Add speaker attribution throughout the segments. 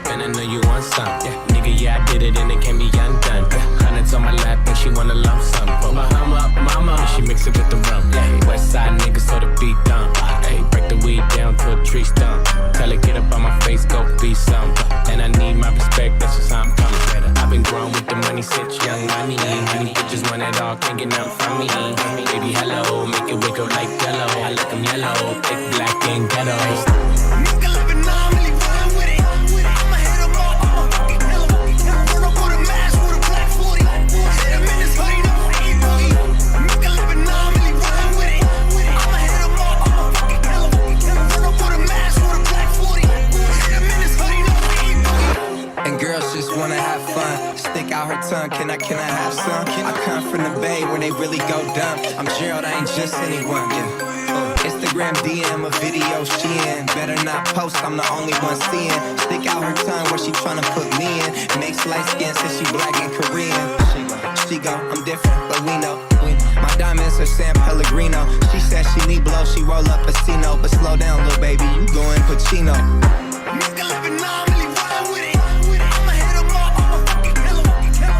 Speaker 1: up and I know you want some. Yeah, nigga, yeah, I did it and it can't be undone. Hundreds on my lap and she wanna lump some. Bahama, mama, and she mix it with the rum. Yeah, west side niggas so the beat dump. Hey, break the weed down to a tree stump. Tell her get up on my face, go be some. And I need my respect, that's just how I'm coming. I've been growing with the money since young money. Honey bitches want it all, can't get nothing from me. Baby, hello, make it wake up like yellow. I like them yellow, thick, black, and ghetto. Nigga living on, really run with it. I'ma hit them all, I'ma fucking kill them. Run up with a mask with a black 40. Hit them in his hoodie, no ain't boogie. Nigga living on, really run with it. I'ma hit them all, I'ma fucking kill them. Run up with a mask with a black 40. Hit them in his hoodie, no ain't boogie.
Speaker 2: And girls just wanna have fun. Stick out her tongue, can I have some? I come from the Bay where they really go dumb. I'm Gerald, I ain't just anyone, yeah. Instagram DM a video she in. Better not post, I'm the only one seeing. Stick out her tongue where she tryna put me in. Mixed light skin since she black and Korean. She go, I'm different, but we know. My diamonds are San Pellegrino. She said she need blow, she roll up a Cino. But slow down, little baby, you going Pacino.
Speaker 1: Nigga living on, really run with it. I'ma hit them all, I'ma fucking kill them.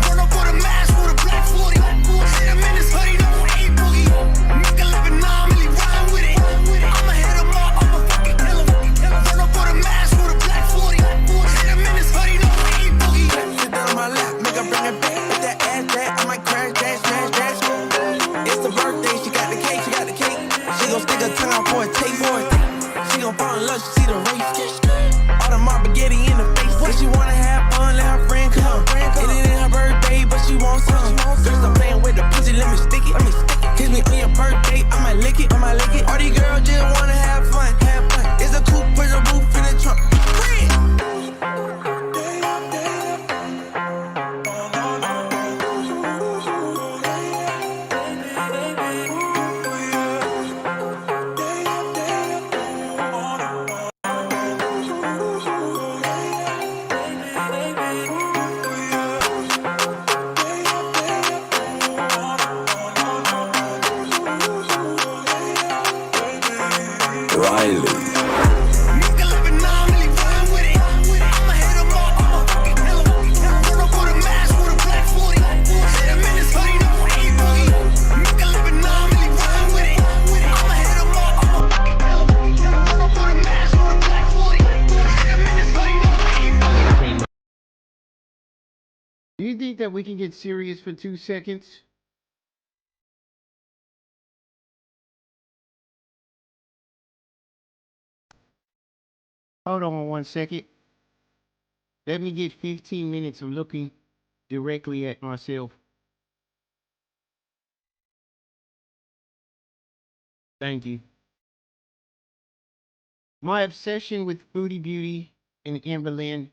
Speaker 1: Run up with a mask with a black 40. Hit him in his hoodie, no ain't boogie. Nigga living on, really run with it. I'ma hit them all, I'ma fucking kill them. Run up with a mask with a black 40. Hit him in his hoodie, no ain't boogie.
Speaker 3: Sit down on my lap, nigga, bring it back. With that ass back, I might crash, dash, smash, dash. It's the birthday, she got the cake, she got the cake. She gon' stick her tongue out for a taste. She gon' fall in love, she see the race. All the mob spaghetti in the face. What she wanna have fun, let her friend come. It ain't her birthday, but she wants some. Girl, stop playing with the pussy, let me stick it. Kiss me on your birthday, I might lick it. All these girls just wanna have fun. It's a coupe, put the roof in the trunk.
Speaker 4: Do you think that we can get serious for 2 seconds? Hold on 1 second. Let me get 15 minutes of looking directly at myself. Thank you. My obsession with Booty Beauty and Amberlynn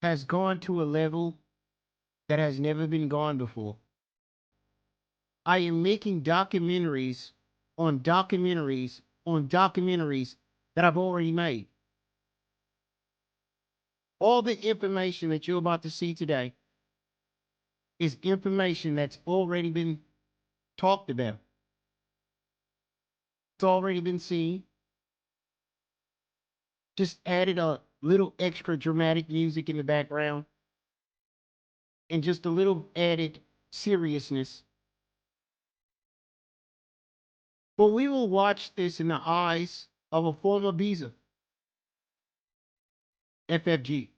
Speaker 4: has gone to a level that has never been gone before. I am making documentaries on documentaries on documentaries that I've already made. All the information that you're about to see today is information that's already been talked about. It's already been seen. Just added a little extra dramatic music in the background and just a little added seriousness. But we will watch this in the eyes of a former Visa, FFG,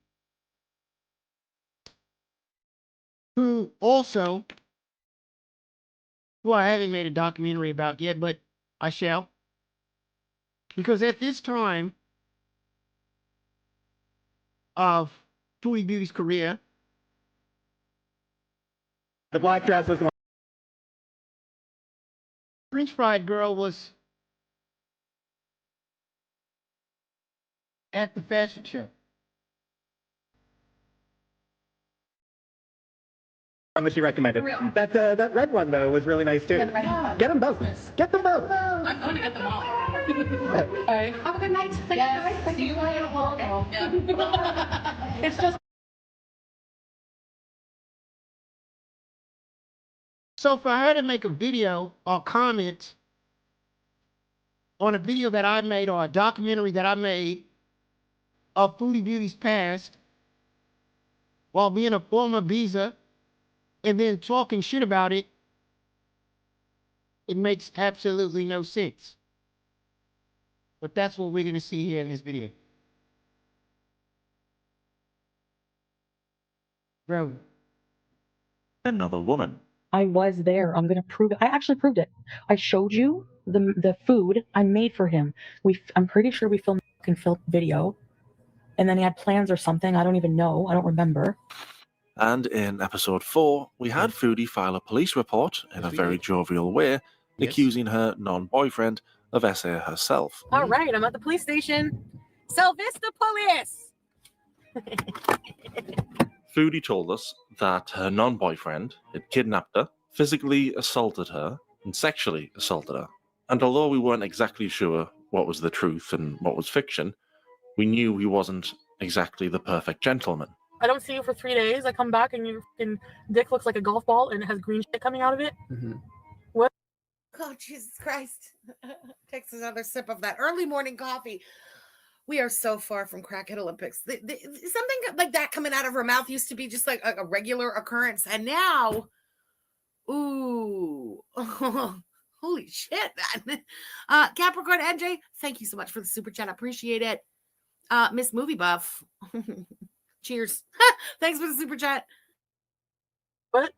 Speaker 4: who I haven't made a documentary about yet, but I shall. Because at this time of Booty Beauty's career,
Speaker 5: the black dress was
Speaker 4: French Fried Girl was at the fashion show.
Speaker 5: one that she recommended. That red one though was really nice too. Get them both. Get them both.
Speaker 6: I'm going to get them all. All right. Have a good night. Yes. See you later. Yeah. It's just.
Speaker 4: So if I had to make a video or comment on a video that I made or a documentary that I made of Foodie Beauty's past while being a former visa and then talking shit about it, it makes absolutely no sense. But that's what we're going to see here in this video. Bro.
Speaker 7: Another woman.
Speaker 8: I was there. I'm gonna prove it. I actually proved it. I showed you the food I made for him. I'm pretty sure we filmed video, and then he had plans or something. I don't even know. I don't remember.
Speaker 7: And in episode 4, we had Foodie file a police report in a very jovial way, accusing her non-boyfriend of SA herself.
Speaker 8: All right, I'm at the police station. Salvista Police.
Speaker 7: Foodie told us that her non-boyfriend had kidnapped her, physically assaulted her, and sexually assaulted her. And although we weren't exactly sure what was the truth and what was fiction, we knew he wasn't exactly the perfect gentleman.
Speaker 8: I don't see you for 3 days. I come back and your dick looks like a golf ball and it has green shit coming out of it. What?
Speaker 9: Oh, Jesus Christ. Takes another sip of that early morning coffee. We are so far from Crackhead Olympics. Something like that coming out of her mouth used to be just like a regular occurrence. And now, ooh, holy shit, man. Capricorn NJ, thank you so much for the super chat. I appreciate it. Miss Movie Buff. Cheers. Thanks for the super chat.
Speaker 8: What?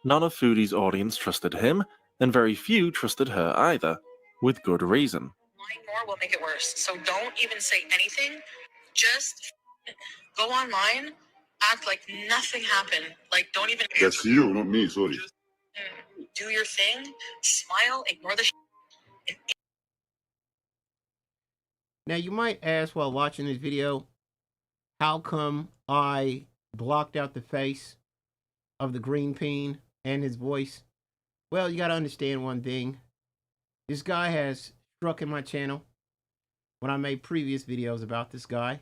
Speaker 7: None of Foodie's audience trusted him, and very few trusted her either, with good reason.
Speaker 10: Lying more will make it worse. So don't even say anything. Just go online, act like nothing happened. Like, don't even...
Speaker 11: That's you, not me, sorry.
Speaker 10: Just do your thing, smile, ignore the shit.
Speaker 4: Now you might ask while watching this video, how come I blocked out the face of the green peen and his voice? Well, you got to understand one thing. This guy has struck in my channel when I made previous videos about this guy.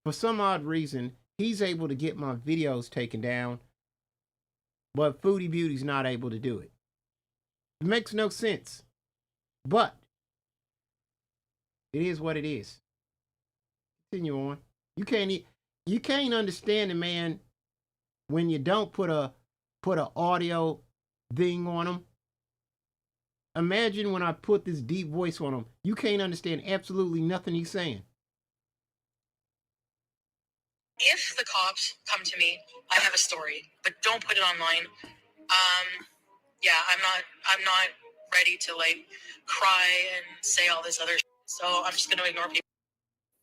Speaker 4: For some odd reason, he's able to get my videos taken down, but Foodie Beauty's not able to do it. It makes no sense, but it is what it is. Continue on. You can't understand a man when you don't put a audio thing on him. Imagine when I put this deep voice on him. You can't understand absolutely nothing he's saying.
Speaker 10: If the cops come to me, I have a story, but don't put it online. Yeah, I'm not ready to like cry and say all this other shit, so I'm just gonna ignore people.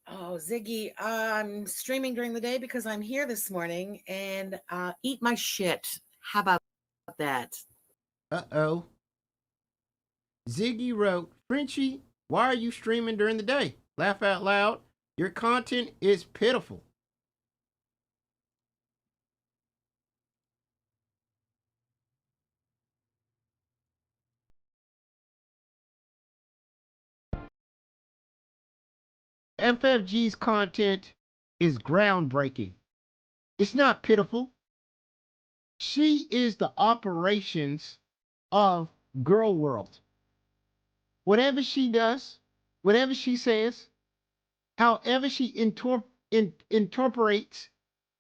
Speaker 9: Oh, Ziggy, I'm streaming during the day because I'm here this morning, and eat my shit. How about that?
Speaker 4: Uh-oh. Ziggy wrote, Frenchie, why are you streaming during the day? Laugh out loud. Your content is pitiful. FFG's content is groundbreaking. It's not pitiful. She is the operations of Girl World. Whatever she does, whatever she says, however she incorporates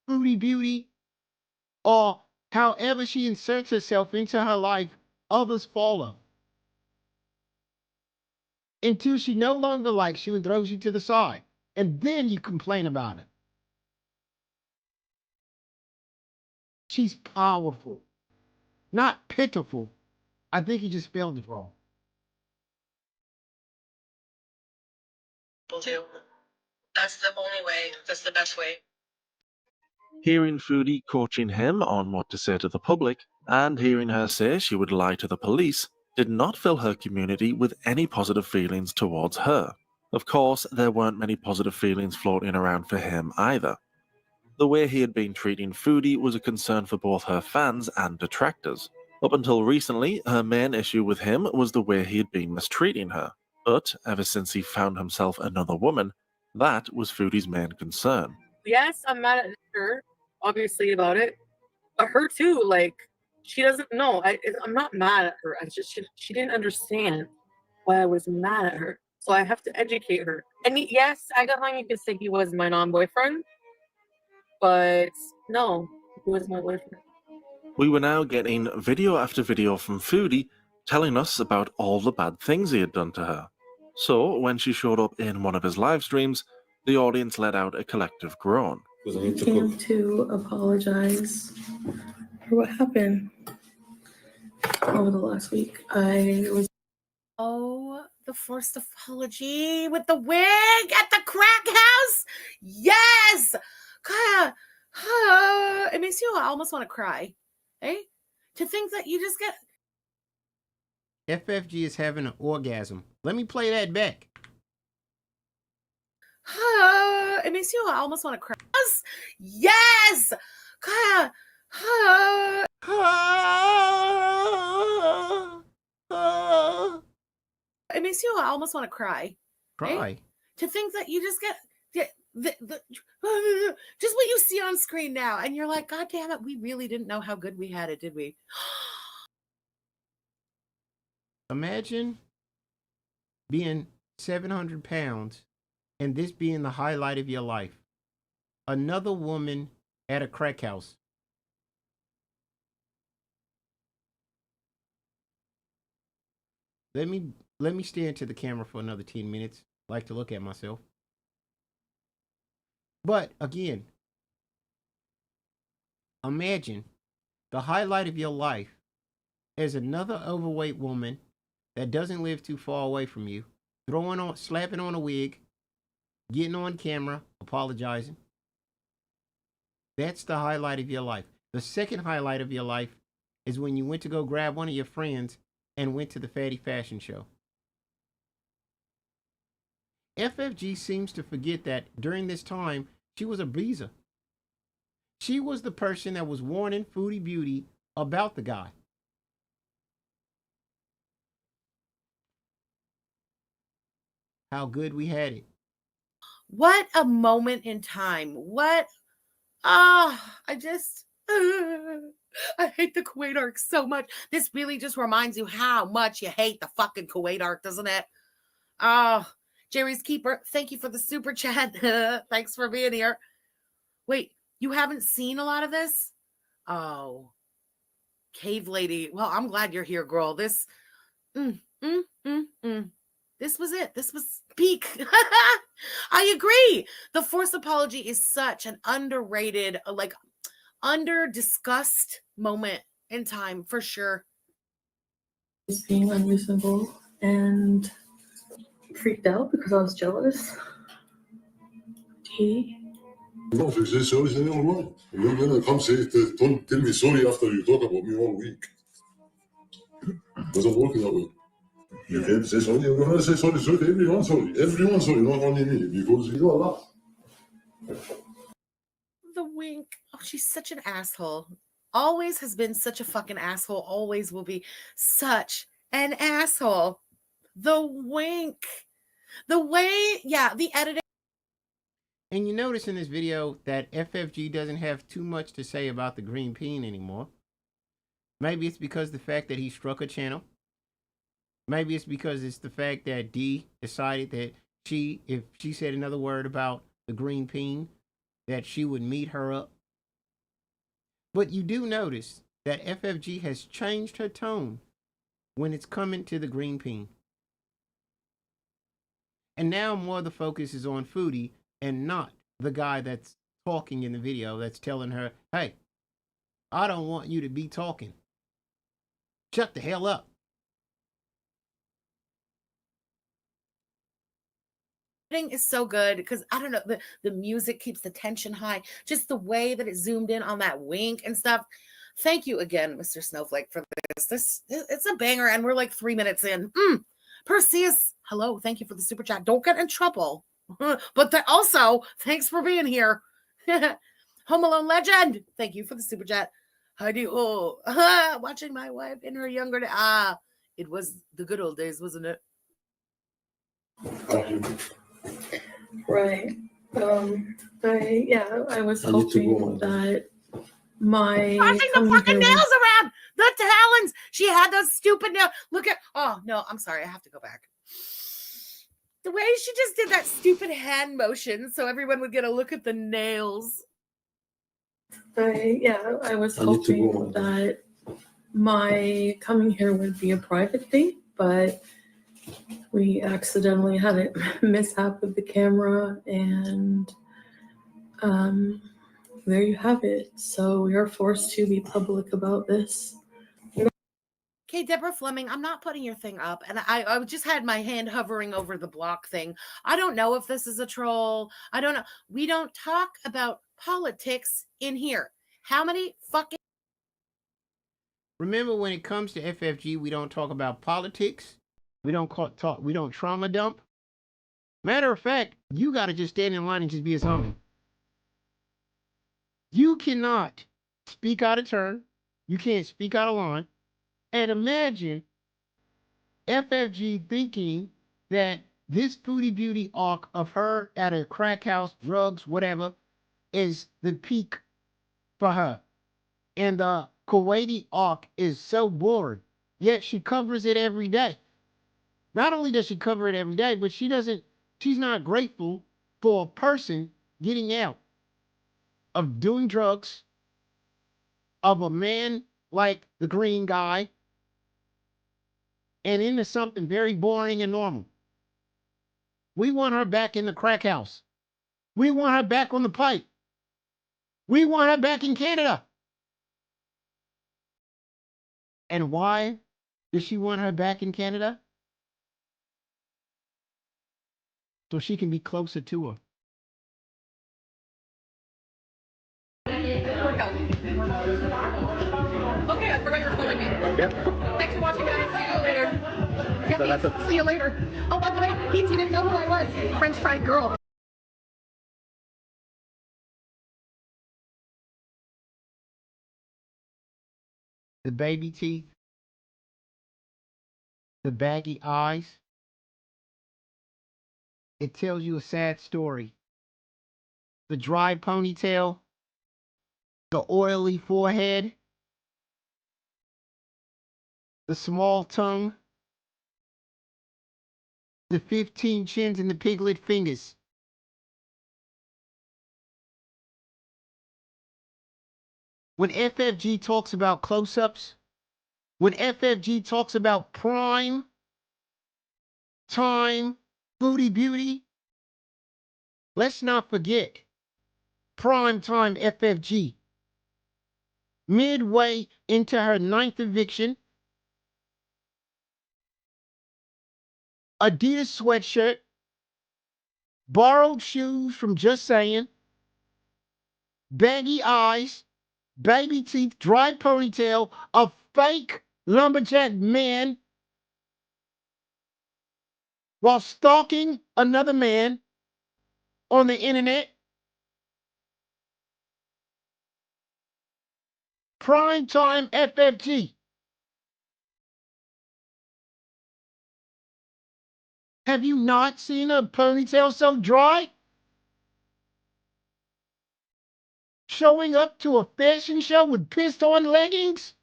Speaker 4: Foodie Beauty, or however she inserts herself into her life, others follow. Until she no longer likes you and throws you to the side. And then you complain about it. She's powerful, not pitiful. I think he just spelled it wrong.
Speaker 10: Will do. That's the only way. That's the best way.
Speaker 7: Hearing Foodie coaching him on what to say to the public, and hearing her say she would lie to the police, did not fill her community with any positive feelings towards her. Of course, there weren't many positive feelings floating around for him either. The way he had been treating Foodie was a concern for both her fans and detractors. Up until recently, her main issue with him was the way he had been mistreating her. But ever since he found himself another woman, that was Foodie's main concern.
Speaker 8: Yes, I'm mad at her, obviously, about it. But her too, like, she doesn't know. I'm not mad at her. I just she didn't understand why I was mad at her. So I have to educate her. And yes, I got home. You could say he was my non-boyfriend, but no, he was my boyfriend.
Speaker 7: We were now getting video after video from Foodie telling us about all the bad things he had done to her. So when she showed up in one of his live streams, the audience let out a collective groan.
Speaker 8: I came to apologize for what happened over the last week.
Speaker 9: Oh, the forced apology with the wig at the crack house. Yes. God, it makes you almost want to cry. Eh? To think that you just get.
Speaker 4: FFG is having an orgasm. Let me play that back.
Speaker 9: It makes you almost want to cry. Yes. God, it makes you almost want to cry.
Speaker 4: Cry.
Speaker 9: Eh? To think that you just get just what you see on screen now, and you're like, God damn it, we really didn't know how good we had it, did we?
Speaker 4: Imagine being 700 pounds and this being the highlight of your life. Another woman at a crack house. Let me stare into the camera for another 10 minutes. I like to look at myself. But again, imagine the highlight of your life as another overweight woman that doesn't live too far away from you, slapping on a wig, getting on camera, apologizing. That's the highlight of your life. The second highlight of your life is when you went to go grab one of your friends and went to the Fatty Fashion Show. FFG seems to forget that during this time, she was a breezer. She was the person that was warning Foodie Beauty about the guy. How good we had it.
Speaker 9: What a moment in time. What? I hate the Kuwait arc so much. This really just reminds you how much you hate the fucking Kuwait arc, doesn't it? Oh, Jerry's Keeper, thank you for the super chat. Thanks for being here. Wait, you haven't seen a lot of this? Oh, Cave Lady. Well, I'm glad you're here, girl. This, This was it. This was peak. I agree. The forced apology is such an underrated, like under-discussed moment in time, for sure.
Speaker 8: Just being unreasonable and freaked out because I was jealous.
Speaker 11: No, if you say sorry, then all right. You're gonna come say, don't tell me sorry after you talk about me all week. Doesn't work that way. You can't say sorry. You're gonna say sorry to everyone. Sorry, everyone sorry, not only me, because you are lost.
Speaker 9: The wink. Oh, she's such an asshole. Always has been such a fucking asshole. Always will be such an asshole. The wink. The way, yeah, the editing.
Speaker 4: And you notice in this video that FFG doesn't have too much to say about the green peen anymore. Maybe it's because the fact that he struck a channel. Maybe it's because it's the fact that D decided that if she said another word about the green peen, that she would meet her up. But you do notice that FFG has changed her tone when it's coming to the green peen. And now more of the focus is on Foodie and not the guy that's talking in the video that's telling her, hey, I don't want you to be talking. Shut the hell up.
Speaker 9: Is so good because I don't know, the music keeps the tension high, just the way that it zoomed in on that wink and stuff. Thank you again, Mr. Snowflake, for this. It's a banger, and we're like 3 minutes in. Perseus, hello, thank you for the super chat. Don't get in trouble, but also thanks for being here. Home Alone Legend, thank you for the super chat. Heidi ho, watching my wife in her younger days. It was the good old days, wasn't it?
Speaker 8: Right. I was hoping that my
Speaker 9: tossing the fucking nails around the talons. She had those stupid nails. Look at. Oh no, I'm sorry. I have to go back. The way she just did that stupid hand motion so everyone would get a look at the nails.
Speaker 6: I was hoping that my coming here would be a private thing, but we accidentally had a mishap with the camera, and there you have it. So we are forced to be public about this.
Speaker 9: Okay, Deborah Fleming, I'm not putting your thing up. And I just had my hand hovering over the block thing. I don't know if this is a troll. I don't know. We don't talk about politics in here. How many fucking...
Speaker 4: Remember, when it comes to FFG, we don't talk about politics. We don't we don't trauma dump. Matter of fact, you got to just stand in line and just be as humble. You cannot speak out of turn. You can't speak out of line. And imagine FFG thinking that this Foodie Beauty arc of her at a crack house, drugs, whatever, is the peak for her. And the Kuwaiti arc is so boring, yet she covers it every day. Not only does she cover it every day, but she's not grateful for a person getting out of doing drugs, of a man like the green guy, and into something very boring and normal. We want her back in the crack house. We want her back on the pipe. We want her back in Canada. And why does she want her back in Canada? So she can be closer to her.
Speaker 6: Okay, I forgot you're filming me.
Speaker 5: Yep.
Speaker 6: Thanks for watching, guys. See you later. Yep,
Speaker 5: So that's it.
Speaker 6: see you later. Oh, by the way, Pete, you didn't know who I was. French fried girl.
Speaker 4: The baby teeth, the baggy eyes. It tells you a sad story. The dry ponytail, the oily forehead, the small tongue, the 15 chins and the piglet fingers. When FFG talks about close-ups, when FFG talks about prime time Foodie Beauty, let's not forget prime time FFG. Midway into her 9th eviction, Adidas sweatshirt, borrowed shoes from Just Saying, baggy eyes, baby teeth, dry ponytail, a fake lumberjack man while stalking another man on the internet. Primetime FFG. Have you not seen a ponytail so dry? Showing up to a fashion show with pissed on leggings?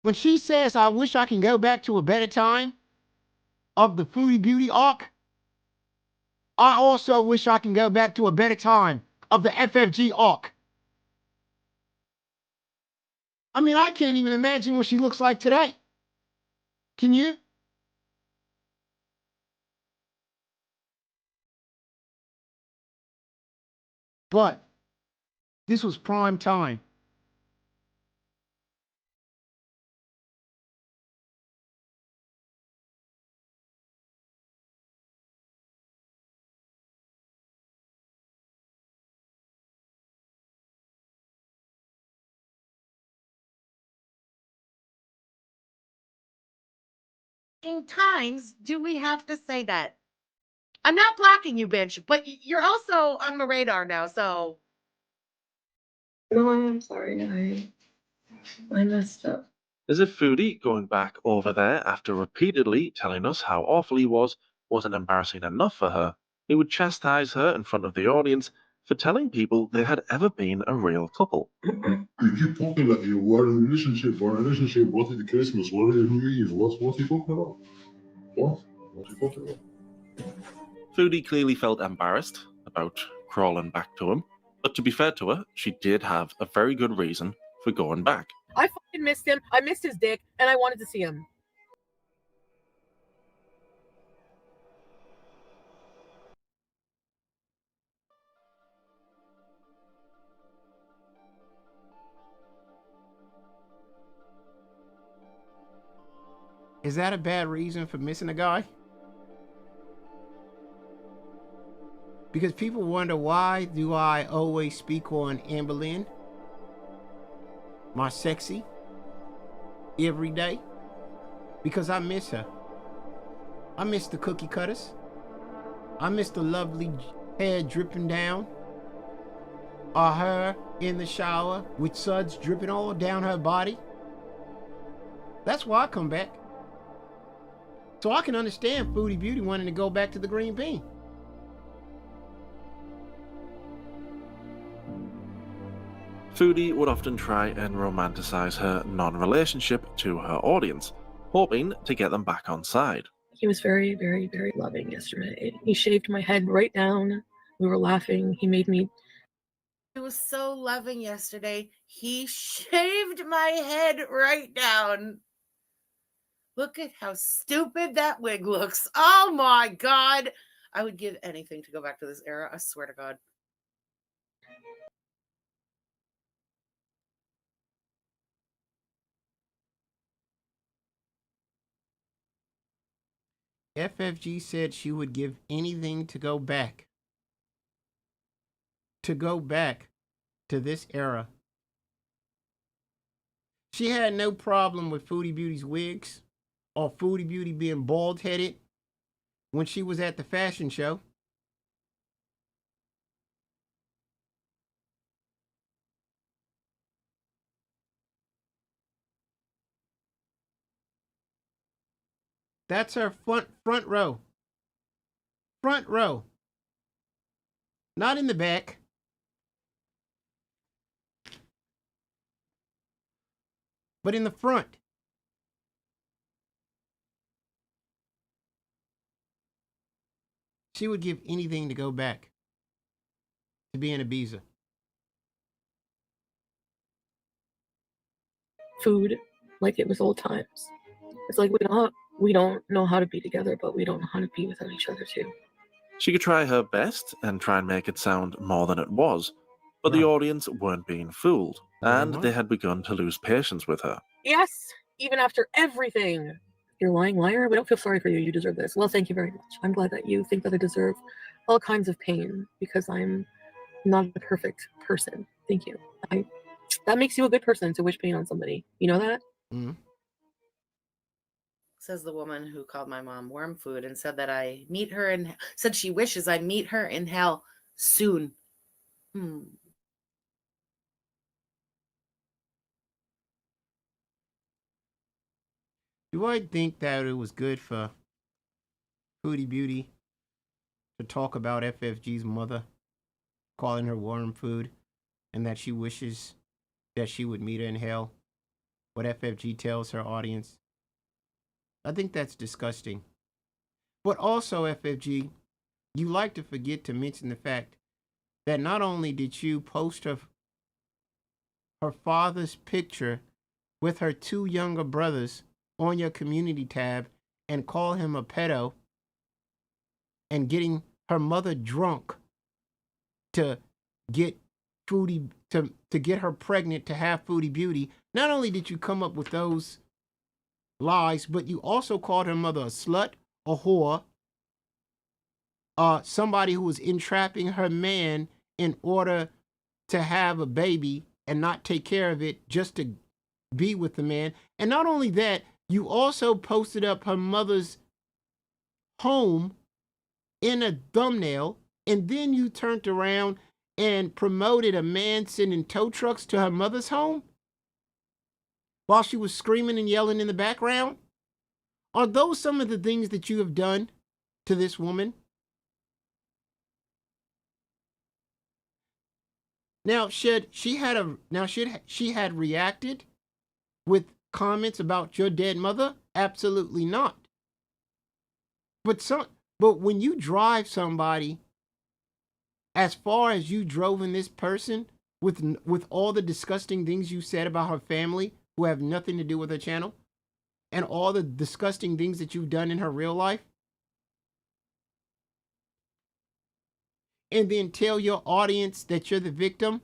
Speaker 4: When she says, I wish I can go back to a better time of the Foodie Beauty arc, I also wish I can go back to a better time of the FFG arc. I mean, I can't even imagine what she looks like today. Can you? But this was prime time.
Speaker 9: times do we have to say that? I'm not blocking you, bitch, but you're also on my radar now, so...
Speaker 6: No, I'm sorry. I messed up.
Speaker 7: As if Foodie going back over there after repeatedly telling us how awful he was wasn't embarrassing enough for her, he would chastise her in front of the audience for telling people they had ever been a real couple.
Speaker 11: You keep talking like you were in a relationship, what is Christmas, what is New Year's, what are you talking about? What? What are you talking about?
Speaker 7: Foodie clearly felt embarrassed about crawling back to him, but to be fair to her, she did have a very good reason for going back.
Speaker 8: I fucking missed him. I missed his dick, and I wanted to see him.
Speaker 4: Is that a bad reason for missing a guy? Because people wonder, why do I always speak on Amber Lynn, my sexy, every day? Because I miss her. I miss the cookie cutters. I miss the lovely hair dripping down, or her in the shower with suds dripping all down her body. That's why I come back. So I can understand Foodie Beauty wanting to go back to the green bean.
Speaker 7: Foodie would often try and romanticize her non-relationship to her audience, hoping to get them back on side.
Speaker 6: He was very, very, very loving yesterday. He shaved my head right down. We were laughing. He made me.
Speaker 9: He was so loving yesterday. He shaved my head right down. Look at how stupid that wig looks. Oh my God. I would give anything to go back to this era. I swear to God.
Speaker 4: FFG said she would give anything to go back. To go back to this era. She had no problem with Foodie Beauty's wigs or Foodie Beauty being bald-headed when she was at the fashion show. That's her front row. Front row. Not in the back. But in the front. She would give anything to go back to be in Ibiza.
Speaker 6: Food like it was old times. It's like we don't know how to be together, but we don't know how to be without each other too.
Speaker 7: She could try her best and try and make it sound more than it was, but the
Speaker 4: Right.
Speaker 7: audience weren't being fooled,
Speaker 4: No, they
Speaker 7: and they
Speaker 4: weren't.
Speaker 7: had begun to lose patience with her.
Speaker 6: Yes, even after everything. You're a lying liar. We don't feel sorry for you. You deserve this. Well, thank you very much. I'm glad that you think that I deserve all kinds of pain because I'm not a perfect person. Thank you. That makes you a good person to wish pain on somebody. You know that?
Speaker 4: Mm-hmm.
Speaker 9: Says the woman who called my mom worm food and said that I meet her and said she wishes I meet her in hell soon.
Speaker 4: Do I think that it was good for Foodie Beauty to talk about FFG's mother, calling her worm food, and that she wishes that she would meet her in hell? What FFG tells her audience. I think that's disgusting. But also, FFG, you like to forget to mention the fact that not only did you post her father's picture with her two younger brothers on your community tab and call him a pedo, and getting her mother drunk to get Foodie to get her pregnant to have Foodie Beauty. Not only did you come up with those lies, but you also called her mother a slut, a whore, somebody who was entrapping her man in order to have a baby and not take care of it just to be with the man. And not only that, you also posted up her mother's home in a thumbnail, and then you turned around and promoted a man sending tow trucks to her mother's home while she was screaming and yelling in the background. Are those some of the things that you have done to this woman? Now, should she had reacted with comments about your dead mother? Absolutely not. But when you drive somebody as far as you drove in this person with all the disgusting things you said about her family who have nothing to do with her channel and all the disgusting things that you've done in her real life, and then tell your audience that you're the victim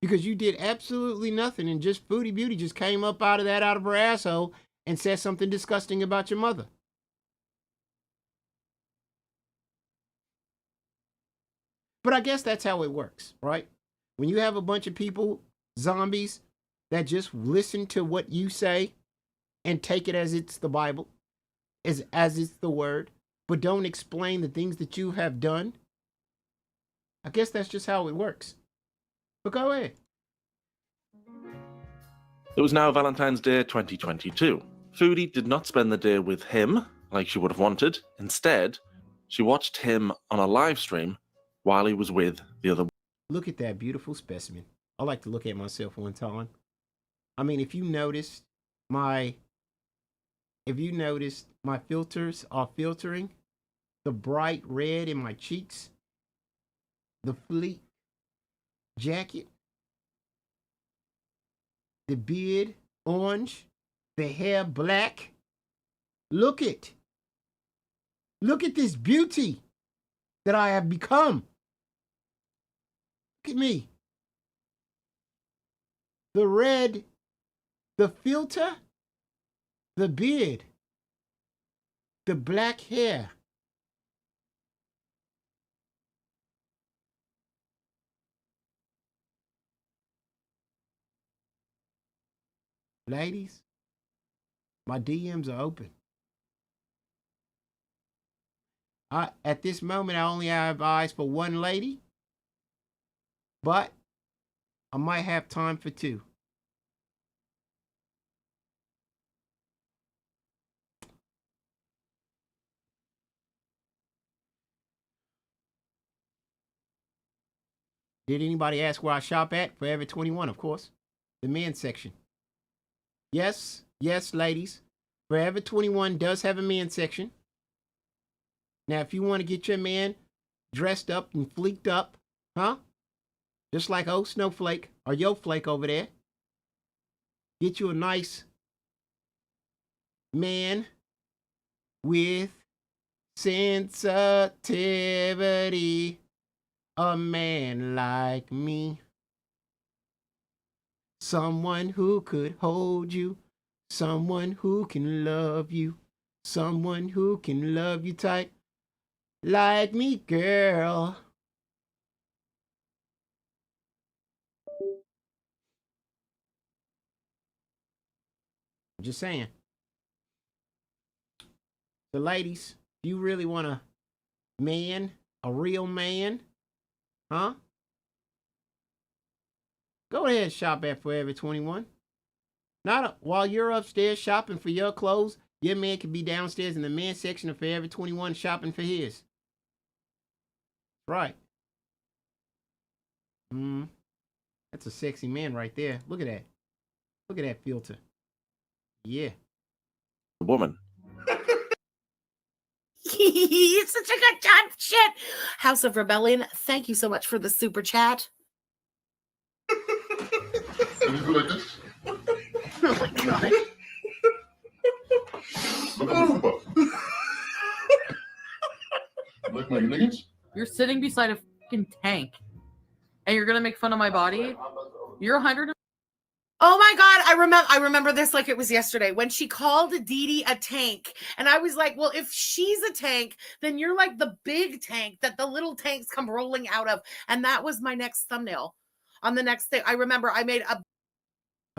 Speaker 4: because you did absolutely nothing and just Foodie Beauty just came up out of her asshole and said something disgusting about your mother. But I guess that's how it works, right? When you have a bunch of people, zombies, that just listen to what you say and take it as it's the Bible, as it's the word, but don't explain the things that you have done, I guess that's just how it works. But go ahead.
Speaker 7: It was now Valentine's Day 2022. Foodie did not spend the day with him like she would have wanted. Instead, she watched him on a live stream while he was with the other.
Speaker 4: Look at that beautiful specimen. I like to look at myself one time. I mean, if you noticed my filters are filtering the bright red in my cheeks, the fleet jacket, the beard orange, the hair black. Look at this beauty that I have become. Look at me. The red, the filter, the beard, the black hair. Ladies, my DMs are open. At this moment, I only have eyes for one lady, but I might have time for two. Did anybody ask where I shop at? Forever 21, of course. The men's section. Yes, ladies. Forever 21 does have a men's section. Now, if you want to get your man dressed up and fleeked up, huh? Just like old Snowflake or Yoflake over there. Get you a nice man with sensitivity. A man like me. Someone who could hold you. Someone who can love you. Someone who can love you tight. Like me, girl. Just saying. The ladies, if you really want a man, a real man, huh? Go ahead and shop at Forever 21. While you're upstairs shopping for your clothes, your man could be downstairs in the men's section of Forever 21 shopping for his. Right. That's a sexy man right there. Look at that. Look at that filter. Yeah.
Speaker 7: Woman.
Speaker 9: It's such a good job. Shit. House of Rebellion, thank you so much for the super chat.
Speaker 11: Can you do like this?
Speaker 9: Oh my god.
Speaker 11: Look at my butt. Like my niggas?
Speaker 8: You're sitting beside a fucking tank, and you're gonna make fun of my body. You're 100.
Speaker 9: Oh my god, I remember this like it was yesterday when she called Dee Dee a tank. And I was like, well, if she's a tank, then you're like the big tank that the little tanks come rolling out of. And that was my next thumbnail. On the next thing, I remember I made a...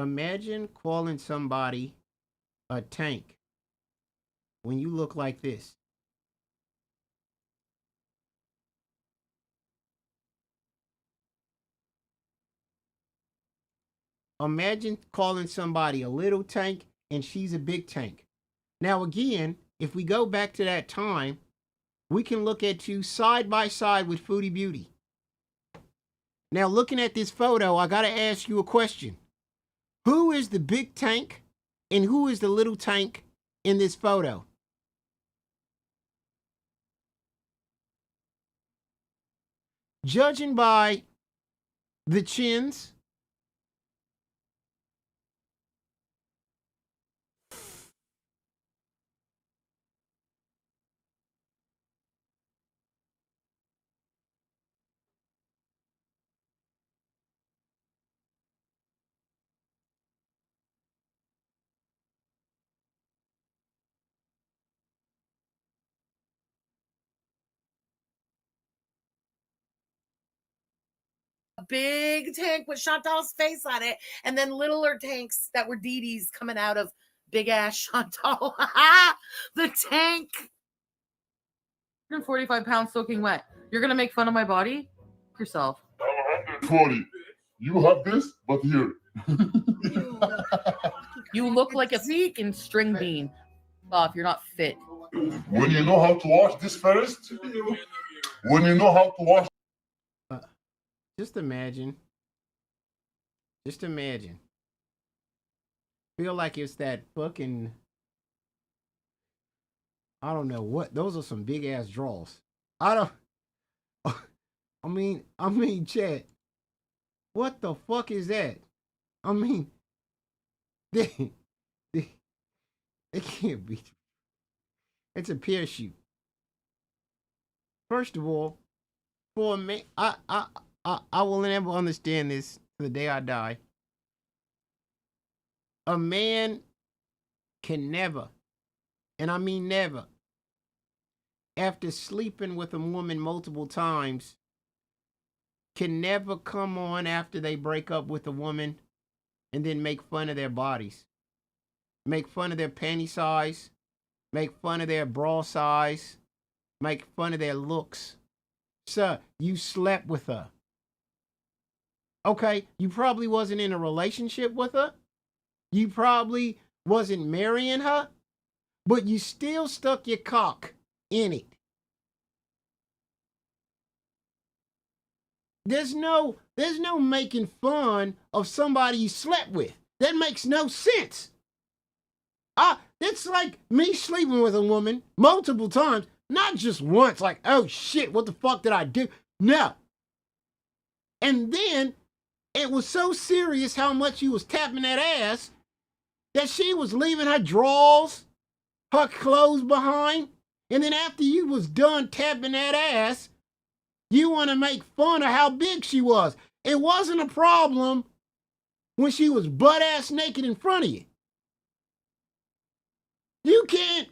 Speaker 4: Imagine calling somebody a tank when you look like this. Imagine calling somebody a little tank and she's a big tank. Now again, if we go back to that time, we can look at you side by side with Foodie Beauty. Now, looking at this photo, I got to ask you a question. Who is the big tank and who is the little tank in this photo? Judging by the chins,
Speaker 9: big tank with Chantal's face on it, and then littler tanks that were Dee Dee's coming out of big ass Chantal. The tank.
Speaker 12: 145 pounds soaking wet. You're gonna make fun of my body? Yourself.
Speaker 11: 140. You have this, but here.
Speaker 12: You look like a freaking string bean. Oh, if you're not fit.
Speaker 11: When you know how to wash this first, when you know how to wash.
Speaker 4: just imagine. Just imagine. Feel like it's that fucking, I don't know what. Those are some big ass draws. I don't. I mean, Chad. What the fuck is that? I mean, they can't be. It's a parachute. First of all, for a man, I will never understand this to the day I die. A man can never, and I mean never, after sleeping with a woman multiple times, can never come on after they break up with a woman and then make fun of their bodies. Make fun of their panty size, make fun of their bra size, make fun of their looks. Sir, you slept with her. Okay, you probably wasn't in a relationship with her. You probably wasn't marrying her, but you still stuck your cock in it. There's no making fun of somebody you slept with. That makes no sense. It's like me sleeping with a woman multiple times, not just once, like, oh shit, what the fuck did I do? No. And then it was so serious how much you was tapping that ass that she was leaving her drawers, her clothes behind, and then after you was done tapping that ass, you want to make fun of how big she was. It wasn't a problem when she was butt-ass naked in front of you. You can't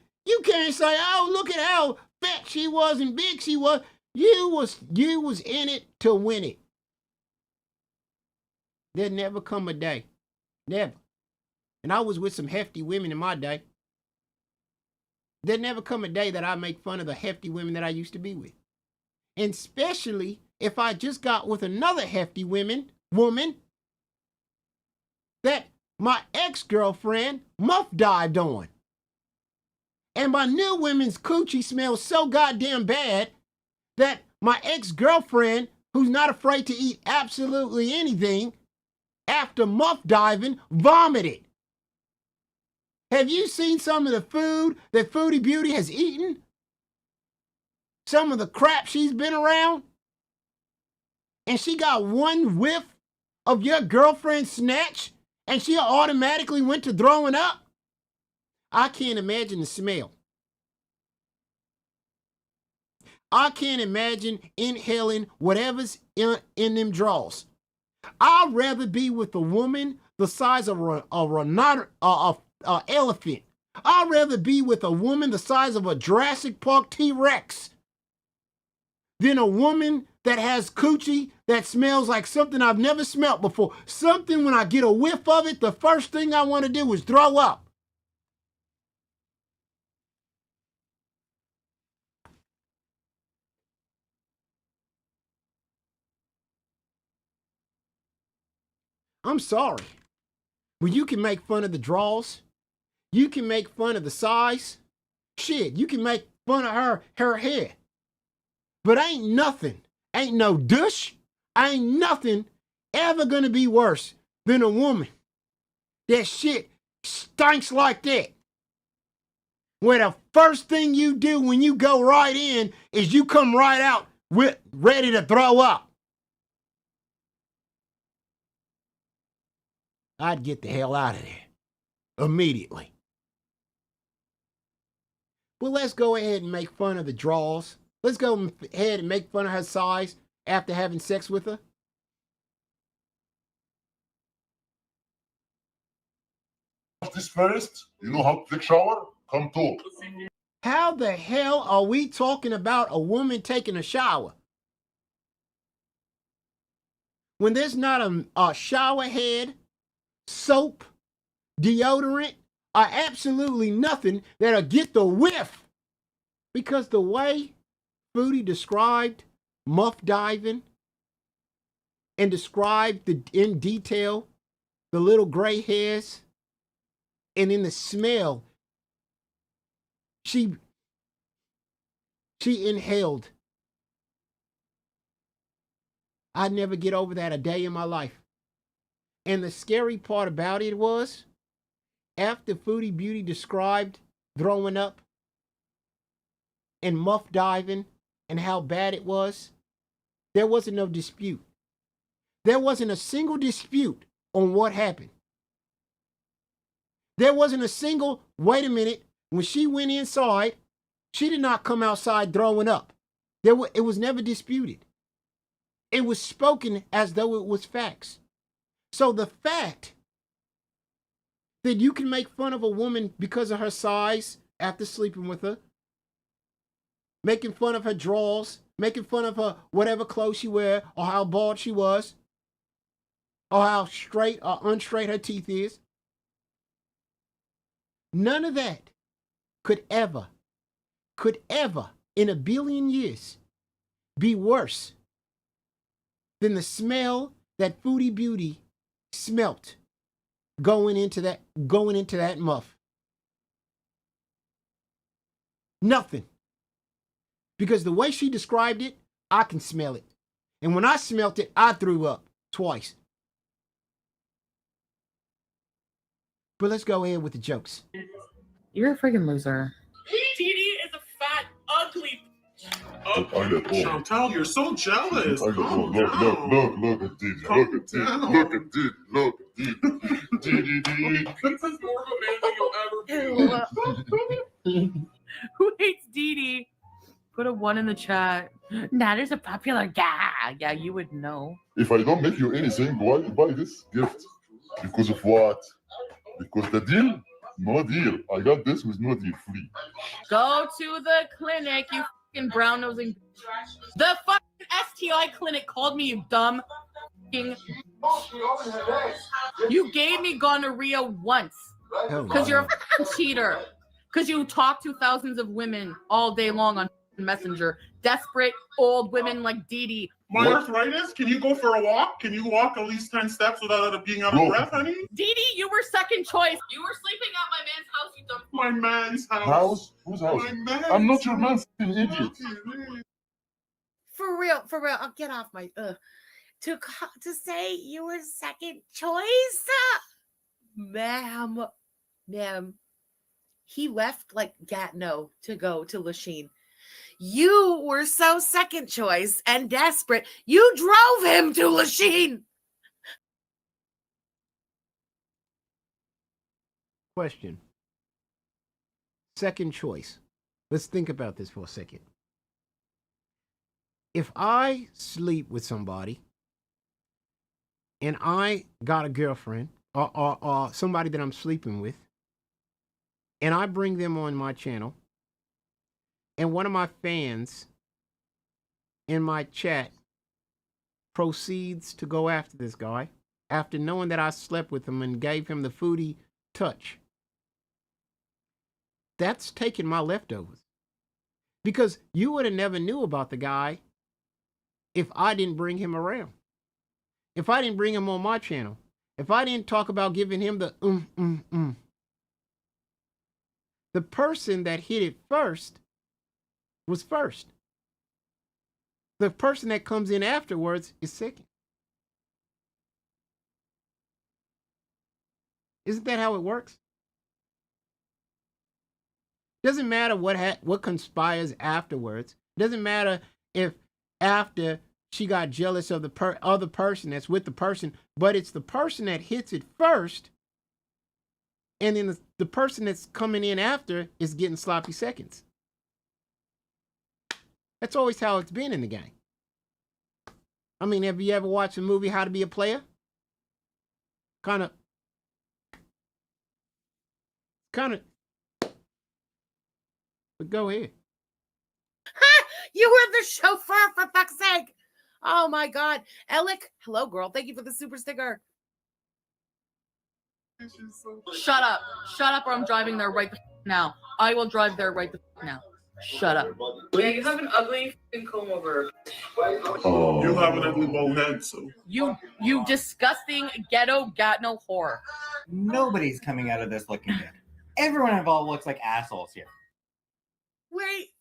Speaker 4: say, oh, look at how fat she was and big she was. You was in it to win it. There'd never come a day. Never. And I was with some hefty women in my day. There'd never come a day that I make fun of the hefty women that I used to be with. And especially if I just got with another hefty woman that my ex-girlfriend muff dived on. And my new women's coochie smells so goddamn bad that my ex-girlfriend, who's not afraid to eat absolutely anything, after muff diving, vomited. Have you seen some of the food that Foodie Beauty has eaten? Some of the crap she's been around? And she got one whiff of your girlfriend's snatch and she automatically went to throwing up? I can't imagine the smell. I can't imagine inhaling whatever's in them drawers. I'd rather be with a woman the size of an elephant. I'd rather be with a woman the size of a Jurassic Park T-Rex than a woman that has coochie that smells like something I've never smelt before. Something when I get a whiff of it, the first thing I want to do is throw up. I'm sorry. Well, you can make fun of the draws. You can make fun of the size. Shit, you can make fun of her hair. But ain't nothing. Ain't no douche. Ain't nothing ever gonna be worse than a woman that shit stinks like that. Where the first thing you do when you go right in is you come right out with ready to throw up. I'd get the hell out of there immediately. Well, let's go ahead and make fun of the draws. Let's go ahead and make fun of her size after having sex with her.
Speaker 11: This first, you know how to take shower? Come talk.
Speaker 4: How the hell are we talking about a woman taking a shower when there's not a shower head, soap, deodorant, or absolutely nothing that'll get the whiff? Because the way Foodie described muff diving and described in detail the little gray hairs and in the smell, she inhaled. I'd never get over that a day in my life. And the scary part about it was, after Foodie Beauty described throwing up and muff diving and how bad it was, there wasn't no dispute. There wasn't a single dispute on what happened. There wasn't a single, wait a minute, when she went inside, she did not come outside throwing up. It was never disputed. It was spoken as though it was facts. So the fact that you can make fun of a woman because of her size after sleeping with her, making fun of her drawers, making fun of her whatever clothes she wear, or how bald she was, or how straight or unstraight her teeth is, none of that could ever in a billion years be worse than the smell that Foodie Beauty smelt going into that muff. Nothing. Because the way she described it, I can smell it. And when I smelt it, I threw up twice. But let's go ahead with the jokes.
Speaker 12: You're a freaking loser.
Speaker 13: TD is a fat, ugly.
Speaker 11: Chantal,
Speaker 13: you're so jealous.
Speaker 11: Look at Didi. Look at Didi.
Speaker 13: This is more of a man than you'll ever be.
Speaker 12: Who hates Didi? Put a 1 in the chat. That is a popular guy. Yeah, you would know.
Speaker 11: If I don't make you anything, why you buy this gift? Because of what? Because the deal? No deal. I got this with no deal, free.
Speaker 12: Go to the clinic, you fucking brown nosing. The fucking STI clinic called me, you dumb fucking. You gave me gonorrhea once. Because you're a fucking cheater. Because you talk to thousands of women all day long on Messenger. Desperate old women like Didi.
Speaker 13: My arthritis? Can you go for a walk? Can you walk at least 10 steps without being out of breath, honey?
Speaker 12: Didi, you were second choice. You were sleeping at my man's house, you dumb.
Speaker 13: My man's house.
Speaker 11: House? Whose house?
Speaker 13: My man's
Speaker 11: I'm not your man, you idiot.
Speaker 9: For real. I'll get off my to say you were second choice, ma'am. He left like Gatineau to go to Lachine. You were so second choice and desperate, you drove him to Lachine.
Speaker 4: Question. Second choice. Let's think about this for a second. If I sleep with somebody and I got a girlfriend or somebody that I'm sleeping with, and I bring them on my channel, and one of my fans in my chat proceeds to go after this guy after knowing that I slept with him and gave him the Foodie touch, that's taking my leftovers. Because you would have never knew about the guy if I didn't bring him around. If I didn't bring him on my channel. If I didn't talk about giving him the The person that hit it first was first. the person that comes in afterwards is second. Isn't that how it works? Doesn't matter what conspires afterwards. Doesn't matter if after she got jealous of the other person that's with the person, but it's the person that hits it first, and then the person that's coming in after is getting sloppy seconds. That's always how it's been in the game. I mean, have you ever watched a movie How to Be a Player? Kind of. But go ahead.
Speaker 9: You were the chauffeur, for fuck's sake. Oh my God. Alec, hello, girl. Thank you for the super sticker.
Speaker 12: Shut up. Shut up, or I'm driving there right now. I will drive there right now. Shut up.
Speaker 14: Yeah, you have an ugly comb over.
Speaker 13: Oh. You have an ugly bald head, so.
Speaker 12: You disgusting ghetto gatno whore.
Speaker 15: Nobody's coming out of this looking good. Everyone involved looks like assholes here.
Speaker 9: Wait.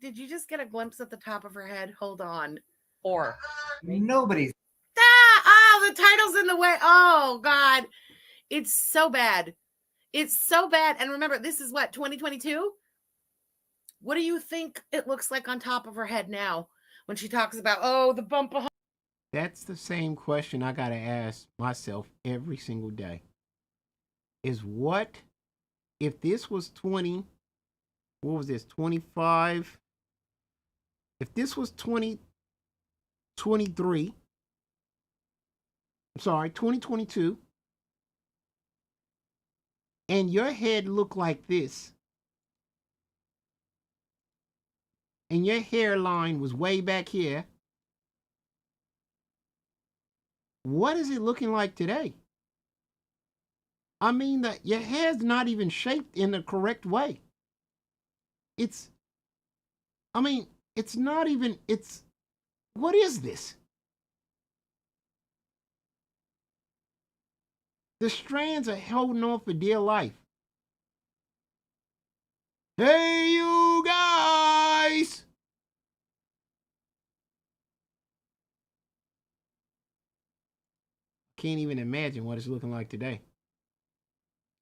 Speaker 9: Did you just get a glimpse at the top of her head? Hold on.
Speaker 12: Or
Speaker 15: nobody's.
Speaker 9: The title's in the way. Oh God. It's so bad. It's so bad. And remember, this is what, 2022? What do you think it looks like on top of her head now when she talks about, oh, the bump behind?
Speaker 4: That's the same question I got to ask myself every single day. Is what if this was 20, what was this, 25? If this was 2022, and your head looked like this, and your hairline was way back here, what is it looking like today? I mean, your hair's not even shaped in the correct way. It's not even, what is this? The strands are holding on for dear life. Hey, you guys! Can't even imagine what it's looking like today.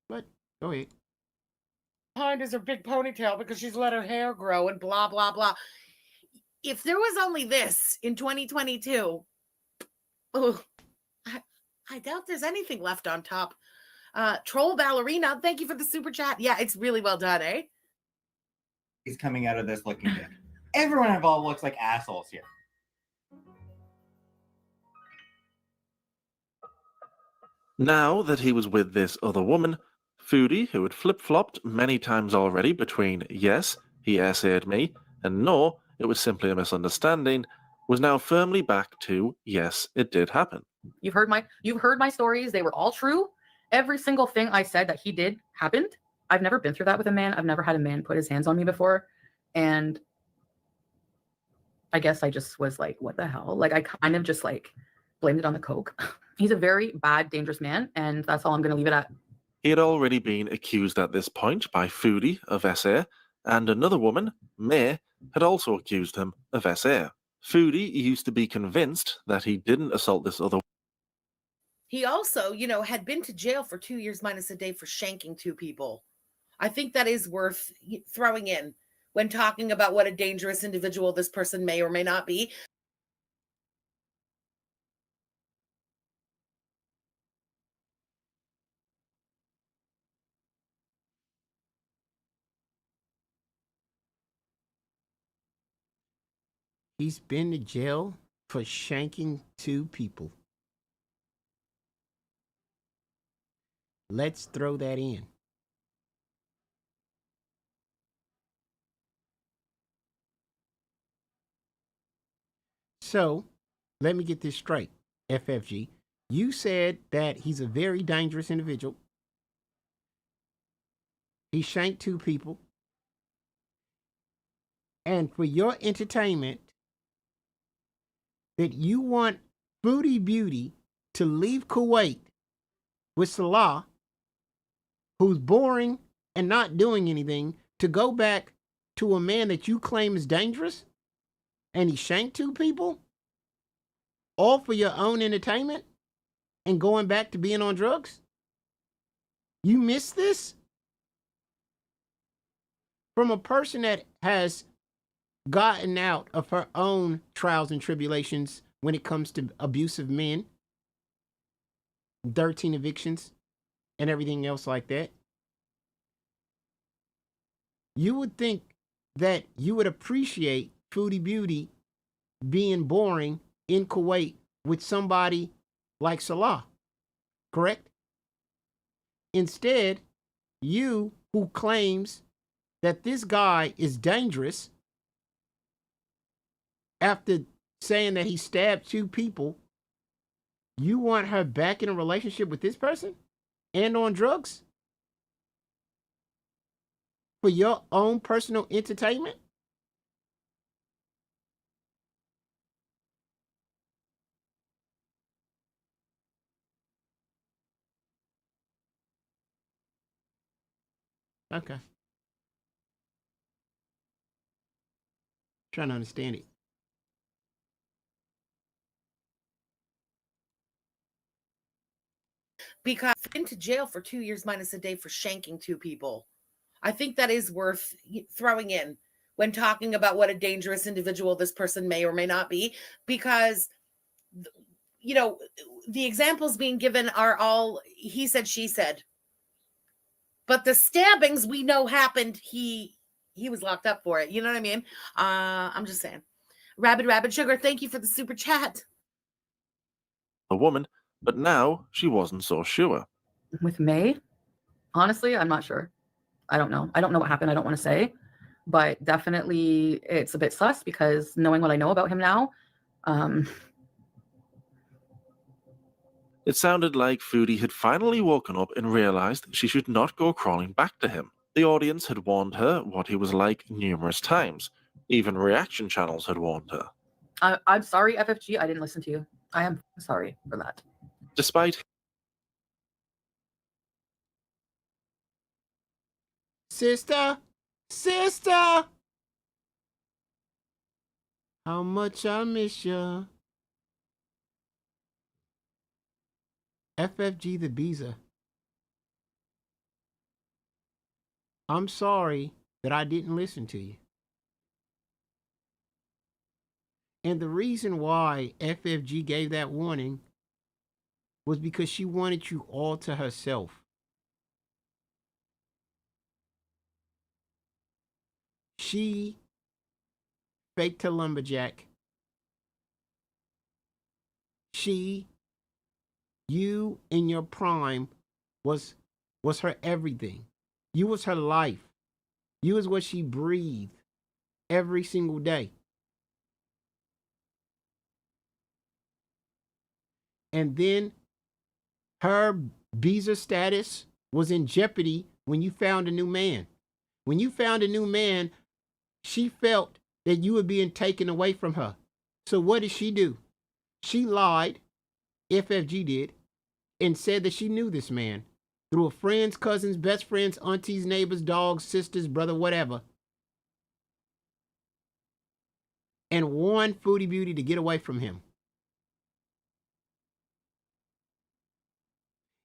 Speaker 4: But go ahead.
Speaker 9: Behind is her big ponytail because she's let her hair grow and blah, blah, blah. If there was only this in 2022, I doubt there's anything left on top. Troll Ballerina, thank you for the super chat. Yeah, it's really well done, eh?
Speaker 15: He's coming out of this looking good. Everyone involved looks like assholes here.
Speaker 7: Now that he was with this other woman, Foodie, who had flip-flopped many times already between yes, he essayed me, and no, it was simply a misunderstanding, was now firmly back to yes, it did happen.
Speaker 8: You've heard my stories. They were all true. Every single thing I said that he did happened. I've never been through that with a man. I've never had a man put his hands on me before. And I guess I just was like, what the hell? Like, I kind of just like blamed it on the coke. He's a very bad, dangerous man. And that's all I'm going to leave it at.
Speaker 7: He had already been accused at this point by Foodie of SA, and another woman, May, had also accused him of SA. Foodie used to be convinced that he didn't assault this other.
Speaker 9: He also, had been to jail for 2 years minus a day for shanking 2 people. I think that is worth throwing in when talking about what a dangerous individual this person may or may not be.
Speaker 4: He's been to jail for shanking 2 people. Let's throw that in. So, let me get this straight, FFG. You said that he's a very dangerous individual. He shanked 2 people. And for your entertainment, that you want Booty Beauty to leave Kuwait with Salah, who's boring and not doing anything, to go back to a man that you claim is dangerous? and he shanked 2 people, all for your own entertainment and going back to being on drugs? You missed this? From a person that has gotten out of her own trials and tribulations when it comes to abusive men, 13 evictions, and everything else like that. You would think that you would appreciate Foodie Beauty being boring in Kuwait with somebody like Salah, correct? Instead, you, who claims that this guy is dangerous after saying that he stabbed 2 people, you want her back in a relationship with this person and on drugs for your own personal entertainment? Okay. Trying to understand it.
Speaker 9: Because into jail for 2 years minus a day for shanking 2 people. I think that is worth throwing in when talking about what a dangerous individual this person may or may not be, because, you know, the examples being given are all he said, she said. But the stabbings we know happened. He was locked up for it. You know what I mean? I'm just saying. Rabbit Sugar, thank you for the super chat.
Speaker 7: The woman, but now she wasn't so sure.
Speaker 8: With May, honestly, I'm not sure. I don't know. I don't know what happened. I don't want to say, but definitely it's a bit sus because knowing what I know about him now,
Speaker 7: It sounded like Foodie had finally woken up and realized she should not go crawling back to him. The audience had warned her what he was like numerous times. Even reaction channels had warned her.
Speaker 8: I'm sorry, FFG. I didn't listen to you. I am sorry for that.
Speaker 7: Despite
Speaker 4: Sister, how much I miss ya. FFG the Beezer. I'm sorry that I didn't listen to you. And the reason why FFG gave that warning was because she wanted you all to herself. She faked her lumberjack. You in your prime was her everything. You was her life. You was what she breathed every single day. And then her visa status was in jeopardy when you found a new man. When you found a new man, she felt that you were being taken away from her. So what did she do? She lied, FFG did, and said that she knew this man through a friend's, cousin's, best friend's, auntie's, neighbor's, dog's, sister's, brother, whatever, and warned Foodie Beauty to get away from him.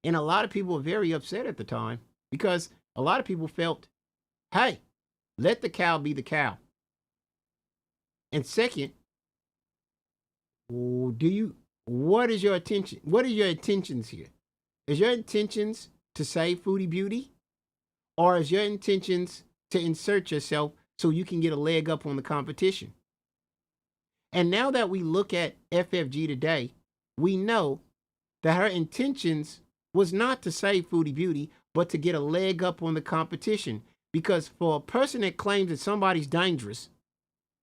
Speaker 4: And a lot of people were very upset at the time because a lot of people felt, hey, let the cow be the cow. And second, what is your attention? What are your intentions here? Is your intentions to save Foodie Beauty? Or is your intentions to insert yourself so you can get a leg up on the competition? And now that we look at FFG today, we know that her intentions was not to save Foodie Beauty, but to get a leg up on the competition. Because for a person that claims that somebody's dangerous,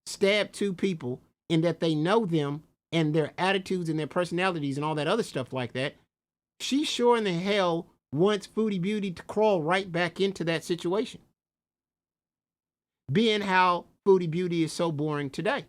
Speaker 4: stabbed 2 people, and that they know them and their attitudes and their personalities and all that other stuff like that, she sure in the hell wants Foodie Beauty to crawl right back into that situation. Being how Foodie Beauty is so boring today.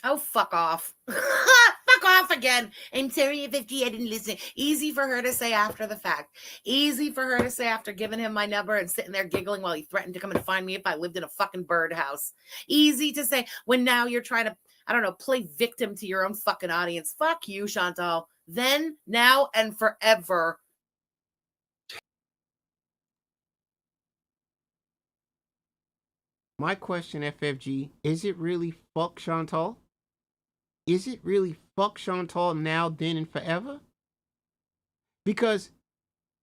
Speaker 9: Oh, fuck off. Fuck off Again, I'm sorry, FFG, I didn't listen. Easy for her to say after the fact. Easy for her to say after giving him my number and sitting there giggling while he threatened to come and find me if I lived in a fucking birdhouse. Easy to say when now you're trying to, I don't know, play victim to your own fucking audience. Fuck you, Chantal. Then, now, and forever.
Speaker 4: My question, FFG, is it really fuck Chantal? Is it really fuck Chantal now, then, and forever? Because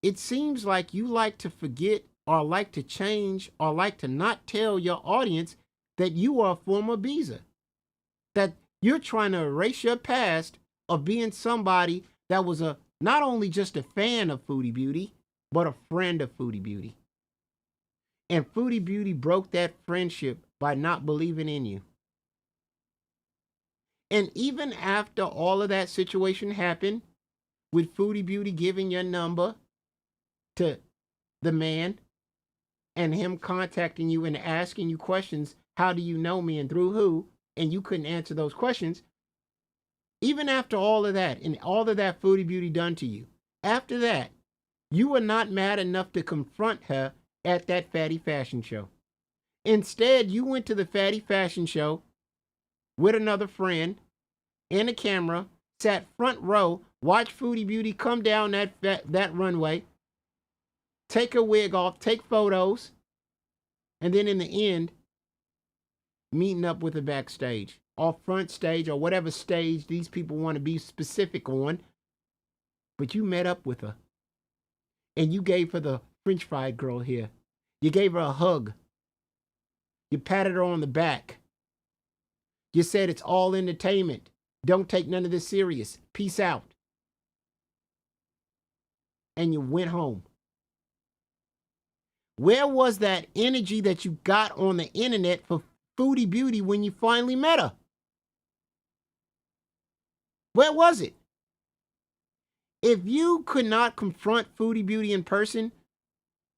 Speaker 4: it seems like you like to forget or like to change or like to not tell your audience that you are a former Beezer. That you're trying to erase your past of being somebody that was not only just a fan of Foodie Beauty, but a friend of Foodie Beauty. And Foodie Beauty broke that friendship by not believing in you. And even after all of that situation happened, with Foodie Beauty giving your number to the man and him contacting you and asking you questions, how do you know me and through who? And you couldn't answer those questions. Even after all of that and all of that Foodie Beauty done to you, after that, you were not mad enough to confront her at that Fatty Fashion Show. Instead, you went to the Fatty Fashion Show with another friend and a camera, sat front row, watched Foodie Beauty come down that runway, take her wig off, take photos, and then in the end, meeting up with her backstage, or front stage, or whatever stage these people want to be specific on. But you met up with her, and you gave her the French fried girl here. You gave her a hug. You patted her on the back. You said it's all entertainment. Don't take none of this serious. Peace out. And you went home. Where was that energy that you got on the internet for Foodie Beauty when you finally met her? Where was it? If you could not confront Foodie Beauty in person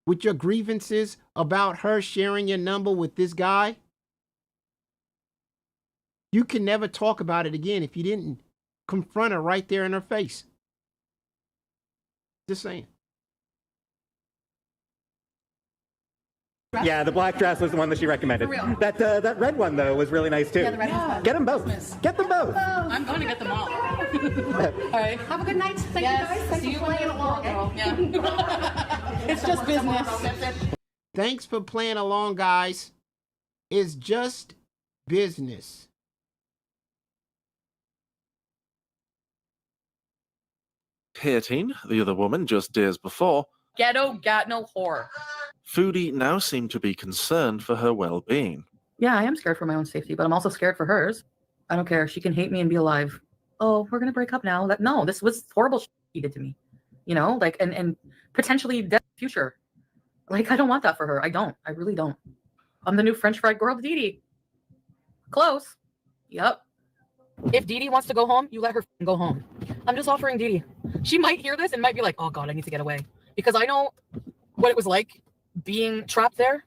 Speaker 4: with your grievances about her sharing your number with this guy, you can never talk about it again if you didn't confront her right there in her face. Just saying.
Speaker 5: Yeah, the black dress was the one that she recommended. That red one though was really nice too.
Speaker 12: Yeah, the red one's fun.
Speaker 5: Get them both. Get them both.
Speaker 12: I'm going to get them all. All right.
Speaker 9: Have a good night. Thank you guys. Thanks
Speaker 12: See you
Speaker 9: for playing along.
Speaker 12: Yeah. It's just business.
Speaker 4: Thanks for playing along, guys. It's just business.
Speaker 7: Hating the other woman just days before,
Speaker 12: Ghetto got no whore.
Speaker 7: Foodie now seemed to be concerned for her well-being.
Speaker 8: Yeah, I am scared for my own safety, but I'm also scared for hers. I don't care. She can hate me and be alive. Oh, we're gonna break up now. No, this was horrible shit he did to me. You know, like and potentially death in the future. Like I don't want that for her. I don't. I really don't. I'm the new French fried girl, Dee Dee. Close. Yep. If Dee Dee wants to go home, you let her go home. I'm just offering Dee Dee. She might hear this and might be like, oh God, I need to get away. Because I know what it was like being trapped there.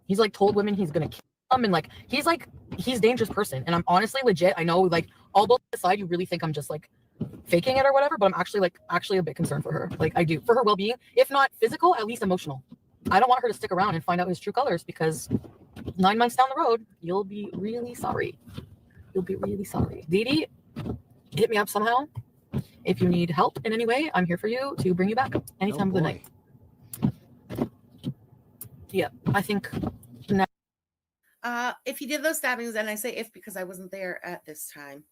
Speaker 8: He's like told women he's gonna kill them and like he's a dangerous person. And I'm honestly legit. I know like all bullshit aside, you really think I'm just like faking it or whatever, but I'm actually a bit concerned for her. Like I do for her well-being, if not physical, at least emotional. I don't want her to stick around and find out his true colors because 9 months down the road, you'll be really sorry. You'll be really sorry. Dee Dee, hit me up somehow. If you need help in any way, I'm here for you to bring you back anytime of the night. Yeah, I think.
Speaker 9: If he did those stabbings, and I say if because I wasn't there at this time,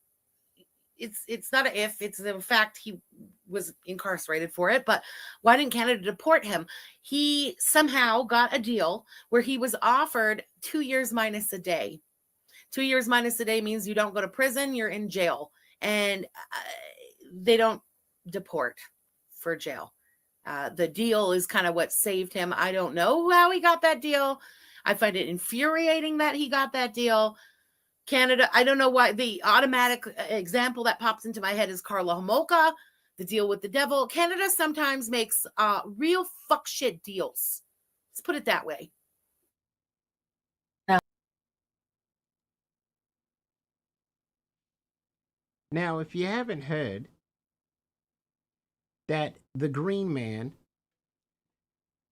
Speaker 9: it's not a if, it's the fact he was incarcerated for it. But why didn't Canada deport him? He somehow got a deal where he was offered 2 years minus a day. 2 years minus a day means you don't go to prison, you're in jail, and they don't deport for jail. The deal is kind of what saved him. I don't know how he got that deal. I find it infuriating that he got that deal. Canada, I don't know why. The automatic example that pops into my head is Karla Homolka, the deal with the devil. Canada sometimes makes real fuck shit deals. Let's put it that way.
Speaker 4: Now, if you haven't heard that the Green Man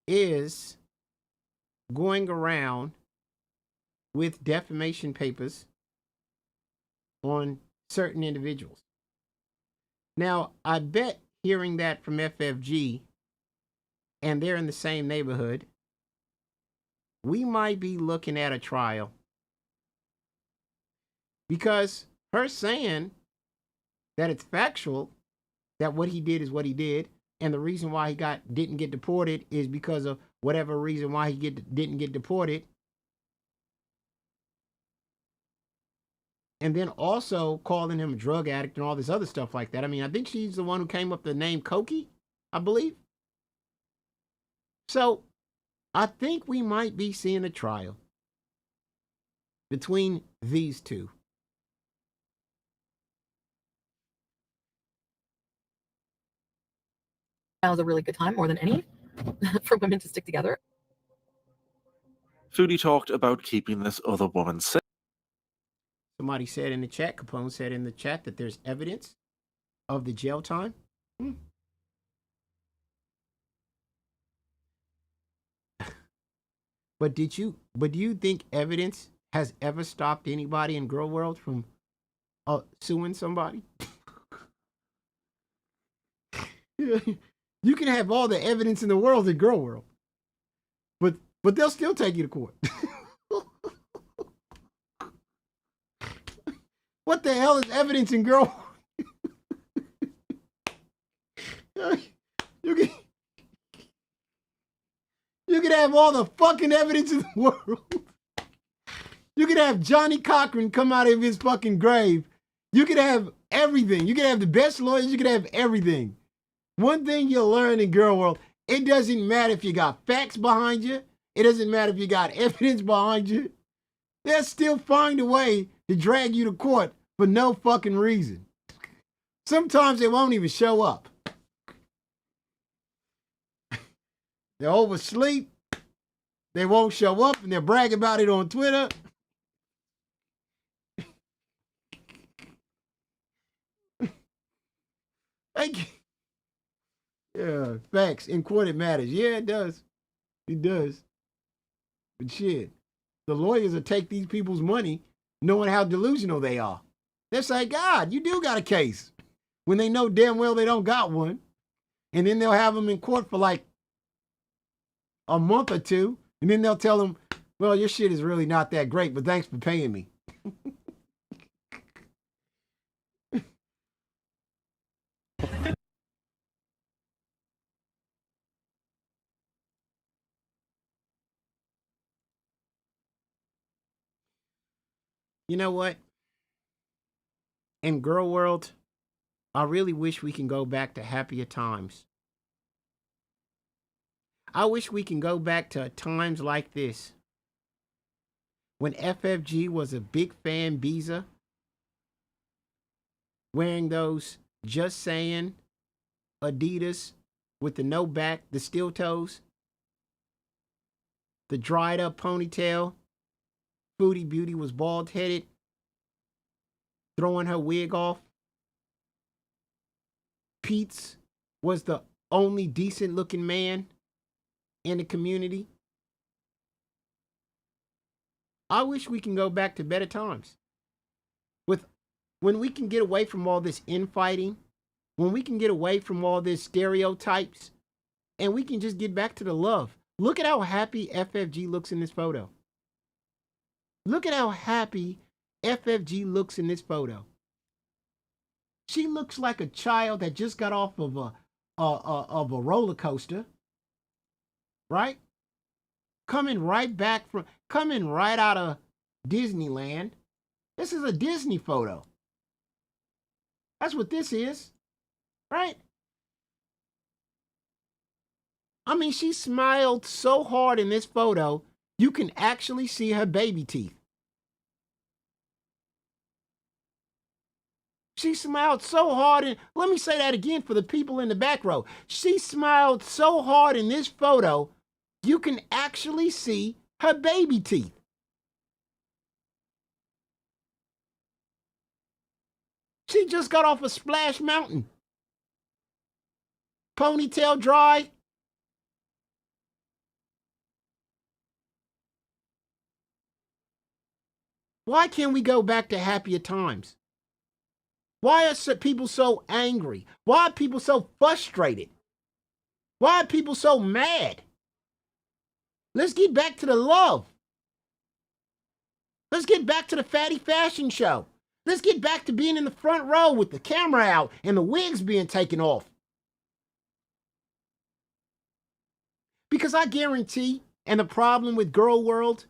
Speaker 4: is going around with defamation papers on certain individuals. Now, I bet hearing that from FFG, and they're in the same neighborhood, we might be looking at a trial. Because her saying that it's factual, that what he did is what he did, and the reason why he didn't get deported is because of whatever reason why he didn't get deported. And then also calling him a drug addict and all this other stuff like that. I mean, I think she's the one who came up with the name Cokie, I believe. So I think we might be seeing a trial between these two.
Speaker 8: That was a really good time, more than any, for women to stick together.
Speaker 7: Foodie talked about keeping this other woman safe.
Speaker 4: Somebody said in the chat, Capone said in the chat, that there's evidence of the jail time. But do you think evidence has ever stopped anybody in Girl World from suing somebody? You can have all the evidence in the world in Girl World, but they'll still take you to court. What the hell is evidence in Girl World? You can have all the fucking evidence in the world. You could have Johnny Cochran come out of his fucking grave. You could have everything. You could have the best lawyers. You could have everything. One thing you'll learn in Girl World, it doesn't matter if you got facts behind you. It doesn't matter if you got evidence behind you. They'll still find a way to drag you to court for no fucking reason. Sometimes they won't even show up. They're oversleep. They won't show up, and they'll brag about it on Twitter. Yeah, facts. In court it matters. Yeah, it does. It does. But shit, the lawyers will take these people's money knowing how delusional they are. They'll say, God, you do got a case. When they know damn well they don't got one. And then they'll have them in court for like a month or two. And then they'll tell them, well, your shit is really not that great, but thanks for paying me. You know what? In Girl World, I really wish we can go back to happier times. I wish we can go back to times like this. When FFG was a big fan Beezer, wearing those Just Saying Adidas with the no back, the steel toes, the dried up ponytail. Foodie Beauty was bald headed, throwing her wig off. Pete's was the only decent looking man in the community. I wish we can go back to better times. When we can get away from all this infighting, when we can get away from all this stereotypes, and we can just get back to the love. Look at how happy FFG looks in this photo. Look at how happy FFG looks in this photo. She looks like a child that just got off of a roller coaster, right? Coming right out of Disneyland. This is a Disney photo. That's what this is, right? I mean, she smiled so hard in this photo, you can actually see her baby teeth. She smiled so hard, and let me say that again for the people in the back row. She smiled so hard in this photo, you can actually see her baby teeth. She just got off a Splash Mountain. Ponytail dry. Why can't we go back to happier times? Why are people so angry? Why are people so frustrated? Why are people so mad? Let's get back to the love. Let's get back to the fatty fashion show. Let's get back to being in the front row with the camera out and the wigs being taken off. Because I guarantee, and the problem with Girl World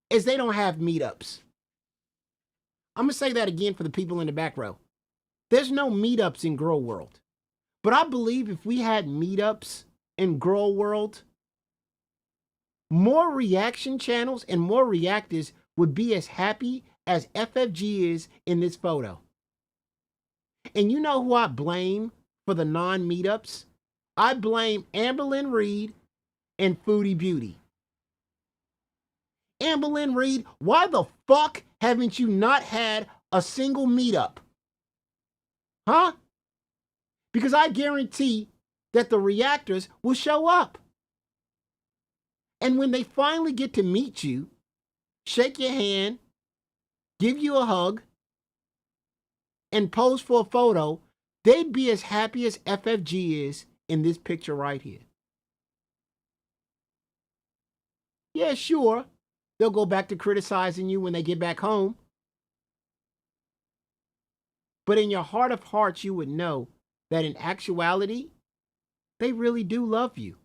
Speaker 4: is they don't have meetups. I'm going to say that again for the people in the back row. There's no meetups in Girl World. But I believe if we had meetups in Girl World, more reaction channels and more reactors would be as happy as FFG is in this photo. And you know who I blame for the non-meetups? I blame Amberlynn Reed and Foodie Beauty. Amberlynn Reed, why the fuck haven't you not had a single meetup? Huh? Because I guarantee that the reactors will show up. And when they finally get to meet you, shake your hand, give you a hug, and pose for a photo, they'd be as happy as FFG is in this picture right here. Yeah, sure, they'll go back to criticizing you when they get back home. But in your heart of hearts, you would know that in actuality, they really do love you.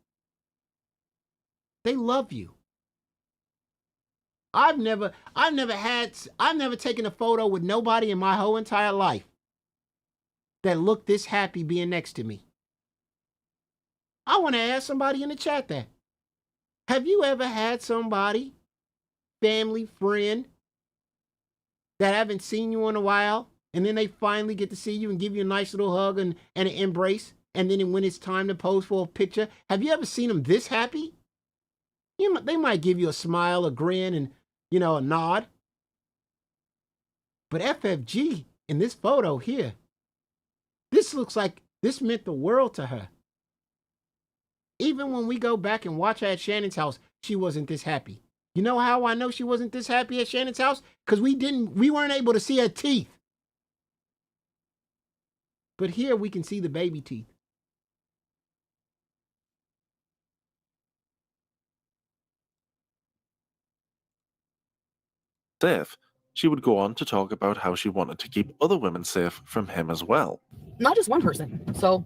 Speaker 4: They love you. I've never taken a photo with nobody in my whole entire life that looked this happy being next to me. I want to ask somebody in the chat that. Have you ever had somebody, family, friend, that haven't seen you in a while, and then they finally get to see you and give you a nice little hug and an embrace, and then when it's time to pose for a picture, have you ever seen them this happy? They might give you a smile, a grin, and, a nod. But FFG, in this photo here, this looks like this meant the world to her. Even when we go back and watch her at Shannon's house, she wasn't this happy. You know how I know she wasn't this happy at Shannon's house? Because we weren't able to see her teeth. But here we can see the baby teeth.
Speaker 7: Safe, she would go on to talk about how she wanted to keep other women safe from him as well.
Speaker 8: Not just one person. So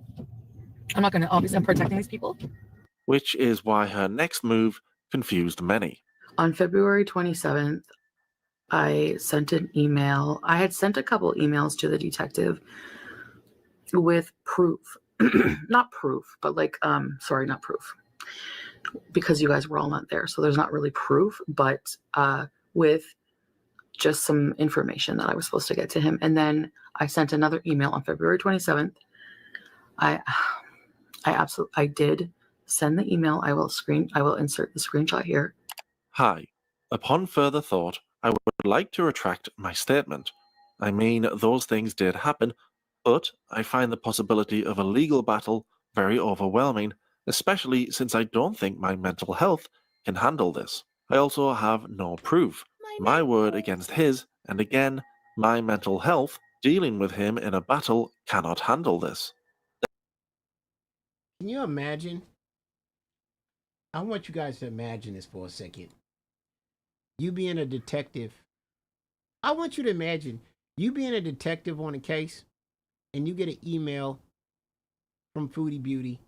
Speaker 8: I'm not going to, obviously, I'm protecting these people.
Speaker 7: Which is why her next move confused many.
Speaker 8: On February 27th, I sent an email. I had sent a couple emails to the detective with proof. Not proof, but not proof. Because you guys were all not there. So there's not really proof, but with just some information that I was supposed to get to him. And then I sent another email on February 27th. I did send the email. I will insert the screenshot here.
Speaker 7: Hi. Upon further thought, I would like to retract my statement. I mean, those things did happen, but I find the possibility of a legal battle very overwhelming, especially since I don't think my mental health can handle this. I also have no proof. My word against his, and again, my mental health dealing with him in a battle cannot handle this.
Speaker 4: Can you imagine? I want you guys to imagine this for a second. You being a detective. I want you to imagine you being a detective on a case and you get an email from Foodie Beauty.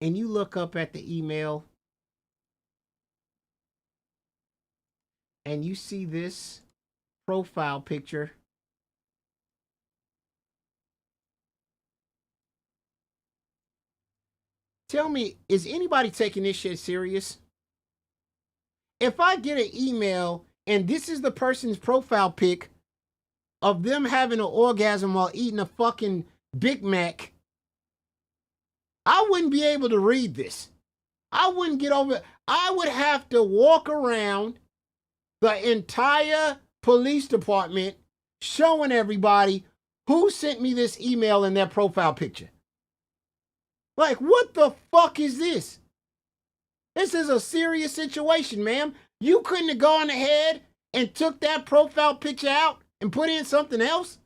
Speaker 4: And you look up at the email and you see this profile picture. Tell me, is anybody taking this shit serious? If I get an email and this is the person's profile pic of them having an orgasm while eating a fucking Big Mac, I wouldn't be able to read this. I wouldn't get over it. I would have to walk around the entire police department showing everybody who sent me this email in their profile picture. Like, what the fuck is this? This is a serious situation, ma'am. You couldn't have gone ahead and took that profile picture out and put in something else?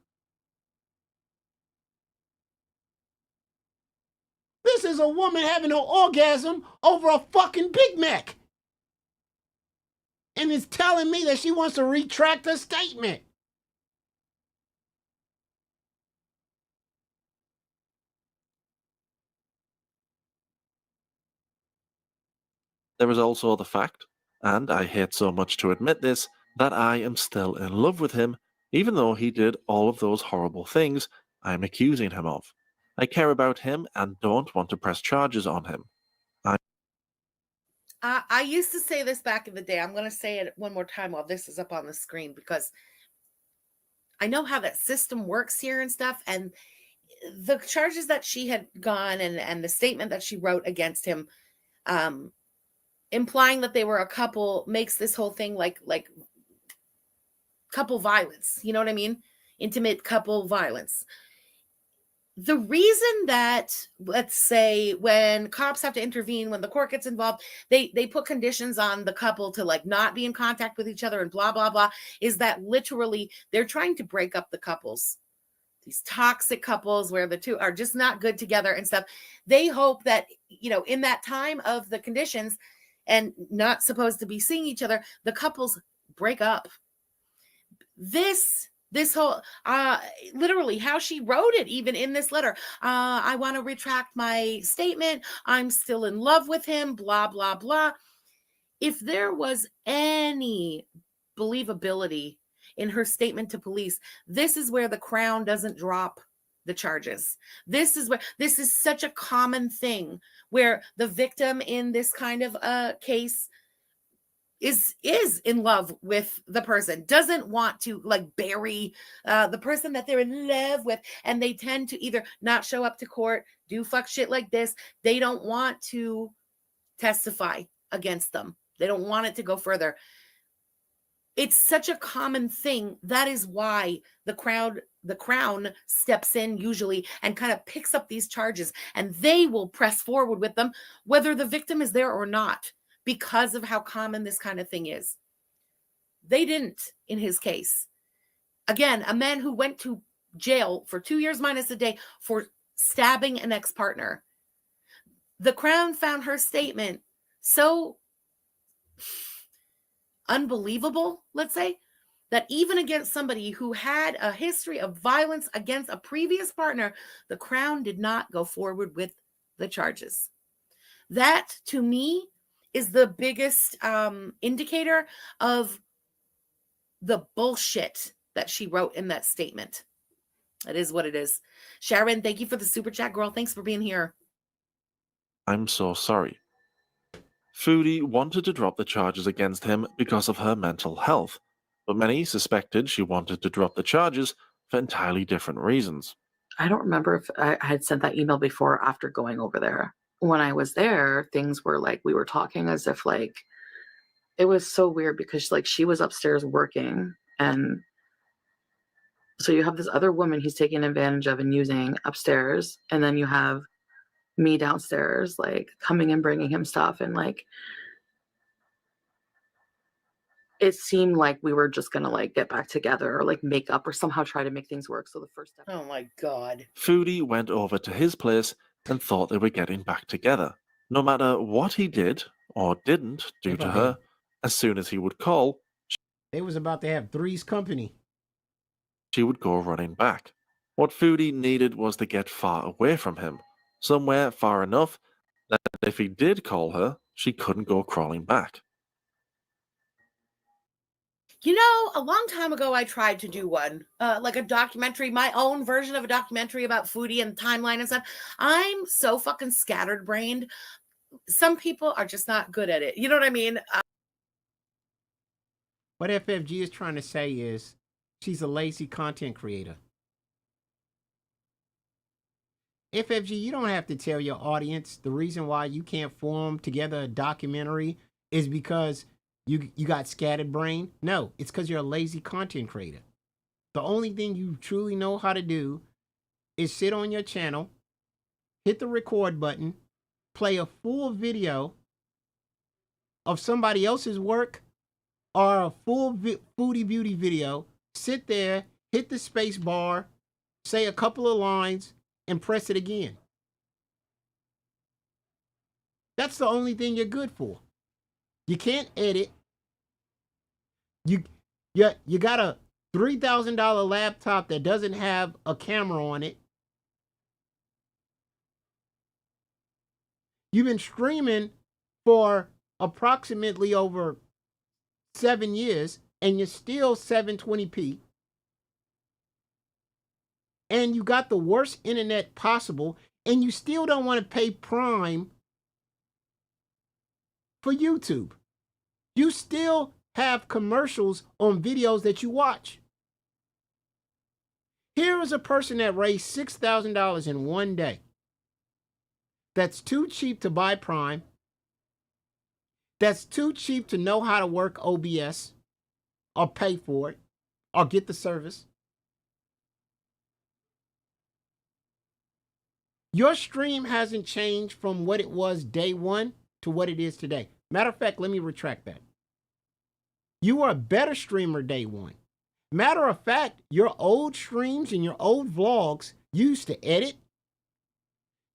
Speaker 4: This is a woman having an orgasm over a fucking Big Mac. And is telling me that she wants to retract her statement.
Speaker 7: There is also the fact, and I hate so much to admit this, that I am still in love with him, even though he did all of those horrible things I'm accusing him of. I care about him and don't want to press charges on him.
Speaker 9: I used to say this back in the day. I'm going to say it one more time while this is up on the screen, because I know how that system works here and stuff. And the charges that she had gone and the statement that she wrote against him, implying that they were a couple, makes this whole thing like couple violence. You know what I mean? Intimate couple violence. The reason that, let's say, when cops have to intervene, when the court gets involved, they put conditions on the couple to like not be in contact with each other and blah, blah, blah, is that literally they're trying to break up the couples. These toxic couples where the two are just not good together and stuff. They hope that, you know, in that time of the conditions and not supposed to be seeing each other, the couples break up. This whole, literally how she wrote it, even in this letter, I want to retract my statement. I'm still in love with him, blah, blah, blah. If there was any believability in her statement to police, this is where the Crown doesn't drop the charges. This is such a common thing where the victim in this kind of case is in love with the person, doesn't want to like bury the person that they're in love with, and they tend to either not show up to court, do fuck shit like this. They don't want to testify against them. They don't want it to go further. It's such a common thing. That is why the Crown steps in usually and kind of picks up these charges, and they will press forward with them whether the victim is there or not, because of how common this kind of thing is. They didn't in his case. Again, a man who went to jail for 2 years minus a day for stabbing an ex-partner. The Crown found her statement so unbelievable, let's say, that even against somebody who had a history of violence against a previous partner, the Crown did not go forward with the charges. That, to me, is the biggest indicator of the bullshit that she wrote in that statement. It is what it is. Sharon, thank you for the super chat, girl. Thanks for being here.
Speaker 7: I'm so sorry. Foodie wanted to drop the charges against him because of her mental health, but many suspected she wanted to drop the charges for entirely different reasons.
Speaker 8: I don't remember if I had sent that email before or after going over there. When I was there, things were like, we were talking as if like, it was so weird because like she was upstairs working, and so you have this other woman he's taking advantage of and using upstairs, and then you have me downstairs like coming and bringing him stuff, and like it seemed like we were just gonna like get back together or like make up or somehow try to make things work. So the first step.
Speaker 9: Oh my God.
Speaker 7: Foodie went over to his place and thought they were getting back together. No matter what he did or didn't do to her, as soon as he would call,
Speaker 4: they was about to have three's company.
Speaker 7: She would go running back. What Foodie needed was to get far away from him, somewhere far enough that if he did call her, she couldn't go crawling back.
Speaker 9: You know, a long time ago, I tried to do one, like a documentary, my own version of a documentary about Foodie and timeline and stuff. I'm so fucking scattered-brained. Some people are just not good at it. You know what I mean?
Speaker 4: What FFG is trying to say is she's a lazy content creator. FFG, you don't have to tell your audience the reason why you can't form together a documentary is because you got scattered brain. No, it's because you're a lazy content creator. the only thing you truly know how to do is sit on your channel, hit the record button, play a full video of somebody else's work or a full foodie beauty video, sit there, hit the space bar, say a couple of lines, and press it again. That's the only thing you're good for. You can't edit. You got a $3,000 laptop that doesn't have a camera on it. You've been streaming for approximately over 7 years, and you're still 720p. And you got the worst internet possible, and you still don't want to pay Prime for YouTube. You still have commercials on videos that you watch. Here is a person that raised $6,000 in one day. That's too cheap to buy Prime. That's too cheap to know how to work OBS or pay for it or get the service. Your stream hasn't changed from what it was day one to what it is today. Matter of fact, let me retract that. You were a better streamer day one. Matter of fact, your old streams and your old vlogs used to edit,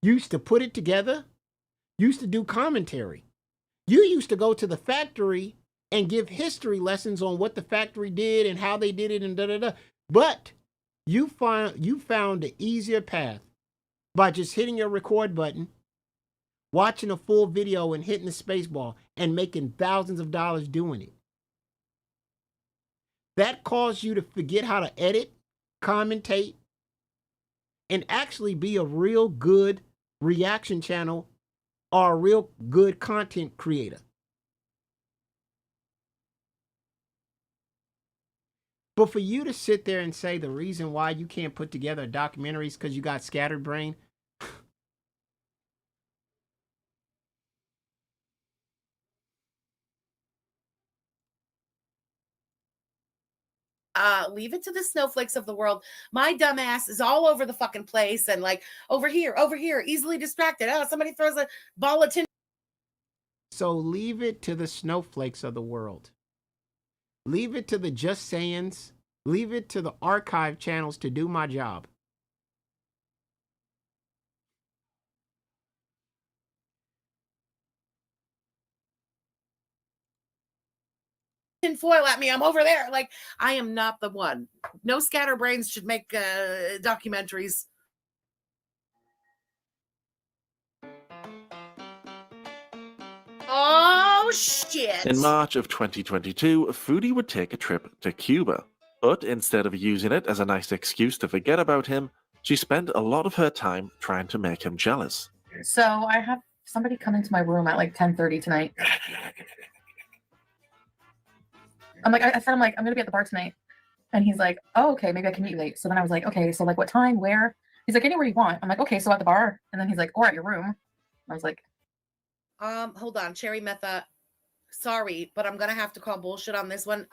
Speaker 4: used to put it together, used to do commentary. You used to go to the factory and give history lessons on what the factory did and how they did it and da-da-da. But you found the easier path by just hitting your record button, watching a full video and hitting the space bar and making thousands of dollars doing it. That caused you to forget how to edit, commentate, and actually be a real good reaction channel or a real good content creator. But for you to sit there and say the reason why you can't put together documentaries because you got scattered brain,
Speaker 9: leave it to the snowflakes of the world. My dumbass is all over the fucking place and like over here, easily distracted. Oh, somebody throws a ball of tin.
Speaker 4: So leave it to the snowflakes of the world. Leave it to the Just Sayings. Leave it to the archive channels to do my job.
Speaker 9: Foil at me. I'm over there. Like, I am not the one. No scatterbrains should make documentaries. Oh, shit.
Speaker 7: In March of 2022, Foodie would take a trip to Cuba. But instead of using it as a nice excuse to forget about him, she spent a lot of her time trying to make him jealous.
Speaker 8: So I have somebody come into my room at like 10:30 tonight. I'm like, I'm going to be at the bar tonight. And he's like, oh, okay, maybe I can meet you late. So then I was like, okay, so like what time, where? He's like, anywhere you want. I'm like, okay, so at the bar. And then he's like, or at your room. I was like,
Speaker 9: hold on, Cherry Metha. Sorry, but I'm going to have to call bullshit on this one.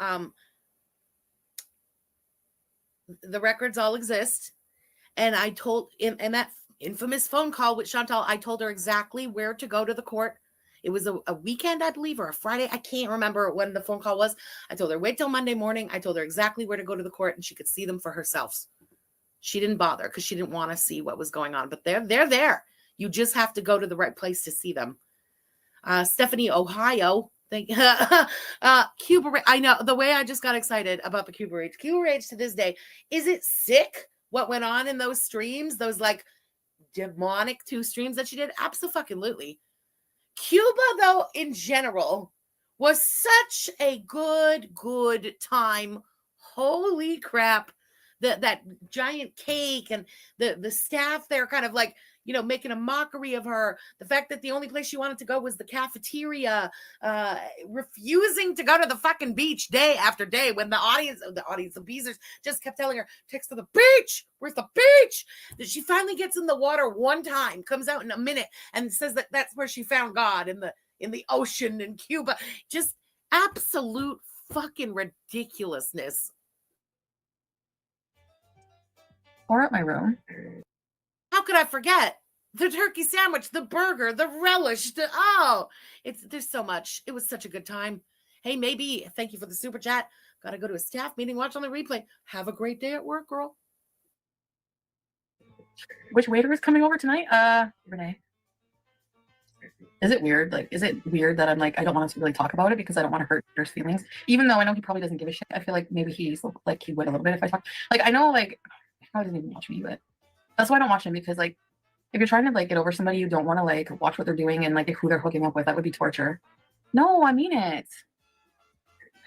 Speaker 9: The records all exist. And I told in that infamous phone call with Chantal, I told her exactly where to go to the court. It was a weekend, I believe, or a Friday. I can't remember when the phone call was. I told her, wait till Monday morning. I told her exactly where to go to the court and she could see them for herself. She didn't bother because she didn't want to see what was going on. But they're there. You just have to go to the right place to see them. Stephanie, Ohio. Cuba. I know the way I just got excited about the Cuba Rage. Cuba Rage to this day. Is it sick what went on in those streams? Those like demonic 2 streams that she did? Absolutely. Cuba, though, in general, was such a good time. Holy crap. That giant cake and the staff there kind of like, you know, making a mockery of her. The fact that the only place she wanted to go was the cafeteria, refusing to go to the fucking beach day after day when the audience, the Beezers just kept telling her, take to the beach. Where's the beach? She finally gets in the water one time, comes out in a minute and says that that's where she found God in the ocean in Cuba. Just absolute fucking ridiculousness.
Speaker 8: or at my room.
Speaker 9: How could I forget? The turkey sandwich, the burger, the relish, there's so much. It was such a good time. Hey, maybe, thank you for the super chat. Gotta go to a staff meeting, watch on the replay. Have a great day at work, girl.
Speaker 8: Which waiter is coming over tonight? Renee. Is it weird? Like, is it weird that I'm like, I don't want to really talk about it because I don't want to hurt Peter's feelings? Even though I know he probably doesn't give a shit. I feel like maybe he's like, he would a little bit if I talk. Like, I know, like, he probably doesn't even watch me, but that's why I don't watch him, because, like, if you're trying to, like, get over somebody, you don't want to, like, watch what they're doing and, like, who they're hooking up with. That would be torture. No, I mean it.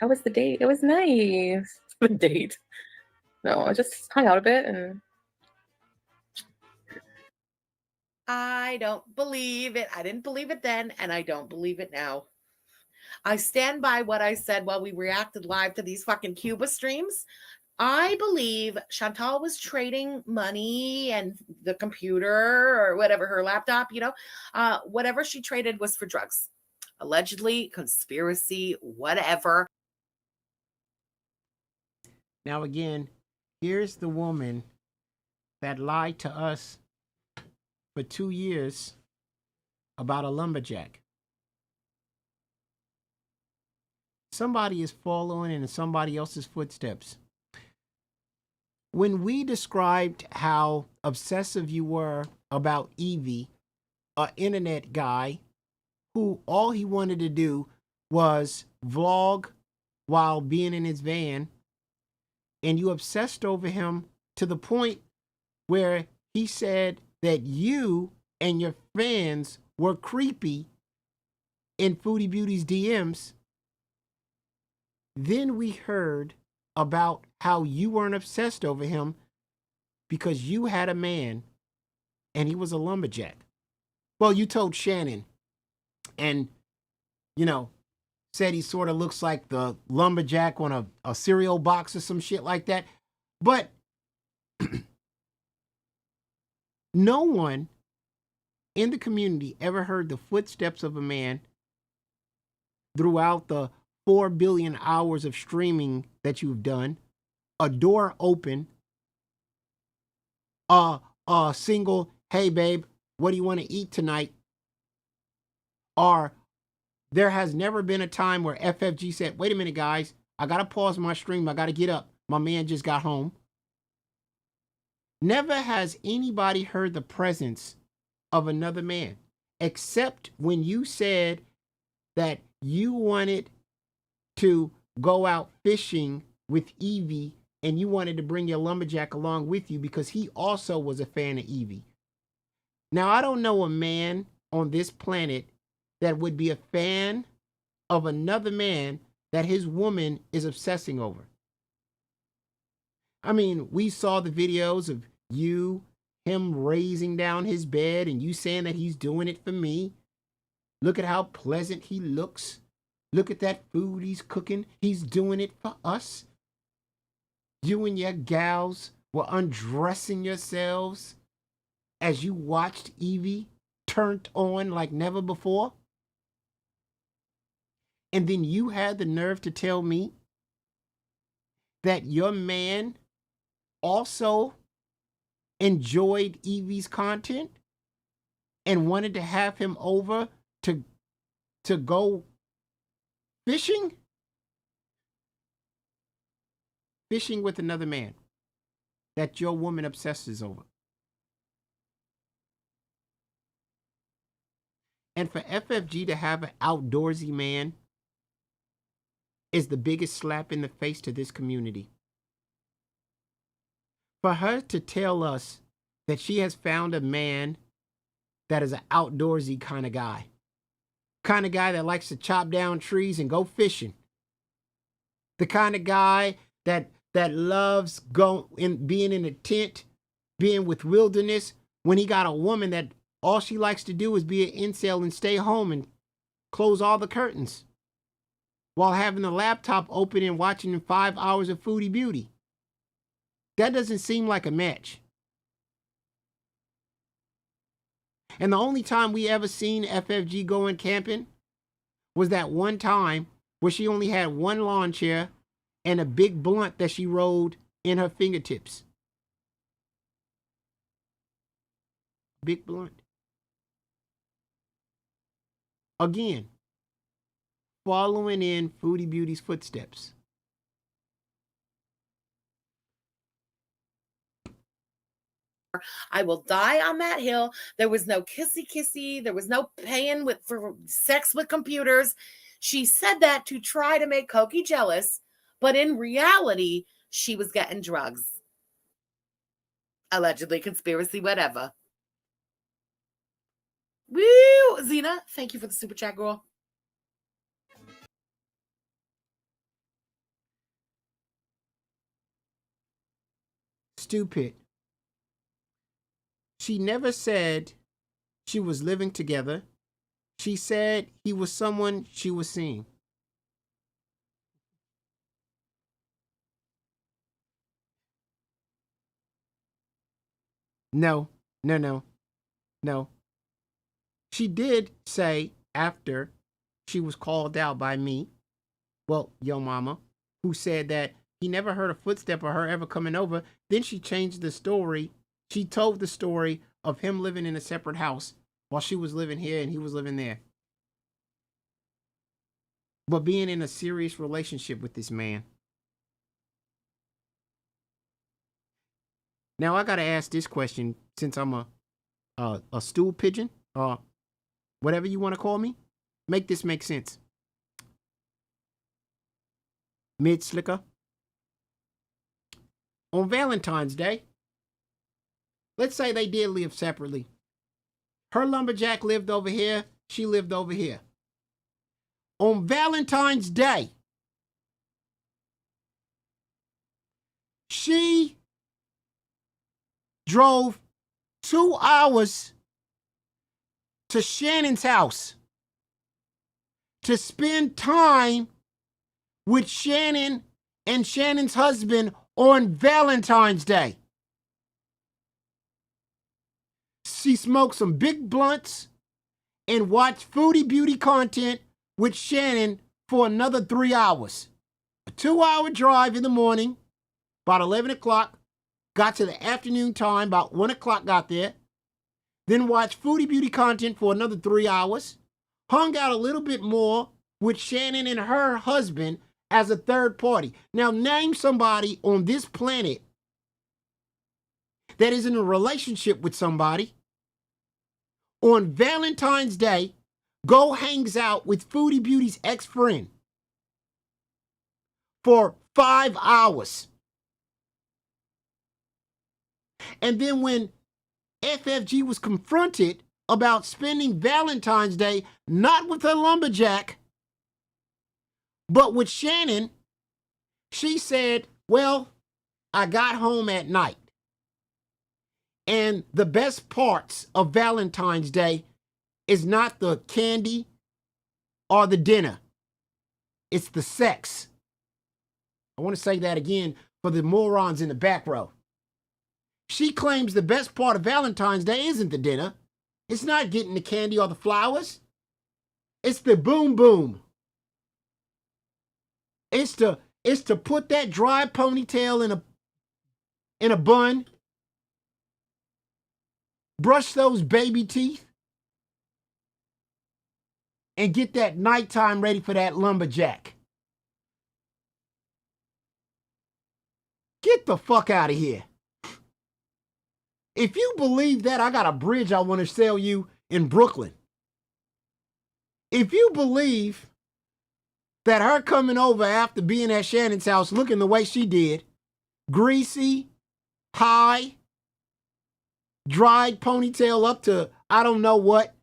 Speaker 8: How was the date? It was nice. The date. No, I just hung out a bit and...
Speaker 9: I don't believe it. I didn't believe it then, and I don't believe it now. I stand by what I said while we reacted live to these fucking Cuba streams. I believe Chantal was trading money and the computer or whatever, her laptop, whatever she traded was for drugs. Allegedly, conspiracy, whatever.
Speaker 4: Now, again, here's the woman that lied to us for 2 years about a lumberjack. Somebody is following in somebody else's footsteps. When we described how obsessive you were about Evie, an internet guy who all he wanted to do was vlog while being in his van, and you obsessed over him to the point where he said that you and your fans were creepy in Foodie Beauty's DMs, then we heard about how you weren't obsessed over him because you had a man and he was a lumberjack. Well, you told Shannon and, said he sort of looks like the lumberjack on a cereal box or some shit like that. But no one in the community ever heard the footsteps of a man throughout the 4 billion hours of streaming that you've done, a door open, a single, hey babe, what do you want to eat tonight? Or there has never been a time where FFG said, wait a minute guys, I gotta pause my stream, I gotta get up, my man just got home. Never has anybody heard the presence of another man, except when you said that you wanted to go out fishing with Evie and you wanted to bring your lumberjack along with you because he also was a fan of Evie. Now, I don't know a man on this planet that would be a fan of another man that his woman is obsessing over. I mean, we saw the videos of him raising down his bed and you saying that he's doing it for me. Look at how pleasant he looks. Look at that food he's cooking. He's doing it for us. You and your gals were undressing yourselves as you watched Evie turned on like never before. And then you had the nerve to tell me that your man also enjoyed Evie's content and wanted to have him over to go fishing? Fishing with another man that your woman obsesses over. And for FFG to have an outdoorsy man is the biggest slap in the face to this community. For her to tell us that she has found a man that is an outdoorsy kind of guy that likes to chop down trees and go fishing, the kind of guy that loves being in a tent, being with wilderness, when he got a woman that all she likes to do is be an incel and stay home and close all the curtains while having the laptop open and watching 5 hours of Foodie Beauty. That doesn't seem like a match. And the only time we ever seen FFG going camping was that one time where she only had one lawn chair and a big blunt that she rolled in her fingertips. big blunt. Again, following in Foodie Beauty's footsteps.
Speaker 9: I will die on that hill. There was no kissy kissy. There was no paying for sex with computers. She said that to try to make Cokie jealous, but in reality, she was getting drugs. Allegedly, conspiracy, whatever. Woo! Zena, thank you for the super chat, girl.
Speaker 4: Stupid. She never said she was living together. She said he was someone she was seeing. No. She did say after she was called out by me, well, Yo Mama, who said that he never heard a footstep or her ever coming over. Then she changed the story. She told the story of him living in a separate house while she was living here and he was living there. But being in a serious relationship with this man. Now I gotta ask this question, since I'm a stool pigeon, or whatever you want to call me. Make this make sense. Mid Slicker. On Valentine's Day, let's say they did live separately. Her lumberjack lived over here, she lived over here. On Valentine's Day, she drove 2 hours to Shannon's house to spend time with Shannon and Shannon's husband on Valentine's Day. She smoked some big blunts and watched Foodie Beauty content with Shannon for another 3 hours. A 2-hour drive in the morning, about 11 o'clock. Got to the afternoon time, about 1 o'clock got there. Then watched Foodie Beauty content for another 3 hours. Hung out a little bit more with Shannon and her husband as a third party. Now name somebody on this planet that is in a relationship with somebody on Valentine's Day, go hangs out with Foodie Beauty's ex-friend for 5 hours. And then when FFG was confronted about spending Valentine's Day not with her lumberjack, but with Shannon, she said, well, I got home at night. And the best parts of Valentine's Day is not the candy or the dinner. It's the sex. I want to say that again for the morons in the back row. She claims the best part of Valentine's Day isn't the dinner. It's not getting the candy or the flowers. It's the boom boom. It's to put that dry ponytail in a bun. Brush those baby teeth. And get that nighttime ready for that lumberjack. Get the fuck out of here. If you believe that, I got a bridge I want to sell you in Brooklyn. If you believe that her coming over after being at Shannon's house looking the way she did, greasy, high, dried ponytail up to I don't know what,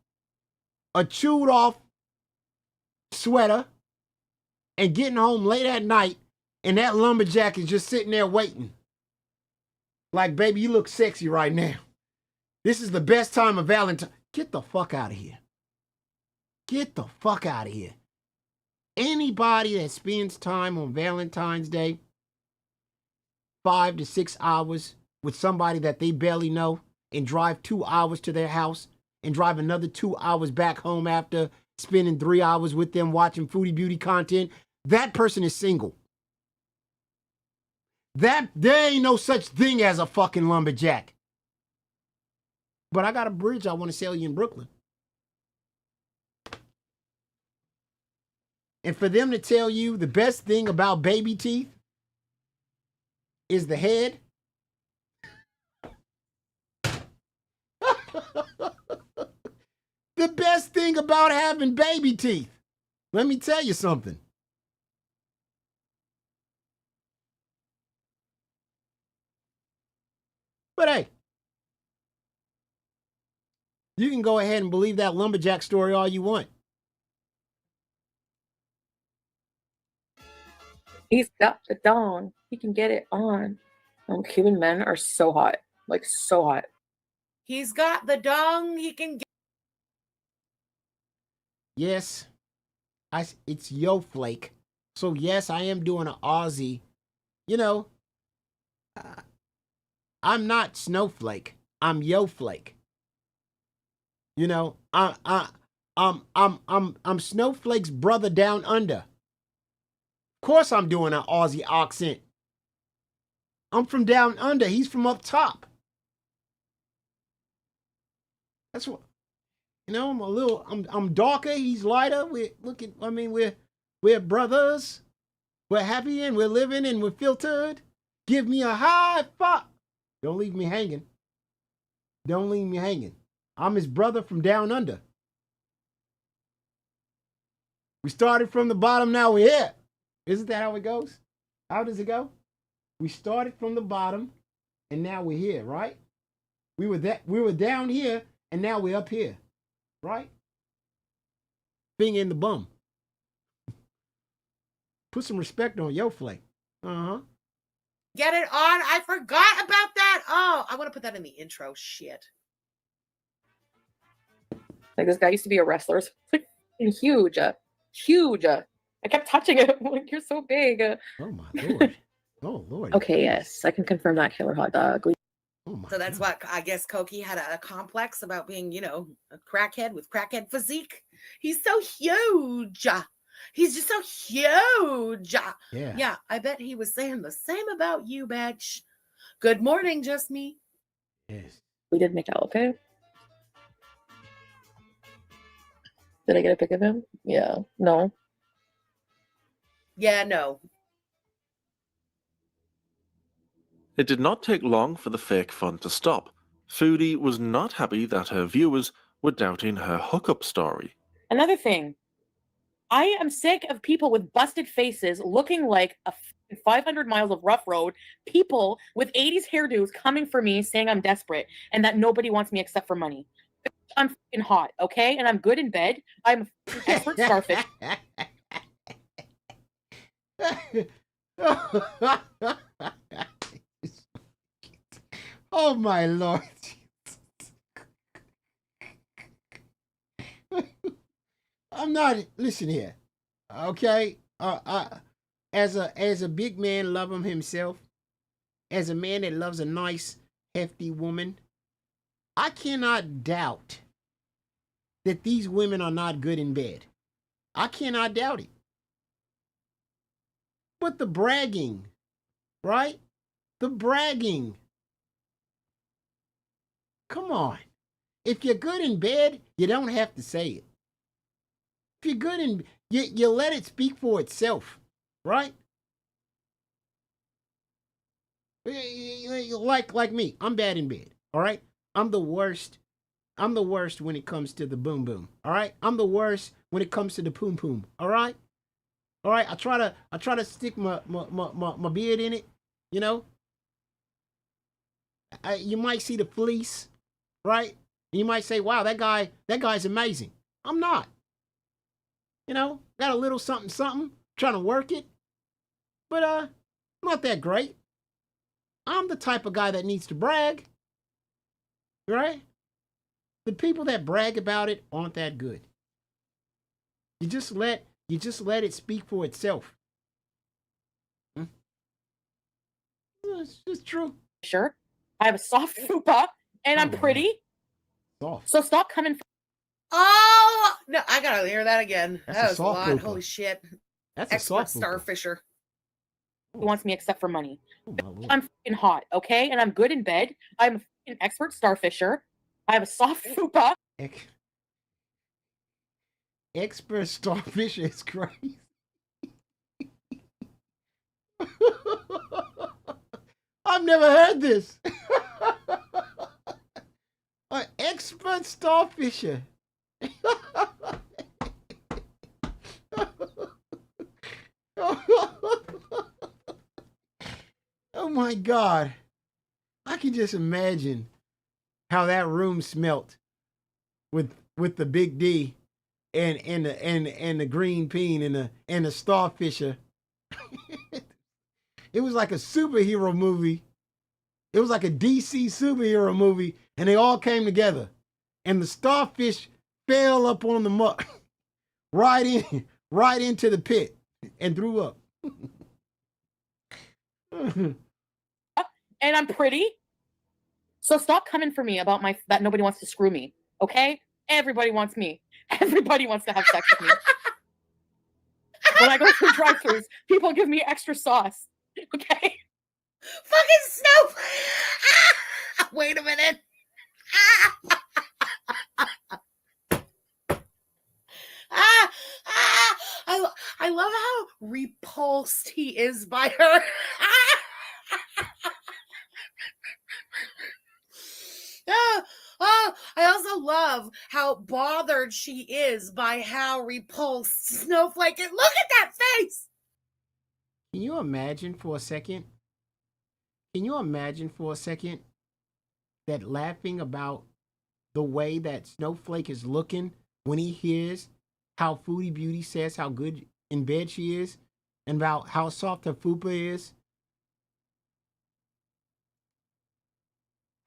Speaker 4: a chewed off sweater, and getting home late at night, and that lumberjack is just sitting there waiting. Like, baby, you look sexy right now. This is the best time of Valentine. Get the fuck out of here. Get the fuck out of here. Anybody that spends time on Valentine's Day, 5 to 6 hours with somebody that they barely know, and drive 2 hours to their house, and drive another 2 hours back home after spending 3 hours with them watching Foodie Beauty content, that person is single. There ain't no such thing as a fucking lumberjack. But I got a bridge I want to sell you in Brooklyn. And for them to tell you the best thing about baby teeth is the head. The best thing about having baby teeth. Let me tell you something. But hey, you can go ahead and believe that lumberjack story all you want.
Speaker 8: He's got the dong. He can get it on. Cuban men are so hot. Like, so hot.
Speaker 9: He's got the dong. He can get.
Speaker 4: Yes, it's Yoflake. So yes, I am doing an Aussie. You know, I'm not Snowflake. I'm Yoflake. You know, I'm Snowflake's brother down under. Of course, I'm doing an Aussie accent. I'm from down under. He's from up top. That's what. You know, I'm darker. He's lighter. We're brothers. We're happy and we're living and we're filtered. Give me a high five. Don't leave me hanging. Don't leave me hanging. I'm his brother from down under. We started from the bottom, now we're here. Isn't that how it goes? How does it go? We started from the bottom and now we're here, right? We were down here and now we're up here. Right? Finger in the bum. Put some respect on Yoflake.
Speaker 9: Get it on. I forgot about that. Oh, I want to put that in the intro. Shit.
Speaker 8: Like, this guy used to be a wrestler. It's like huge. Huge. I kept touching it. Like, you're so big.
Speaker 4: Oh, my Lord. Oh, Lord.
Speaker 8: Okay, yes. I can confirm that, Killer Hot Dog.
Speaker 9: So that's what I guess Koki had a complex about being, you know, a crackhead with crackhead physique. He's so huge. He's just so huge. Yeah, I bet he was saying the same about you, bitch. Good morning, just me.
Speaker 4: Yes.
Speaker 8: We did make out, okay? Did I get a pic of him? Yeah. No.
Speaker 9: Yeah, no.
Speaker 7: It did not take long for the fake fun to stop. Foodie was not happy that her viewers were doubting her hookup story.
Speaker 8: Another thing, I am sick of people with busted faces looking like a 500 miles of rough road, people with 80s hairdos coming for me saying I'm desperate and that nobody wants me except for money. I'm fucking hot, okay? And I'm good in bed. I'm an expert starfish.
Speaker 4: Oh, my Lord. I'm not, listen here, okay? As a big man, love him himself, as a man that loves a nice, hefty woman, I cannot doubt that these women are not good in bed. I cannot doubt it. But the bragging, right? The bragging. Come on. If you're good in bed, you don't have to say it. If you're good in, you let it speak for itself, right? Like me, I'm bad in bed, all right? I'm the worst. I'm the worst when it comes to the boom boom, all right? I'm the worst when it comes to the poom poom, all right? All right, I try to stick my beard in it, you know? You might see the fleece, right? You might say, wow, that guy's amazing. I'm not. You know, got a little something, trying to work it. But not that great. I'm the type of guy that needs to brag. Right? The people that brag about it aren't that good. You just let it speak for itself. It's just true.
Speaker 8: Sure. I have a soft fupa and I'm pretty.
Speaker 4: Soft.
Speaker 8: So stop coming for.
Speaker 9: Oh no, I gotta hear that again.
Speaker 4: That's
Speaker 9: That was a lot.
Speaker 4: fupa.
Speaker 9: Holy shit.
Speaker 4: That's
Speaker 9: Expert
Speaker 4: a soft fupa.
Speaker 9: starfisher.
Speaker 8: Who wants me except for money?
Speaker 4: Oh, my Lord.
Speaker 8: I'm fucking hot, okay? And I'm good in bed. I'm an expert starfisher. I have a soft fupa.
Speaker 4: Expert starfish is crazy. I've never heard this. An expert starfisher. Oh my God. I can just imagine how that room smelt with the big D and the green bean and the starfisher. It was like a superhero movie. It was like a DC superhero movie, and they all came together. And the starfish fell up on the muck, right into the pit, and threw up.
Speaker 8: And I'm pretty. So stop coming for me about that nobody wants to screw me, okay? Everybody wants me. Everybody wants to have sex with me. When I go through drive-thrus, people give me extra sauce, okay?
Speaker 9: Fucking Snow. Wait a minute. I love how repulsed he is by her. I also love how bothered she is by how repulsed Snowflake is. Look at that face.
Speaker 4: Can you imagine for a second? That laughing about the way that Snowflake is looking when he hears how Foodie Beauty says how good in bed she is and about how soft her fupa is?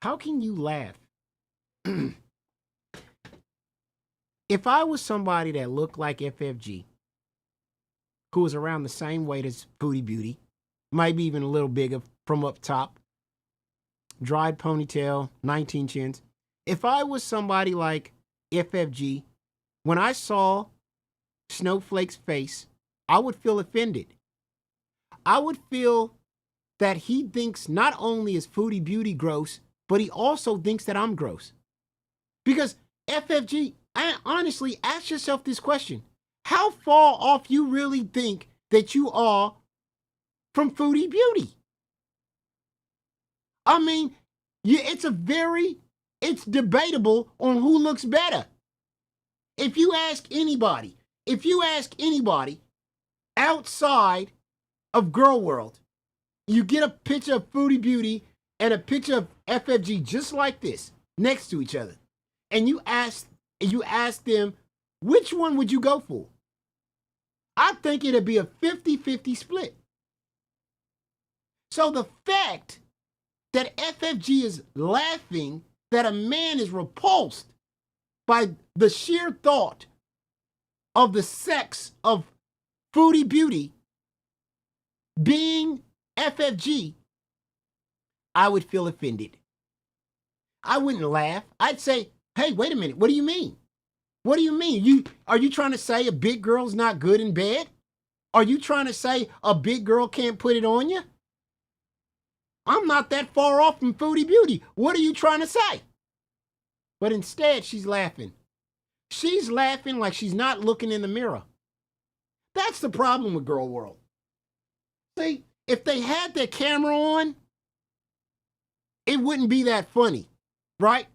Speaker 4: How can you laugh? If I was somebody that looked like FFG, who was around the same weight as Foodie Beauty, maybe even a little bigger from up top, dried ponytail, 19 chins. If I was somebody like FFG, when I saw Snowflake's face, I would feel offended. I would feel that he thinks not only is Foodie Beauty gross, but he also thinks that I'm gross. Because FFG, honestly, ask yourself this question. How far off you really think that you are from Foodie Beauty? I mean, it's debatable on who looks better. If you ask anybody outside of Girl World, you get a picture of Foodie Beauty and a picture of FFG just like this, next to each other, and you ask them, which one would you go for? I think it'd be a 50-50 split. So the fact that FFG is laughing that a man is repulsed by the sheer thought of the sex of Foodie Beauty being FFG, I would feel offended. I wouldn't laugh. I'd say, hey, wait a minute. What do you mean? What do you mean? Are you trying to say a big girl's not good in bed? Are you trying to say a big girl can't put it on you? I'm not that far off from Foodie Beauty. What are you trying to say? But instead, she's laughing. She's laughing like she's not looking in the mirror. That's the problem with Girl World. See, if they had their camera on, it wouldn't be that funny, right?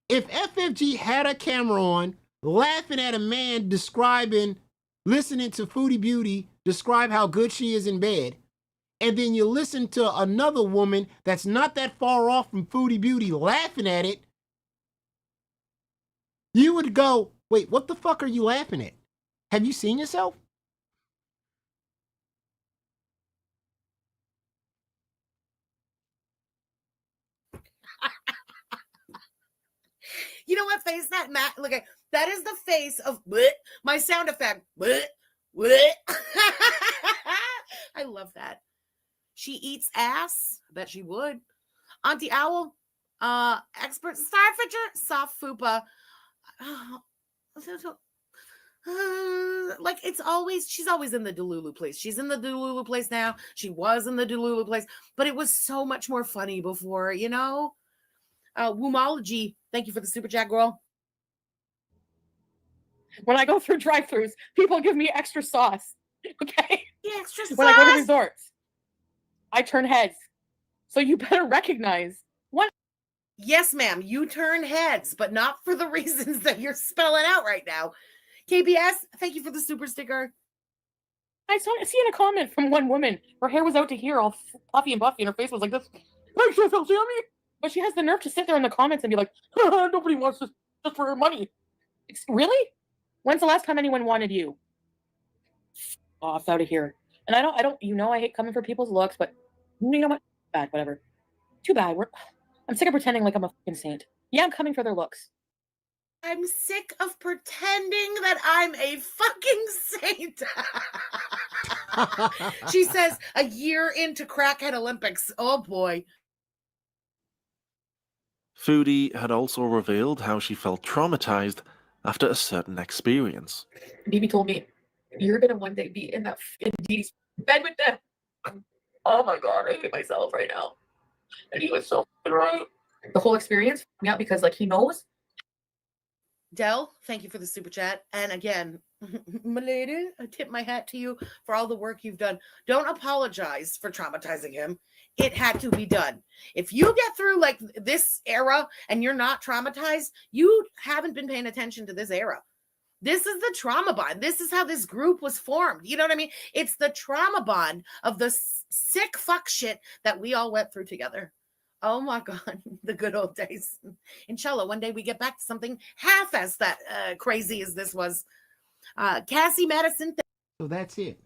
Speaker 4: If FFG had a camera on, laughing at a man listening to Foodie Beauty describe how good she is in bed, and then you listen to another woman that's not that far off from Foodie Beauty laughing at it, you would go, wait, what the fuck are you laughing at? Have you seen yourself?
Speaker 9: You know what face that Matt? Look at that is the face of bleh, my sound effect. Bleh, bleh. I love that. She eats ass. I bet she would. Auntie Owl, expert starfisher, soft fupa. Like she's always in the Delulu place. She's in the Delulu place now. She was in the Delulu place, but it was so much more funny before, you know? Woomology, thank you for the super chat, girl.
Speaker 8: When I go through drive-thrus, people give me extra sauce. Okay?
Speaker 9: Yeah, extra sauce.
Speaker 8: When I go to resorts, I turn heads. So you better recognize what.
Speaker 9: Yes, ma'am, you turn heads, but not for the reasons that you're spelling out right now. KBS, thank you for the super sticker.
Speaker 8: I saw seeing a comment from one woman. Her hair was out to here, all puffy and buffy, and her face was like this. Like she felt yummy. But she has the nerve to sit there in the comments and be like, nobody wants this just for her money. Really? When's the last time anyone wanted you? Off out of here. And I don't, you know, I hate coming for people's looks, but you know what? Bad, whatever. Too bad. I'm sick of pretending like I'm a fucking saint. Yeah, I'm coming for their looks.
Speaker 9: I'm sick of pretending that I'm a fucking saint. She says a year into Crackhead Olympics. Oh boy.
Speaker 7: Foodie had also revealed how she felt traumatized after a certain experience.
Speaker 8: Bibi told me, you're going to one day be in Dee's bed with them. Oh my God, I hate myself right now. And he was so right. The whole experience, yeah, because like he knows.
Speaker 9: Dell, thank you for the super chat. And again, my lady, I tip my hat to you for all the work you've done. Don't apologize for traumatizing him. It had to be done. If you get through like this era and you're not traumatized, you haven't been paying attention to this era. This is the trauma bond. This is how this group was formed. You know what I mean? It's the trauma bond of the sick fuck shit that we all went through together. Oh my God, the good old days. Inshallah, one day we get back to something half as that crazy as this was. Cassie Madison.
Speaker 4: So that's it.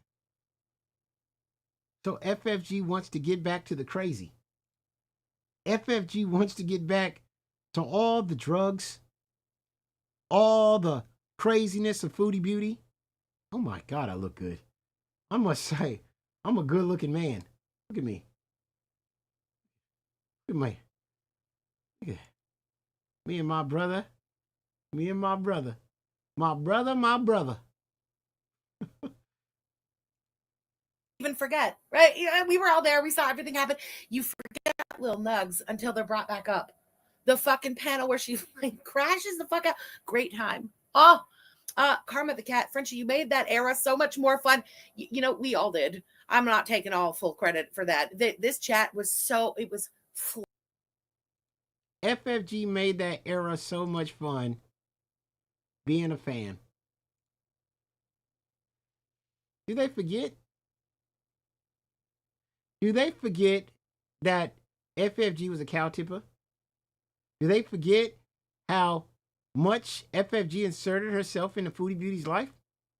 Speaker 4: So FFG wants to get back to the crazy. FFG wants to get back to all the drugs, all the craziness of Foodie Beauty. Oh my God, I look good. I must say, I'm a good looking man. Look at me. Look at me and my brother. Me and my brother. My brother.
Speaker 9: Even forget, right? We were all there. We saw everything happen. You forget little nugs until they're brought back up. The fucking panel where she like crashes the fuck out. Great time. Oh, Karma the cat. Frenchie, you made that era so much more fun. You know, we all did. I'm not taking all full credit for that. This chat was it was
Speaker 4: FFG made that era so much fun being a fan. Do they forget? Do they forget that FFG was a cow tipper? Do they forget how much FFG inserted herself into Foodie Beauty's life?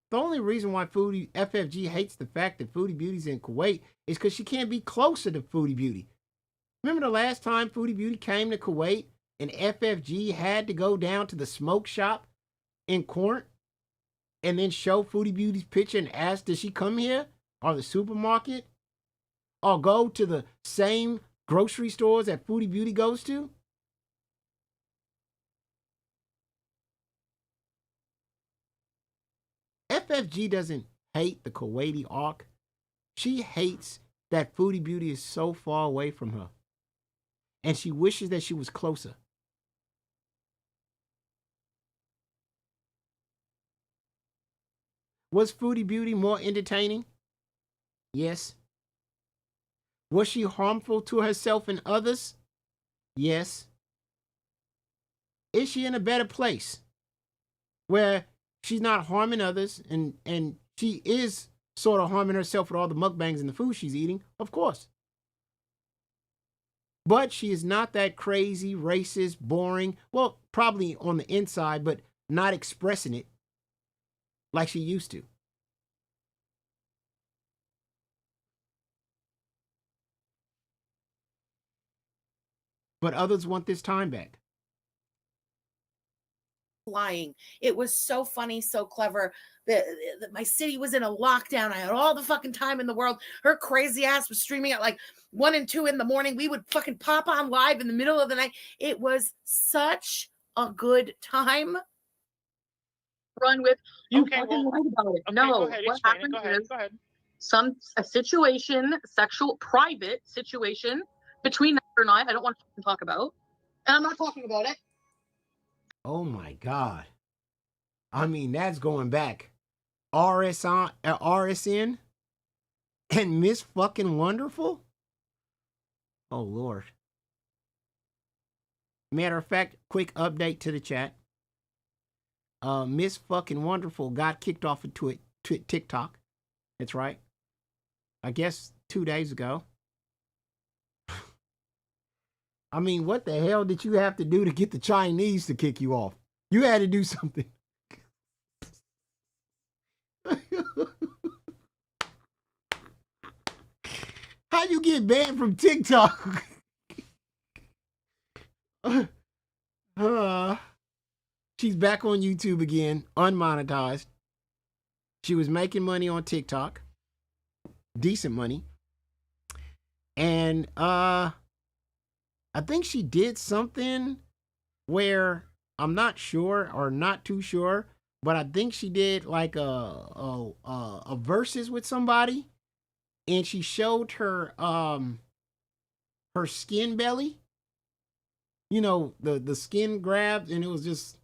Speaker 4: The only reason why FFG hates the fact that Foodie Beauty's in Kuwait is because she can't be closer to Foodie Beauty. Remember the last time Foodie Beauty came to Kuwait and FFG had to go down to the smoke shop in Corinth and then show Foodie Beauty's picture and ask, does she come here? Or the supermarket? Or go to the same grocery stores that Foodie Beauty goes to? FFG doesn't hate the Kuwaiti arc. She hates that Foodie Beauty is so far away from her. And she wishes that she was closer. Was Foodie Beauty more entertaining? Yes. Was she harmful to herself and others? Yes. Is she in a better place where she's not harming others and she is sort of harming herself with all the mukbangs and the food she's eating? Of course. But she is not that crazy, racist, boring, well, probably on the inside, but not expressing it like she used to. But others want this time back.
Speaker 9: Flying. It was so funny, so clever. My city was in a lockdown. I had all the fucking time in the world. Her crazy ass was streaming at like 1 and 2 in the morning. We would fucking pop on live in the middle of the night. It was such a good time.
Speaker 8: Run with you.
Speaker 12: Okay,
Speaker 8: Fucking
Speaker 12: well,
Speaker 8: lied about it.
Speaker 12: okay,
Speaker 8: No,
Speaker 12: go ahead,
Speaker 8: what
Speaker 12: explain it.
Speaker 8: happened
Speaker 12: Go ahead,
Speaker 8: is
Speaker 12: go ahead.
Speaker 8: a situation, sexual, private situation between her and I don't want to talk about.
Speaker 12: And I'm not talking about it.
Speaker 4: Oh my God. I mean, that's going back. RSN and Miss Fucking Wonderful? Oh, Lord. Matter of fact, quick update to the chat. Miss Fucking Wonderful got kicked off of TikTok. That's right. I guess 2 days ago. I mean, what the hell did you have to do to get the Chinese to kick you off? You had to do something. How you get banned from TikTok? She's back on YouTube again, unmonetized. She was making money on TikTok. Decent money. And I think she did something where I'm not sure or not too sure, but I think she did like a verses with somebody, and she showed her skin belly. You know, the skin grabbed, and it was just,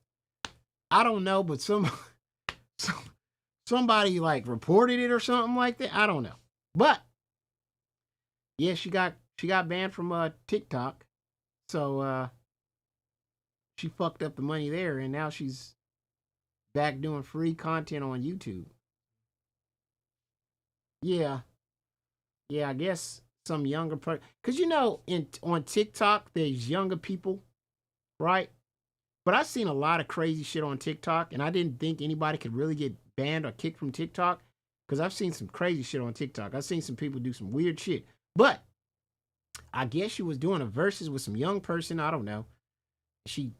Speaker 4: I don't know, but somebody like reported it or something like that. I don't know, but yeah, she got banned from TikTok, so she fucked up the money there, and now she's back doing free content on YouTube. Yeah, I guess some younger person, because you know, on TikTok there's younger people, right? But I've seen a lot of crazy shit on TikTok, and I didn't think anybody could really get banned or kicked from TikTok, because I've seen some crazy shit on TikTok. I've seen some people do some weird shit, but I guess she was doing a versus with some young person. I don't know. She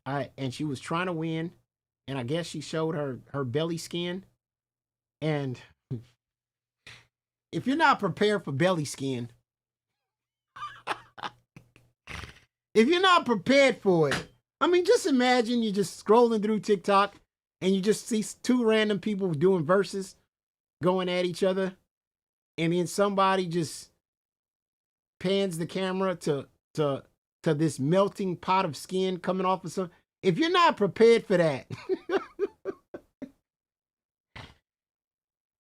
Speaker 4: was trying to win, and I guess she showed her belly skin. And if you're not prepared for belly skin, if you're not prepared for it, I mean, just imagine you're just scrolling through TikTok and you just see two random people doing verses, going at each other, and then somebody just pans the camera to this melting pot of skin coming off of some. If you're not prepared for that,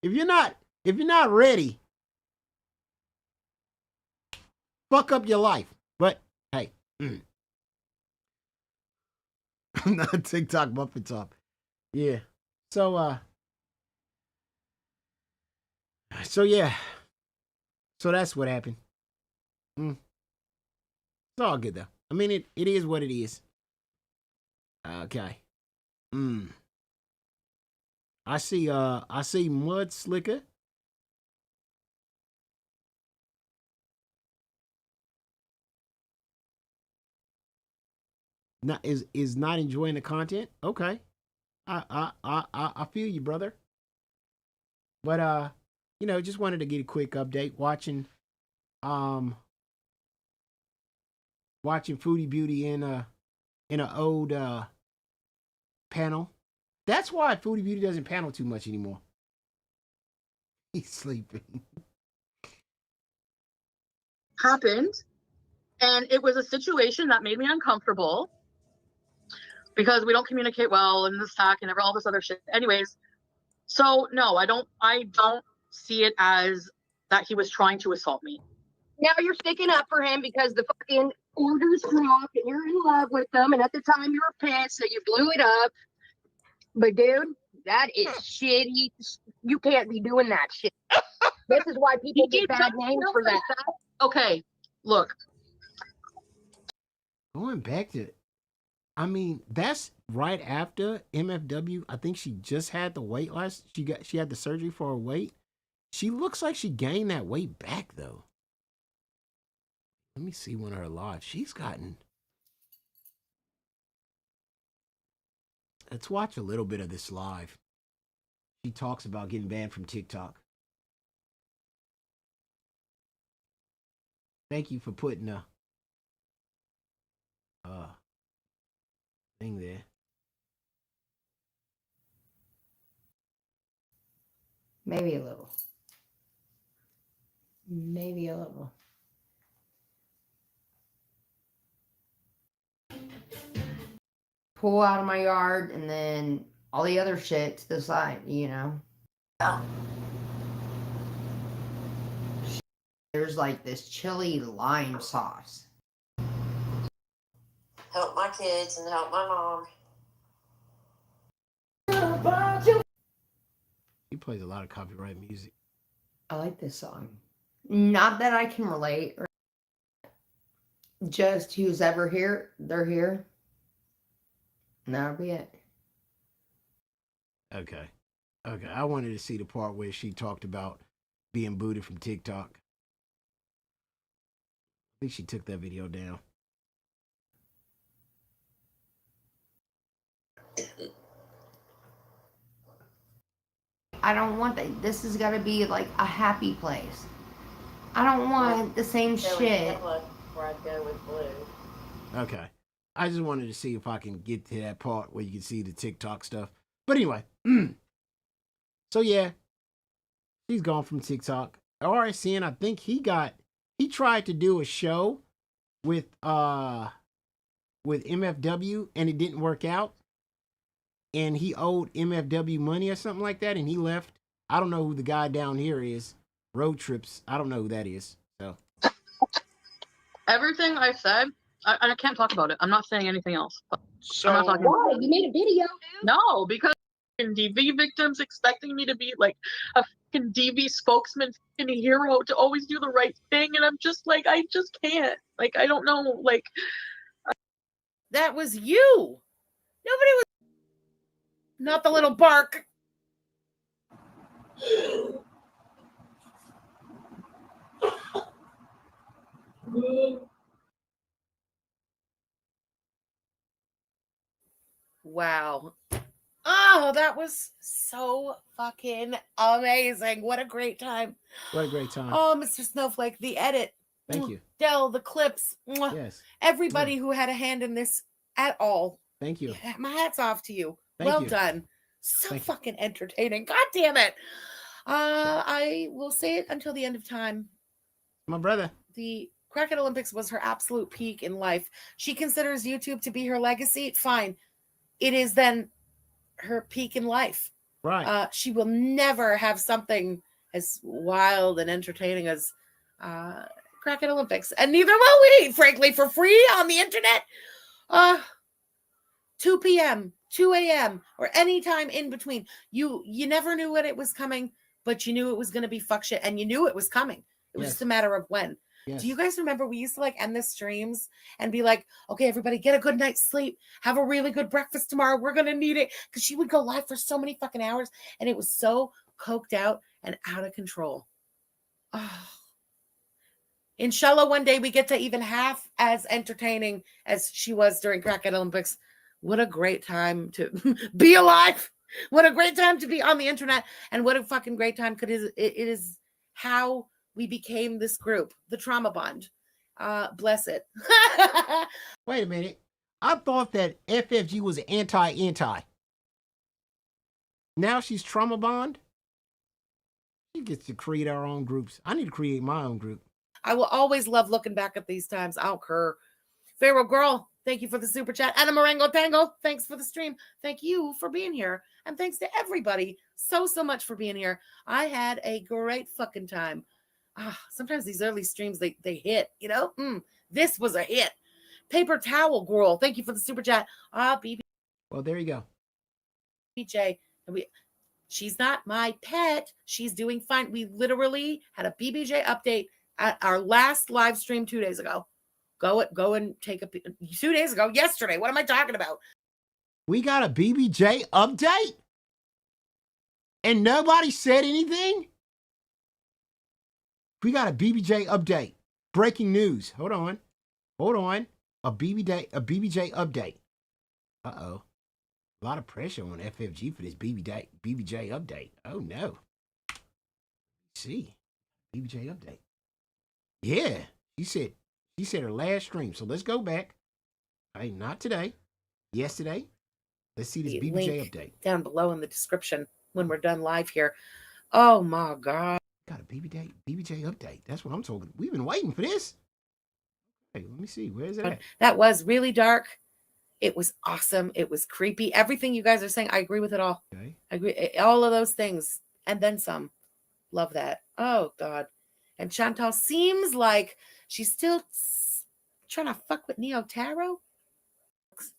Speaker 4: if you're not ready, fuck up your life. But hey, I'm not TikTok muffin top. Yeah. So yeah. So that's what happened. It's all good though. I mean, it is what it is. Okay. I see Mud Slicker. Not is not enjoying the content. Okay. I feel you, brother. But you know, just wanted to get a quick update. Watching Foodie Beauty in a old panel. That's why Foodie Beauty doesn't panel too much anymore. He's sleeping.
Speaker 8: Happened, and it was a situation that made me uncomfortable because we don't communicate well and this talk and all this other shit. Anyways, so no, I don't see it as that he was trying to assault me.
Speaker 16: Now you're sticking up for him because the fucking orders dropped and you're in love with them, and at the time you were pissed, so you blew it up. But dude, that is shitty. You can't be doing that shit. This is why people get bad names for that.
Speaker 8: Okay, look.
Speaker 4: Going back to, I mean, that's right after MFW. I think she just had the weight loss. She had the surgery for her weight. She looks like she gained that weight back though. Let me see one of her lives. She's gotten. Let's watch a little bit of this live. She talks about getting banned from TikTok. Thank you for putting a thing there.
Speaker 17: Maybe a little. Maybe a little. pool out of my yard, and then all the other shit to the side, you know. There's like this chili lime sauce.
Speaker 10: Help my kids and help my mom.
Speaker 4: He plays a lot of copyright music.
Speaker 17: I like this song. Not that I can relate, or just who's ever here, they're here. And that'll be it.
Speaker 4: Okay. Okay. I wanted to see the part where she talked about being booted from TikTok. I think she took that video down.
Speaker 17: I don't want that. This has got to be like a happy place. I don't want the same shit.
Speaker 10: Where I'd go with blue.
Speaker 4: Okay. I just wanted to see if I can get to that part where you can see the TikTok stuff. But anyway. So yeah. She's gone from TikTok. RSN, I think he tried to do a show with MFW and it didn't work out. And he owed MFW money or something like that, and he left. I don't know who the guy down here is. Road Trips. I don't know who that is. So
Speaker 8: Everything I said, I can't talk about it. I'm not saying anything else.
Speaker 16: So, I'm not talking why? You made a video, dude.
Speaker 8: No, because DV victims expecting me to be like a fucking DV spokesman and a hero to always do the right thing, and I'm just like, I just can't. Like, I don't know. Like,
Speaker 9: that was you. Nobody was. Not the little bark. Wow. Oh, that was so fucking amazing. What a great time.
Speaker 4: What a great time.
Speaker 9: Oh, Mr. Snowflake, the edit.
Speaker 4: Thank you.
Speaker 9: Dell, the clips.
Speaker 4: Yes.
Speaker 9: Everybody who had a hand in this at all.
Speaker 4: Thank you.
Speaker 9: My hat's off to you.
Speaker 4: Thank
Speaker 9: well
Speaker 4: you.
Speaker 9: done. So fucking entertaining. God damn it. I will say it until the end of time.
Speaker 4: My brother.
Speaker 9: The Cracket Olympics was her absolute peak in life. She considers YouTube to be her legacy. Fine. It is then her peak in life.
Speaker 4: Right.
Speaker 9: She will never have something as wild and entertaining as Cracket Olympics. And neither will we, frankly, for free on the internet. 2 p.m., 2 a.m., or any time in between. You never knew when it was coming, but you knew it was going to be fuck shit, and you knew it was coming. It was just a matter of when.
Speaker 4: Yes.
Speaker 9: Do you guys remember we used to like end the streams and be like, okay, everybody get a good night's sleep. Have a really good breakfast tomorrow. We're going to need it. Because she would go live for so many fucking hours, and it was so coked out and out of control. Oh. Inshallah, one day we get to even half as entertaining as she was during Cracket Olympics. What a great time to be alive. What a great time to be on the internet. And what a fucking great time it is how we became this group, the Trauma Bond. Bless it.
Speaker 4: Wait a minute. I thought that FFG was anti. Now she's Trauma Bond? She gets to create our own groups. I need to create my own group.
Speaker 9: I will always love looking back at these times. I don't care. Pharaoh Girl, thank you for the super chat. Anna Marengo Tango, thanks for the stream. Thank you for being here. And thanks to everybody so much for being here. I had a great fucking time. Sometimes these early streams, they hit, you know? This was a hit. Paper Towel Girl, thank you for the super chat. BB.
Speaker 4: Well, there you go.
Speaker 9: BJ, she's not my pet. She's doing fine. We literally had a BBJ update at our last live stream 2 days ago. Go and take 2 days ago, yesterday. What am I talking about?
Speaker 4: We got a BBJ update? And nobody said anything? We got a BBJ update. Breaking news. Hold on. A BBJ update. Uh-oh. A lot of pressure on FFG for this BBJ update. Oh no. Let's see. BBJ update. Yeah. She said her last stream. So let's go back. Hey, not today. Yesterday. Let's see this
Speaker 9: The
Speaker 4: BBJ
Speaker 9: link
Speaker 4: update.
Speaker 9: down below in the description when we're done live here. Oh my God.
Speaker 4: Got a BBJ update. That's what I'm talking. We've been waiting for this. Hey, let me see. Where is it at?
Speaker 9: That was really dark. It was awesome. It was creepy. Everything you guys are saying, I agree with it all.
Speaker 4: Okay.
Speaker 9: I agree. All of those things. And then some. Love that. Oh, God. And Chantal seems like she's still trying to fuck with Neo Taro.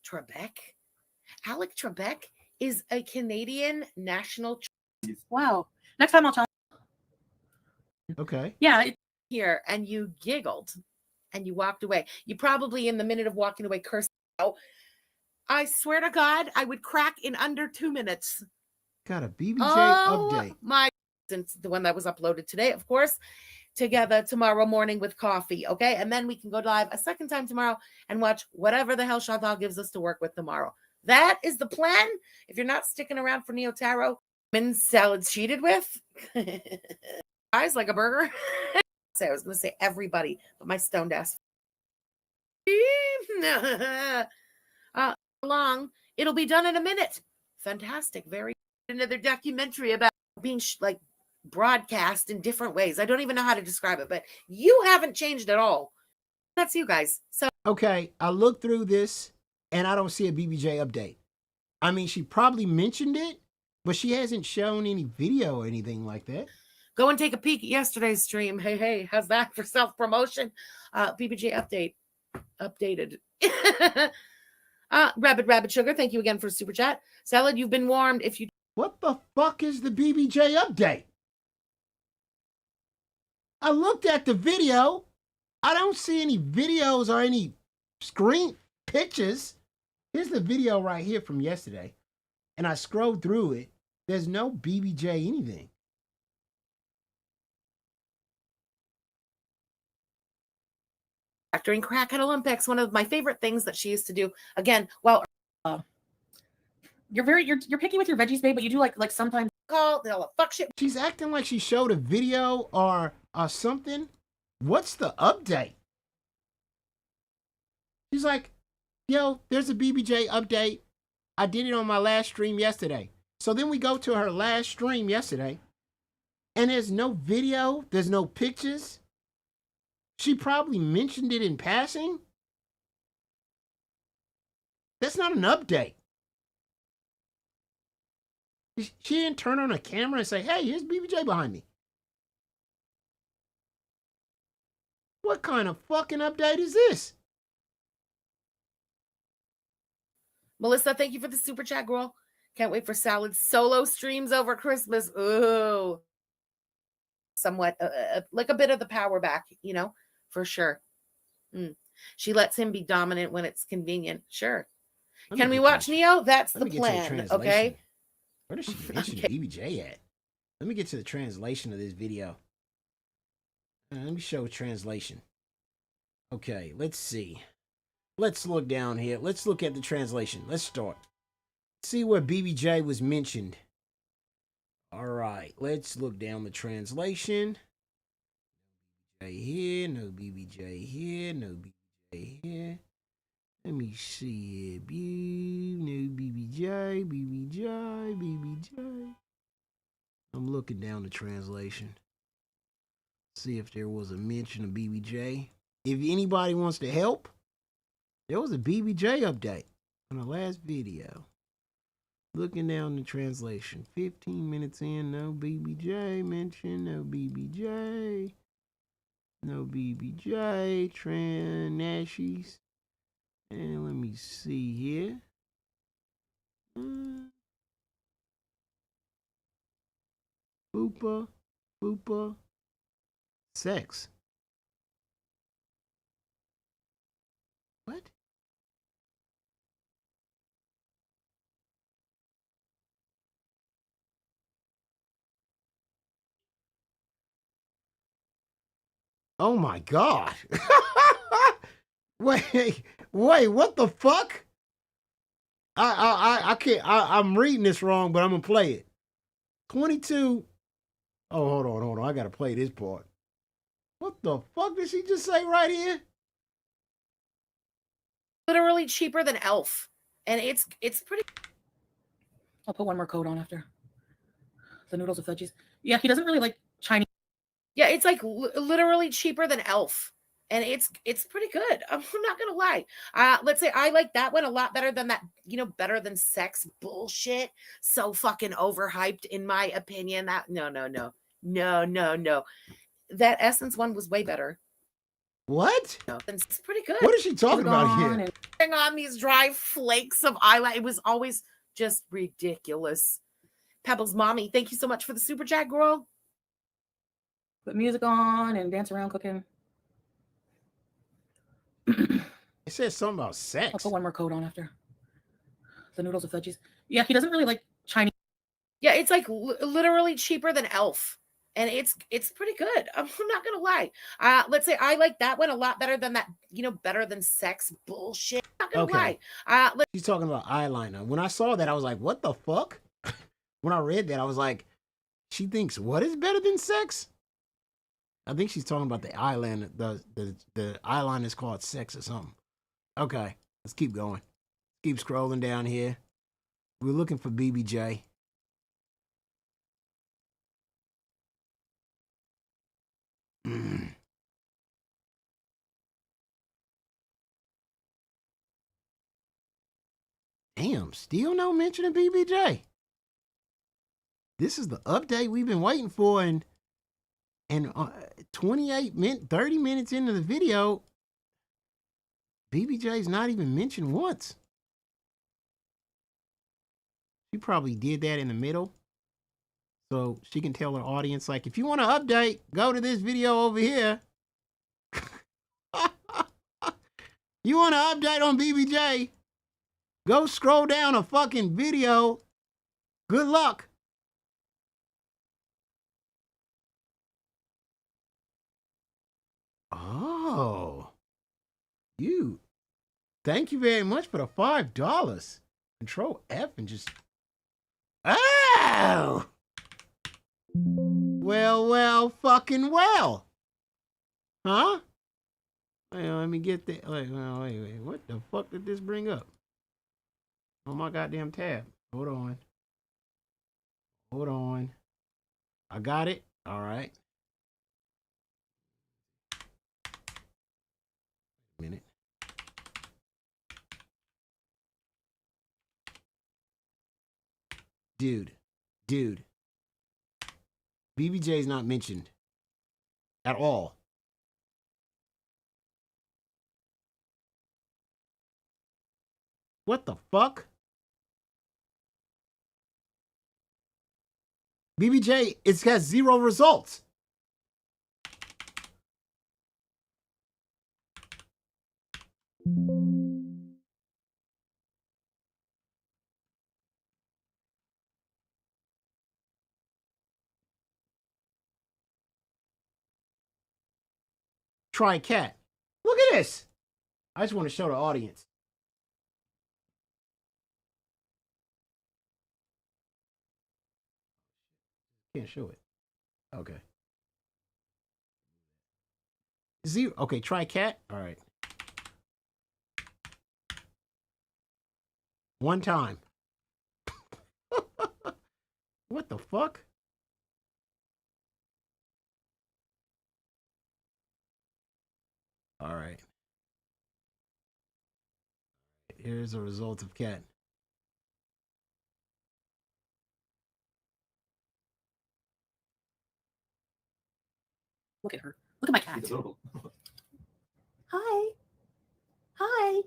Speaker 9: Trebek. Alec Trebek is a Canadian national.
Speaker 8: Wow. Next time I'll tell.
Speaker 4: Okay.
Speaker 8: Yeah.
Speaker 9: Here, and you giggled and you walked away. You probably, in the minute of walking away, cursed out. I swear to God, I would crack in under 2 minutes.
Speaker 4: Got a BBJ update.
Speaker 9: My, since the one that was uploaded today, of course, together tomorrow morning with coffee, okay? And then we can go live a second time tomorrow and watch whatever the hell Chantal gives us to work with tomorrow. That is the plan. If you're not sticking around for Neo Taro, salad cheated with, eyes like a burger. I was going to say everybody, but my stoned ass. Long. It'll be done in a minute. Fantastic. Very another documentary about being like broadcast in different ways. I don't even know how to describe it, but you haven't changed at all. That's you guys. So
Speaker 4: okay, I looked through this and I don't see a BBJ update. I mean, she probably mentioned it, but she hasn't shown any video or anything like that.
Speaker 9: Go and take a peek at yesterday's stream. Hey, how's that for self-promotion? BBJ update. Updated. Rabbit Sugar, thank you again for super chat. Salad, you've been warned. If you
Speaker 4: What the fuck is the BBJ update? I looked at the video. I don't see any videos or any screen pictures. Here's the video right here from yesterday. And I scrolled through it. There's no BBJ anything.
Speaker 9: during Cracket Olympics, one of my favorite things that she used to do, again, well,
Speaker 8: you're picky with your veggies, babe, but you do like sometimes
Speaker 9: call they'll fuck shit.
Speaker 4: She's acting like she showed a video or something. What's the update? She's like, yo, there's a BBJ update. I did it on my last stream yesterday. So then we go to her last stream yesterday, and there's no video, there's no pictures. She probably mentioned it in passing. That's not an update. She didn't turn on a camera and say, hey, here's BBJ behind me. What kind of fucking update is this?
Speaker 9: Melissa, thank you for the super chat, girl. Can't wait for Salad solo streams over Christmas. Ooh. Somewhat, like a bit of the power back, you know, for sure. She lets him be dominant when it's convenient. Sure. Can we watch Neo? That's the plan, okay?
Speaker 4: Where does she mention BBJ at? Let me get to the translation of this video. Let me show translation. Okay, let's see. Let's look down here. Let's look at the translation. Let's start. See where BBJ was mentioned. All right, let's look down the translation. BBJ here, no BBJ here, no BBJ here. Let me see it. No BBJ, BBJ, BBJ. I'm looking down the translation. See if there was a mention of BBJ. If anybody wants to help, there was a BBJ update on the last video. Looking down the translation. 15 minutes in, no BBJ mention, no BBJ. No BBJ, Nashies. And let me see here. Boopa. Sex. What? Oh my God. Wait, what the fuck? I can't, I'm reading this wrong, but I'm gonna play it. 22. Oh, hold on. I gotta play this part. What the fuck did she just say right here?
Speaker 9: Literally cheaper than Elf. And it's pretty.
Speaker 8: I'll put one more coat on after. The noodles with veggies. Yeah, he doesn't really like Chinese.
Speaker 9: Yeah, it's like literally cheaper than Elf. and it's pretty good. I'm not gonna lie. Let's say I like that one a lot better than that, better than sex bullshit. So fucking overhyped, in my opinion. That no. That Essence one was way better.
Speaker 4: What?
Speaker 9: It's pretty good.
Speaker 4: What is she talking about here?
Speaker 9: Putting on these dry flakes of eyeliner. It was always just ridiculous. Pebbles mommy, thank you so much for the super chat, girl.
Speaker 8: Put music on and dance around cooking.
Speaker 4: It says something about sex.
Speaker 8: I'll put one more coat on after. The noodles with veggies. Yeah, he doesn't really like Chinese.
Speaker 9: Yeah, it's like literally cheaper than Elf. And it's pretty good. I'm not gonna lie. Let's say I like that one a lot better than that, better than sex bullshit. I'm not gonna lie.
Speaker 4: She's talking about eyeliner. When I saw that, I was like, what the fuck? When I read that, I was like, she thinks what is better than sex? I think she's talking about the eyeliner. The eyeliner is called sex or something. Okay, let's keep going. Keep scrolling down here. We're looking for BBJ. Damn, still no mention of BBJ. This is the update we've been waiting for, and 30 minutes into the video, BBJ's not even mentioned once. She probably did that in the middle, so she can tell her audience, like, if you want to update, go to this video over here. You want to update on BBJ? Go scroll down a fucking video. Good luck. Oh. Thank you very much for the $5. Control F and just... Oh! Well, fucking well. Huh? Wait, let me get that. Wait. What the fuck did this bring up? On my goddamn tab. Hold on. I got it. All right. Minute. Dude. BBJ is not mentioned at all. What the fuck? BBJ, it has 0 results. Try cat. Look at this. I just want to show the audience. Can't show it. Okay. 0. Okay, try cat. All right. One time. What the fuck? All right. Here's the result of cat.
Speaker 8: Look at her. Look at my cat. Hi.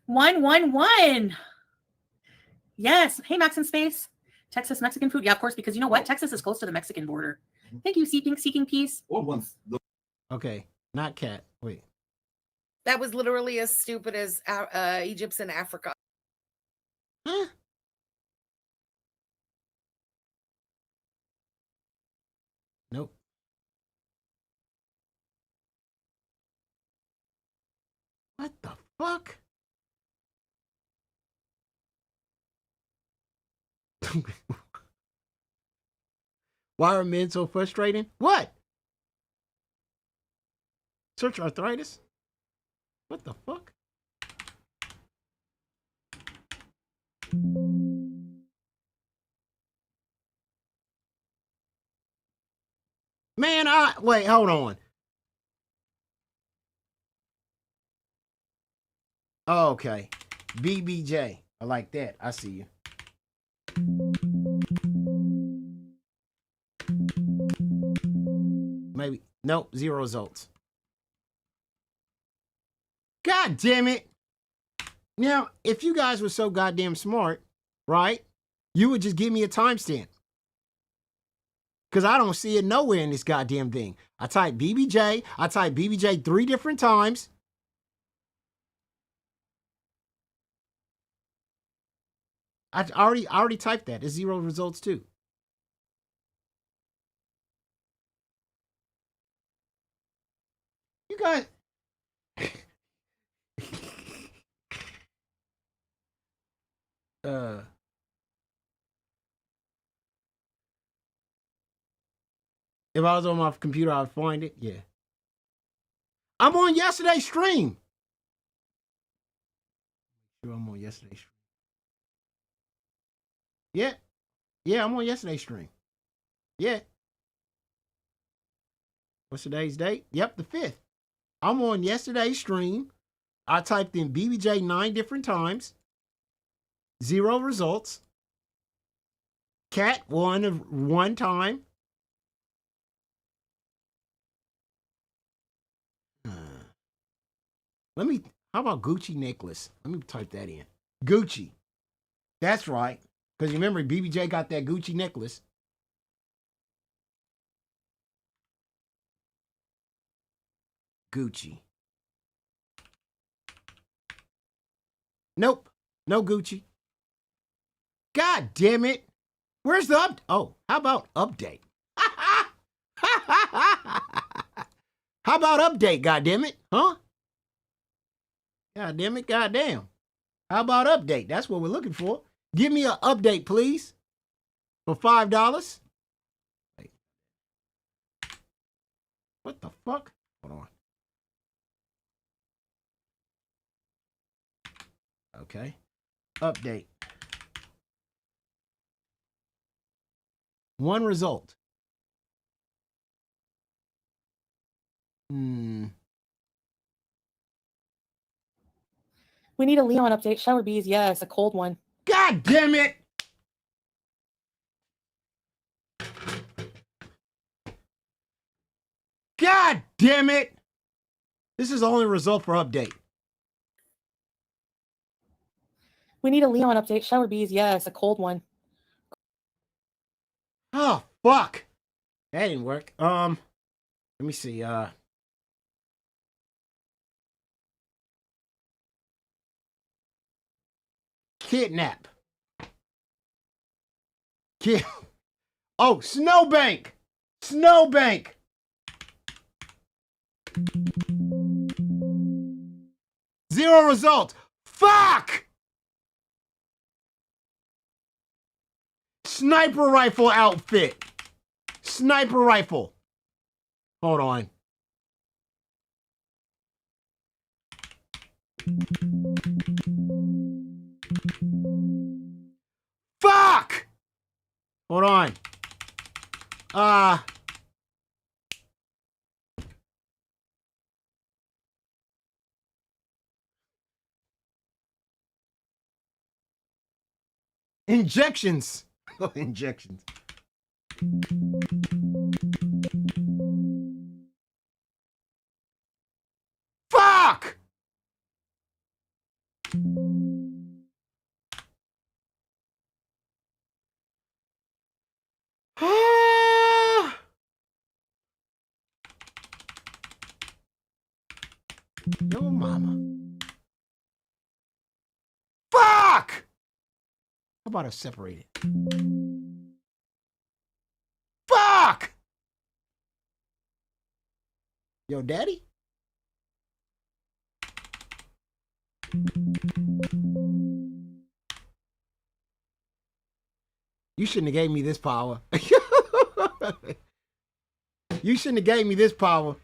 Speaker 8: 111. Yes. Hey, Max in Space. Texas Mexican food. Yeah, of course, because you know what? Texas is close to the Mexican border. Thank you, Seeking Peace.
Speaker 4: Okay, not cat. Wait.
Speaker 9: That was literally as stupid as Egypt's in Africa.
Speaker 4: Huh? Nope. What the fuck? Why are men so frustrating? What? Search arthritis? What the fuck? Man, wait, hold on. Oh, okay. BBJ. I like that. I see you. Maybe. Nope. 0 results. God damn it. Now, if you guys were so goddamn smart, right, you would just give me a timestamp. Because I don't see it nowhere in this goddamn thing. I type BBJ. I type BBJ 3 different times. I already typed that. It's 0 results too. You guys. If I was on my computer, I'd find it. Yeah. I'm on yesterday's stream. Sure, I'm on yesterday's stream. Yeah. Yeah, I'm on yesterday's stream. Yeah. What's today's date? Yep, the 5th. I'm on yesterday's stream. I typed in BBJ 9 different times. 0 results. Cat won 1 time. How about Gucci necklace? Let me type that in. Gucci. That's right. Because you remember BBJ got that Gucci necklace. Gucci. Nope. No Gucci. God damn it. Where's the Oh, how about update? How about update, goddammit? Huh? Goddammit, goddamn. How about update? That's what we're looking for. Give me an update, please. For $5. Wait. What the fuck? Hold on. Okay. Update. 1 result.
Speaker 8: We need a Leon update. Shower bees, yes, a cold one.
Speaker 4: God damn it! God damn it! This is the only result for update.
Speaker 8: We need a Leon update. Shower bees, yes, a cold one.
Speaker 4: Oh, fuck. That didn't work. Let me see. Kidnap. Oh, Snowbank. Snowbank. Zero result. Fuck! Sniper rifle outfit. Sniper rifle. Hold on. Fuck! Hold on. Injections. Oh, injections. Fuck! Yo, mama. Fuck! How about us separate it? Fuck! Yo, daddy? You shouldn't have gave me this power. You shouldn't have gave me this power.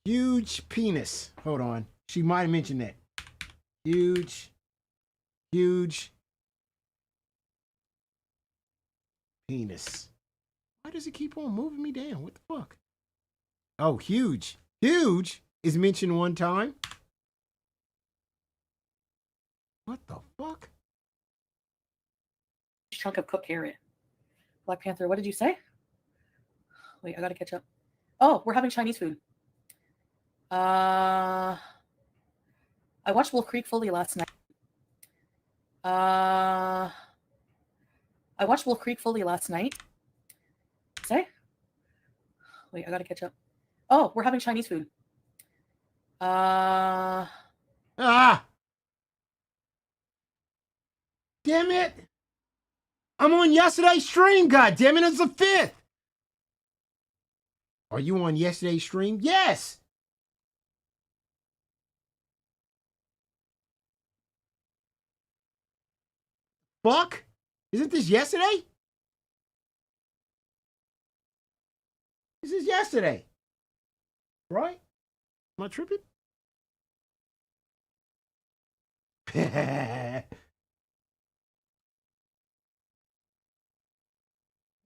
Speaker 4: Huge penis. Hold on. She might have mentioned that. Huge penis. Why does it keep on moving me down? What the fuck? Oh, huge. Huge is mentioned one time. What the fuck?
Speaker 8: Chunk of cooked carrot. Black Panther, what did you say? Wait, I gotta catch up. Oh, we're having Chinese food. I watched Wolf Creek fully last night. I watched Wolf Creek fully last night. Say? Wait, I gotta catch up. Oh, we're having Chinese food.
Speaker 4: Ah! Damn it! I'm on yesterday's stream, goddammit, it's the 5th! Are you on yesterday's stream? Yes! Fuck? Isn't this yesterday? This is yesterday. Right? Am I tripping?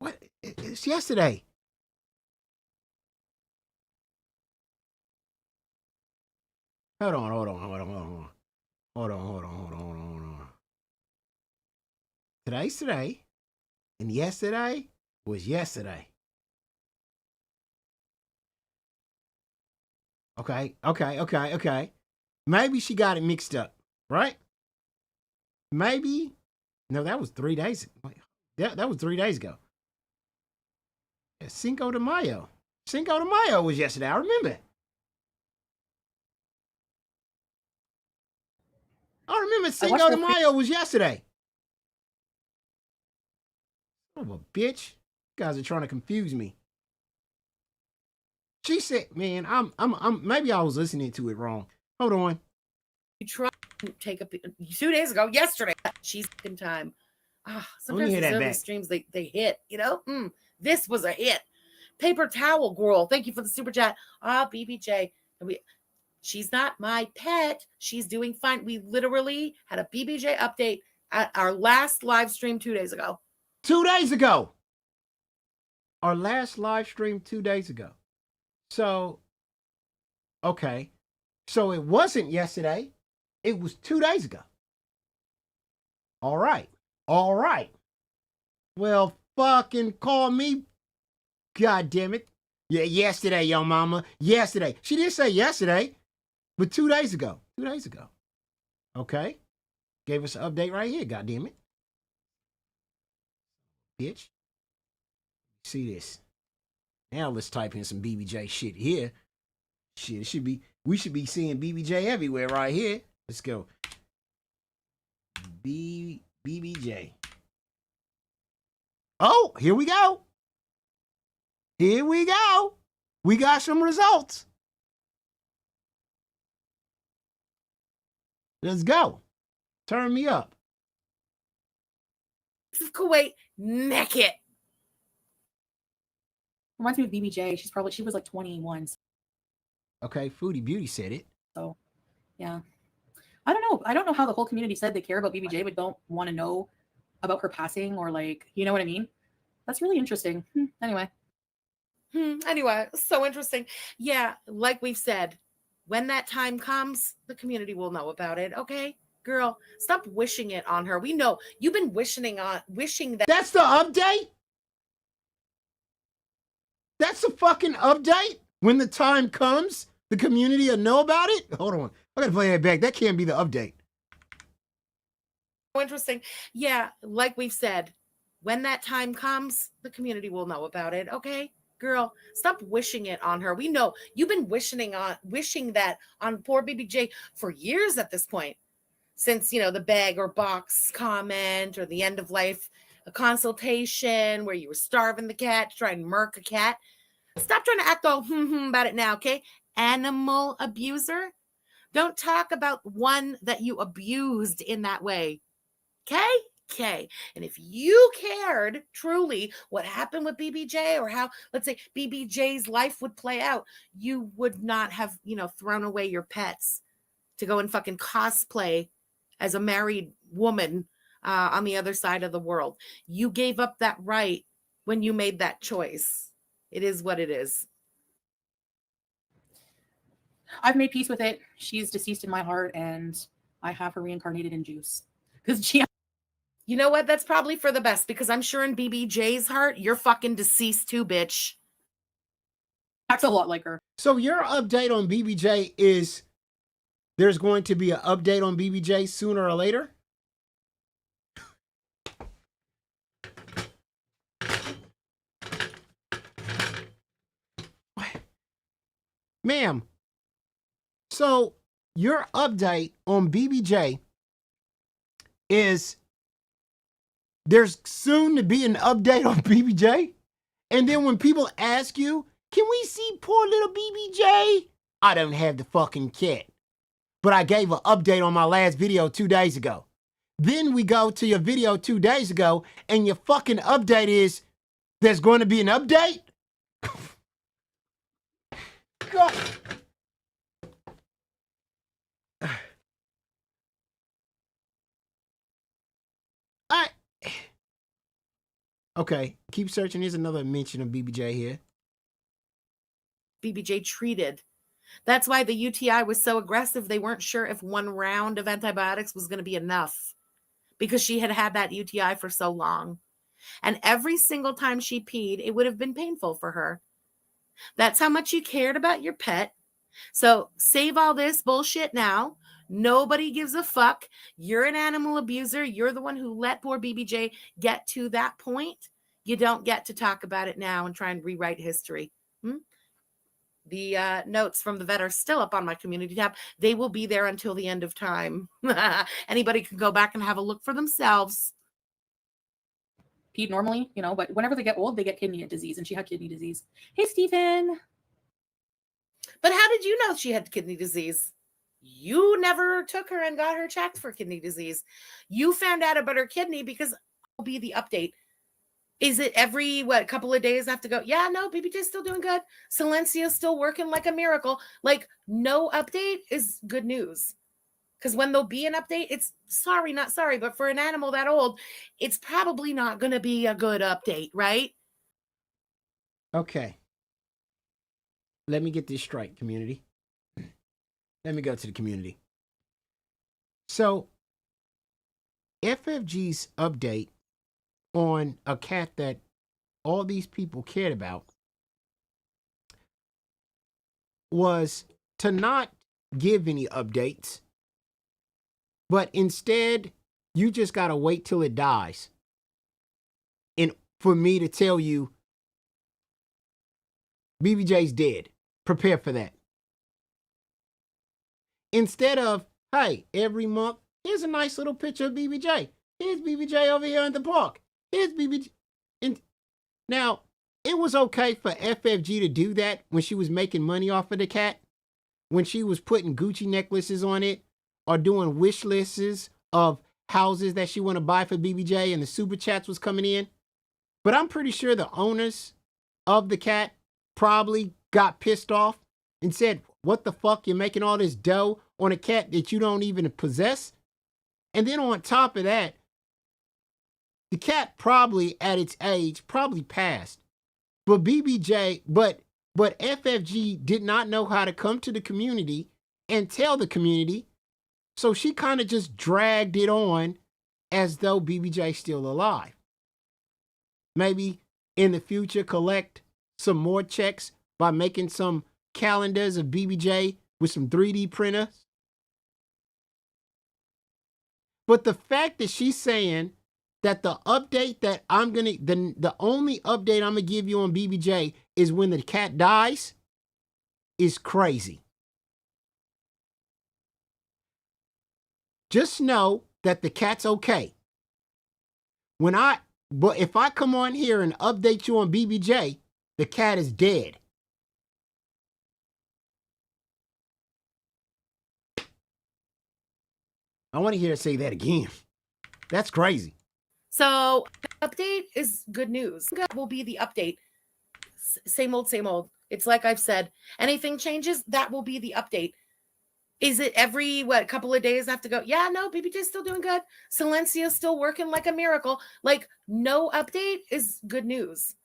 Speaker 4: What? It's yesterday. Hold on. Today's today, and yesterday was yesterday. Okay. Maybe she got it mixed up, right? Maybe. No, that was 3 days. Wait, that was 3 days ago. Yeah, Cinco de Mayo. Cinco de Mayo was yesterday. I remember. Cinco de Mayo was yesterday. Son of a bitch. You guys are trying to confuse me. She said, man, I'm maybe I was listening to it wrong. Hold on.
Speaker 9: You try to take a 2 days ago, yesterday. She's in time. Sometimes these early streams they hit, you know? This was a hit. Paper towel girl. Thank you for the super chat. BBJ. She's not my pet. She's doing fine. We literally had a BBJ update at our last live stream 2 days ago.
Speaker 4: 2 days ago. Our last live stream 2 days ago. So, okay. So it wasn't yesterday. It was 2 days ago. All right. Well, fucking call me. God damn it. Yeah, yesterday, yo mama. Yesterday. She did say yesterday, but 2 days ago. 2 days ago. Okay. Gave us an update right here, god damn it. Bitch. See this. Now let's type in some BBJ shit here. Shit, we should be seeing BBJ everywhere right here. Let's go. BBJ. Oh, here we go. We got some results. Let's go. Turn me up.
Speaker 9: This is Kuwait naked.
Speaker 8: Reminds me of BBJ. She was like 21.
Speaker 4: Okay, Foodie Beauty said it.
Speaker 8: So, yeah. I don't know how the whole community said they care about BBJ but don't want to know about her passing or like, you know what I mean? That's really interesting. Anyway.
Speaker 9: Anyway, so interesting. Yeah, like we've said, when that time comes, the community will know about it, okay? Girl, stop wishing it on her. We know you've been wishing that.
Speaker 4: That's the update? That's the fucking update? When the time comes, the community will know about it? Hold on. I gotta play that back. That can't be the update.
Speaker 9: So interesting. Yeah, like we've said, when that time comes, the community will know about it, okay? Girl, stop wishing it on her. We know you've been wishing that on poor BBJ for years at this point. Since, the bag or box comment or the end of life, a consultation where you were starving the cat, trying to murk a cat. Stop trying to act all about it now, okay? Animal abuser. Don't talk about one that you abused in that way. Okay? And if you cared truly what happened with BBJ or how, let's say, BBJ's life would play out, you would not have, thrown away your pets to go and fucking cosplay as a married woman on the other side of the world. You gave up that right when you made that choice. It is what it is.
Speaker 8: I've made peace with it. She's deceased in my heart, and I have her reincarnated in juice. Because she.
Speaker 9: You know what? That's probably for the best, because I'm sure in BBJ's heart, you're fucking deceased too, bitch.
Speaker 8: Acts a lot like her.
Speaker 4: So your update on BBJ is there's going to be an update on BBJ sooner or later? Ma'am, so your update on BBJ is there's soon to be an update on BBJ? And then when people ask you, can we see poor little BBJ? I don't have the fucking cat. But I gave an update on my last video 2 days ago. Then we go to your video 2 days ago, and your fucking update is there's going to be an update? God. Okay, keep searching. Here's another mention of BBJ here.
Speaker 9: BBJ treated. That's why the UTI was so aggressive. They weren't sure if one round of antibiotics was going to be enough, because she had had that UTI for so long. And every single time she peed, it would have been painful for her. That's how much you cared about your pet. So save all this bullshit now. Nobody gives a fuck. You're an animal abuser. You're the one who let poor BBJ get to that point. You don't get to talk about it now and try and rewrite history. The notes from the vet are still up on my community tab. They will be there until the end of time. Anybody can go back and have a look for themselves.
Speaker 8: Peed normally, you know, but whenever they get old, they get kidney disease, and she had kidney disease. Hey, Stephen.
Speaker 9: But how did you know she had kidney disease? You never took her and got her checked for kidney disease. You found out about her kidney because will be the update. Is it every, couple of days I have to go, yeah, no, BBJ's still doing good. Silencio's still working like a miracle. Like, no update is good news. Because when there'll be an update, it's sorry, not sorry. But for an animal that old, it's probably not going to be a good update, right?
Speaker 4: Okay. Let me get this straight, community. Let me go to the community. So, FFG's update on a cat that all these people cared about was to not give any updates, but instead, you just got to wait till it dies. And for me to tell you, BBJ's dead. Prepare for that. Instead of, hey, every month, here's a nice little picture of BBJ. Here's BBJ over here in the park. Here's BBJ. And now, it was okay for FFG to do that when she was making money off of the cat, when she was putting Gucci necklaces on it, or doing wish lists of houses that she want to buy for BBJ, and the super chats was coming in. But I'm pretty sure the owners of the cat probably got pissed off and said, what the fuck, you're making all this dough on a cat that you don't even possess? And then on top of that, the cat probably at its age probably passed. But BBJ, but FFG did not know how to come to the community and tell the community. So she kind of just dragged it on as though BBJ's still alive. Maybe in the future collect some more checks by making some calendars of BBJ with some 3D printers. But the fact that she's saying that the update that the only update I'm gonna give you on BBJ is when the cat dies is crazy. Just know that the cat's okay. But if I come on here and update you on BBJ, the cat is dead. I want to hear her say that again. That's crazy.
Speaker 9: So, update is good news. That will be the update. Same old, same old. It's like I've said, anything changes, that will be the update. Is it every, couple of days I have to go, yeah, no, BBJ's still doing good. Silencio's still working like a miracle. Like, no update is good news.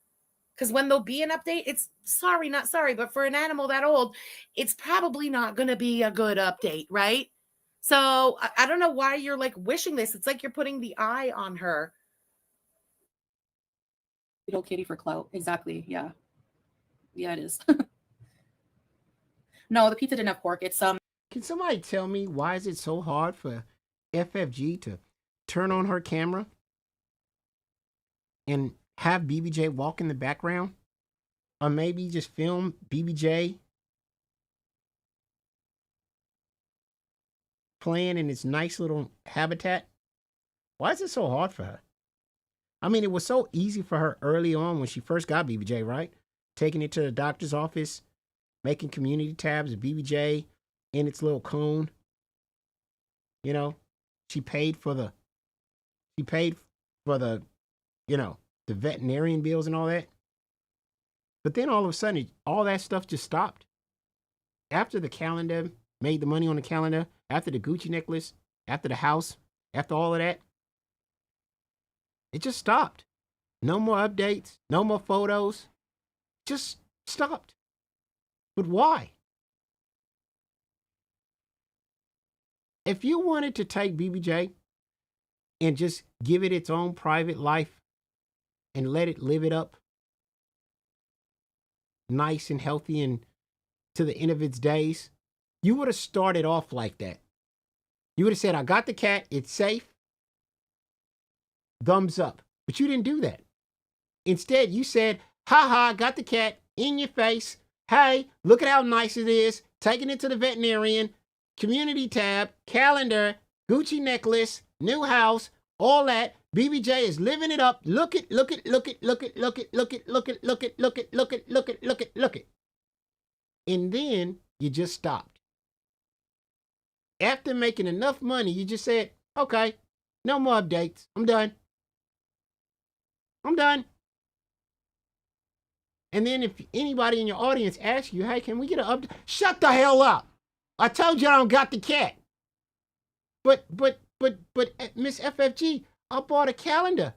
Speaker 9: Because when there'll be an update, it's sorry, not sorry, but for an animal that old, it's probably not going to be a good update, right? So I don't know why you're like wishing this. It's like you're putting the eye on her.
Speaker 8: Little kitty for clout. Exactly. Yeah. Yeah, it is. No, the pizza didn't have pork. It's
Speaker 4: Can somebody tell me why is it so hard for FFG to turn on her camera and have BBJ walk in the background? Or maybe just film BBJ playing in its nice little habitat? Why is it so hard for her? I mean, it was so easy for her early on when she first got BBJ, right? Taking it to the doctor's office, making community tabs of BBJ in its little cone. You know, she paid for the, you know, the veterinarian bills and all that. But then all of a sudden, all that stuff just stopped. After the calendar, made the money on the calendar, after the Gucci necklace, after the house, after all of that, it just stopped. No more updates, no more photos, just stopped. But why? If you wanted to take BBJ and just give it its own private life and let it live it up, nice and healthy and to the end of its days, you would have started off like that. You would have said, I got the cat, it's safe, thumbs up. But you didn't do that. Instead, you said, ha, got the cat in your face. Hey, look at how nice it is. Taking it to the veterinarian, community tab, calendar, Gucci necklace, new house, all that. BBJ is living it up. Look it. And then you just stopped. After making enough money, you just said, okay, no more updates. I'm done. And then if anybody in your audience asks you, hey, can we get an update? Shut the hell up. I told you I don't got the cat. But Miss FFG, I bought a calendar.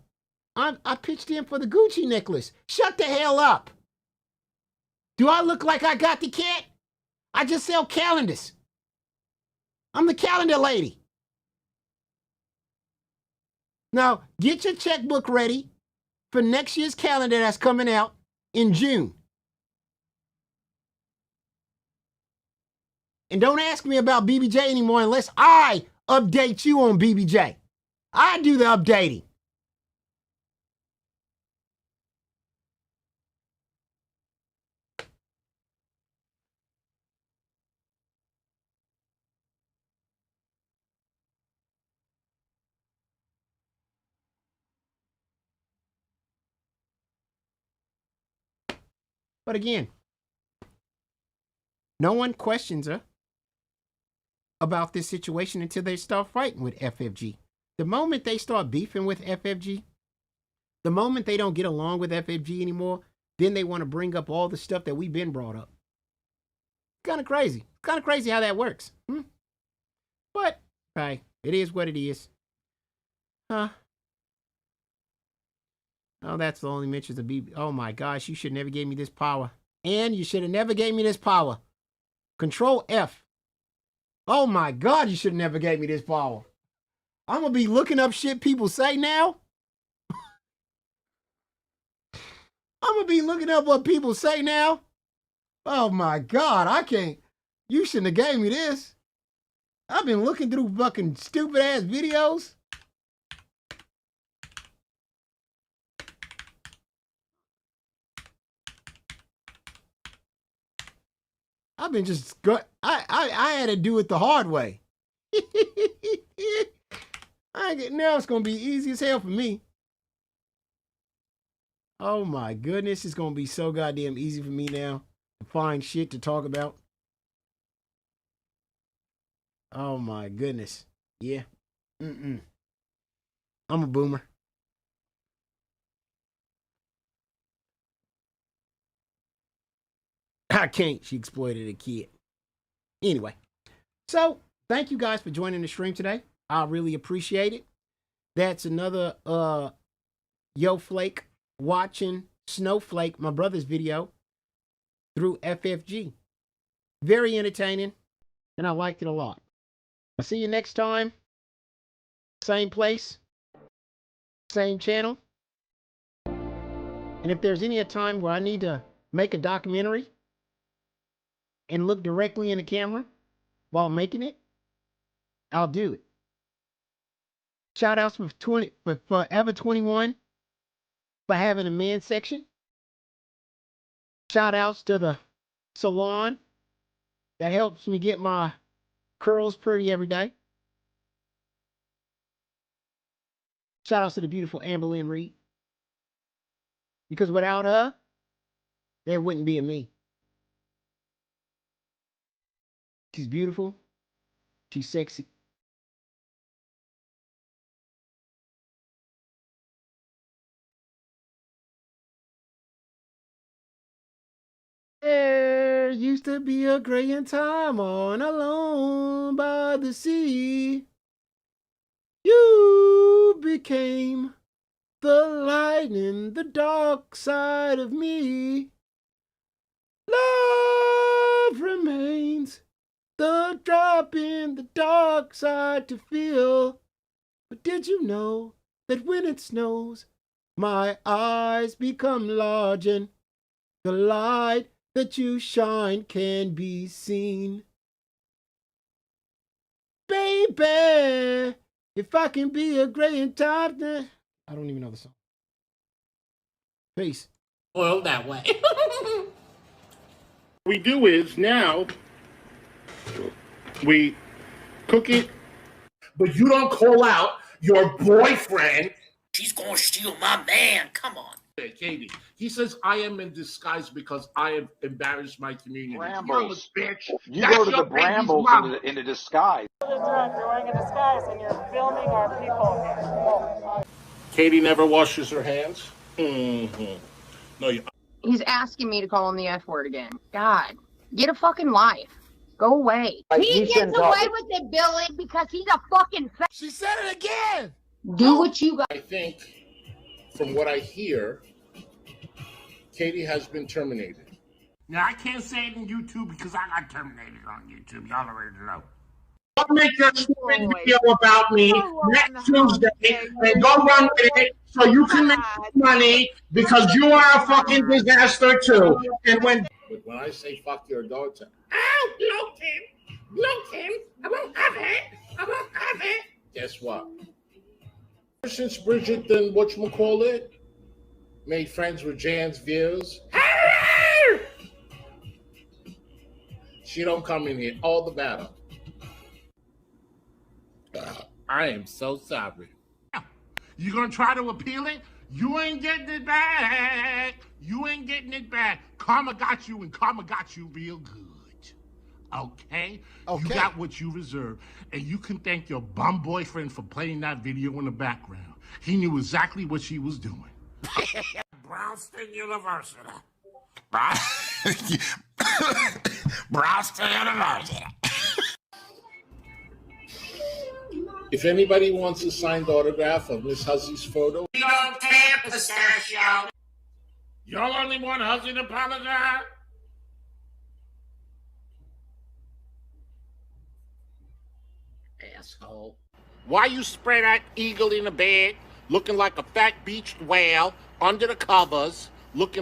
Speaker 4: I pitched in for the Gucci necklace. Shut the hell up. Do I look like I got the cat? I just sell calendars. I'm the calendar lady. Now, get your checkbook ready for next year's calendar that's coming out in June. And don't ask me about BBJ anymore unless I update you on BBJ. I do the updating. But again, no one questions her about this situation until they start fighting with FFG. The moment they start beefing with FFG, the moment they don't get along with FFG anymore, then they want to bring up all the stuff that we've been brought up. Kind of crazy. Kind of crazy how that works. But, hey, it is what it is. Huh? Oh, that's the only mentions of BB. Oh my gosh, you should never gave me this power. And you should have never gave me this power. Control F. Oh my God, you should have never gave me this power. I'm going to be looking up shit people say now. I'm going to be looking up what people say now. Oh my God, I can't. You shouldn't have gave me this. I've been looking through fucking stupid ass videos. I've been just I had to do it the hard way. Now it's gonna be easy as hell for me. Oh my goodness, it's gonna be so goddamn easy for me now to find shit to talk about. Oh my goodness. Yeah. I'm a boomer. I can't. She exploited a kid. Anyway, so thank you guys for joining the stream today. I really appreciate it. That's another Yoflake watching Snowflake, my brother's video, through FFG. Very entertaining, and I liked it a lot. I'll see you next time. Same place, same channel. And if there's any time where I need to make a documentary and look directly in the camera while making it, I'll do it. Shout outs for Forever 21 for having a men's section. Shout outs to the salon that helps me get my curls pretty every day. Shout outs to the beautiful Amber Lynn Reed. Because without her, there wouldn't be a me. She's beautiful. She's sexy. There used to be a graying time on alone by the sea. You became the light in the dark side of me. Love remains the drop in the dark side to feel. But did you know that when it snows, my eyes become large and the light that you shine can be seen? Baby, if I can be a gray and top, then I don't even know the song. Peace.
Speaker 18: Well, that way. We do is now we cook it, but you don't call out your boyfriend.
Speaker 19: She's gonna steal my man. Come on.
Speaker 18: Hey, Katie, he says I am in disguise because I have embarrassed my community.
Speaker 20: Brambles.
Speaker 18: You're a bitch.
Speaker 20: You
Speaker 18: That's
Speaker 20: go to
Speaker 18: your
Speaker 20: the Brambles in a disguise.
Speaker 21: You're wearing a disguise and you're filming our people here.
Speaker 18: Katie never washes her hands. Mm-hmm. No, you.
Speaker 16: He's asking me to call him the F word again. God, get a fucking life. Go away. He gets away with it, Billy, because he's a fucking
Speaker 4: She said it again.
Speaker 16: Do what you got.
Speaker 18: I think, from what I hear, Katie has been terminated. Now, I can't say it on YouTube because I got terminated on YouTube. Y'all already know. Go make your stupid video about me next Tuesday and go run with it so you can make money because you are a fucking disaster too. And when I say fuck your daughter, oh, look him, I won't have it, I won't have it. Guess what? Since Bridget and whatchamacallit made friends with Jan's views, she don't come in here. All the better. I am so sorry. You gonna try to appeal it? You ain't getting it back. You ain't getting it back. Karma got you, and karma got you real good. Okay? You got what you deserve. And you can thank your bum boyfriend for playing that video in the background. He knew exactly what she was doing. Brownston University. Brownston University. If anybody wants a signed autograph of Miss Hussey's photo,
Speaker 19: We don't care, pistachio.
Speaker 18: y'all only want Hussey to apologize? Asshole. Why you spread that eagle in the bed, looking like a fat beached whale under the covers, looking like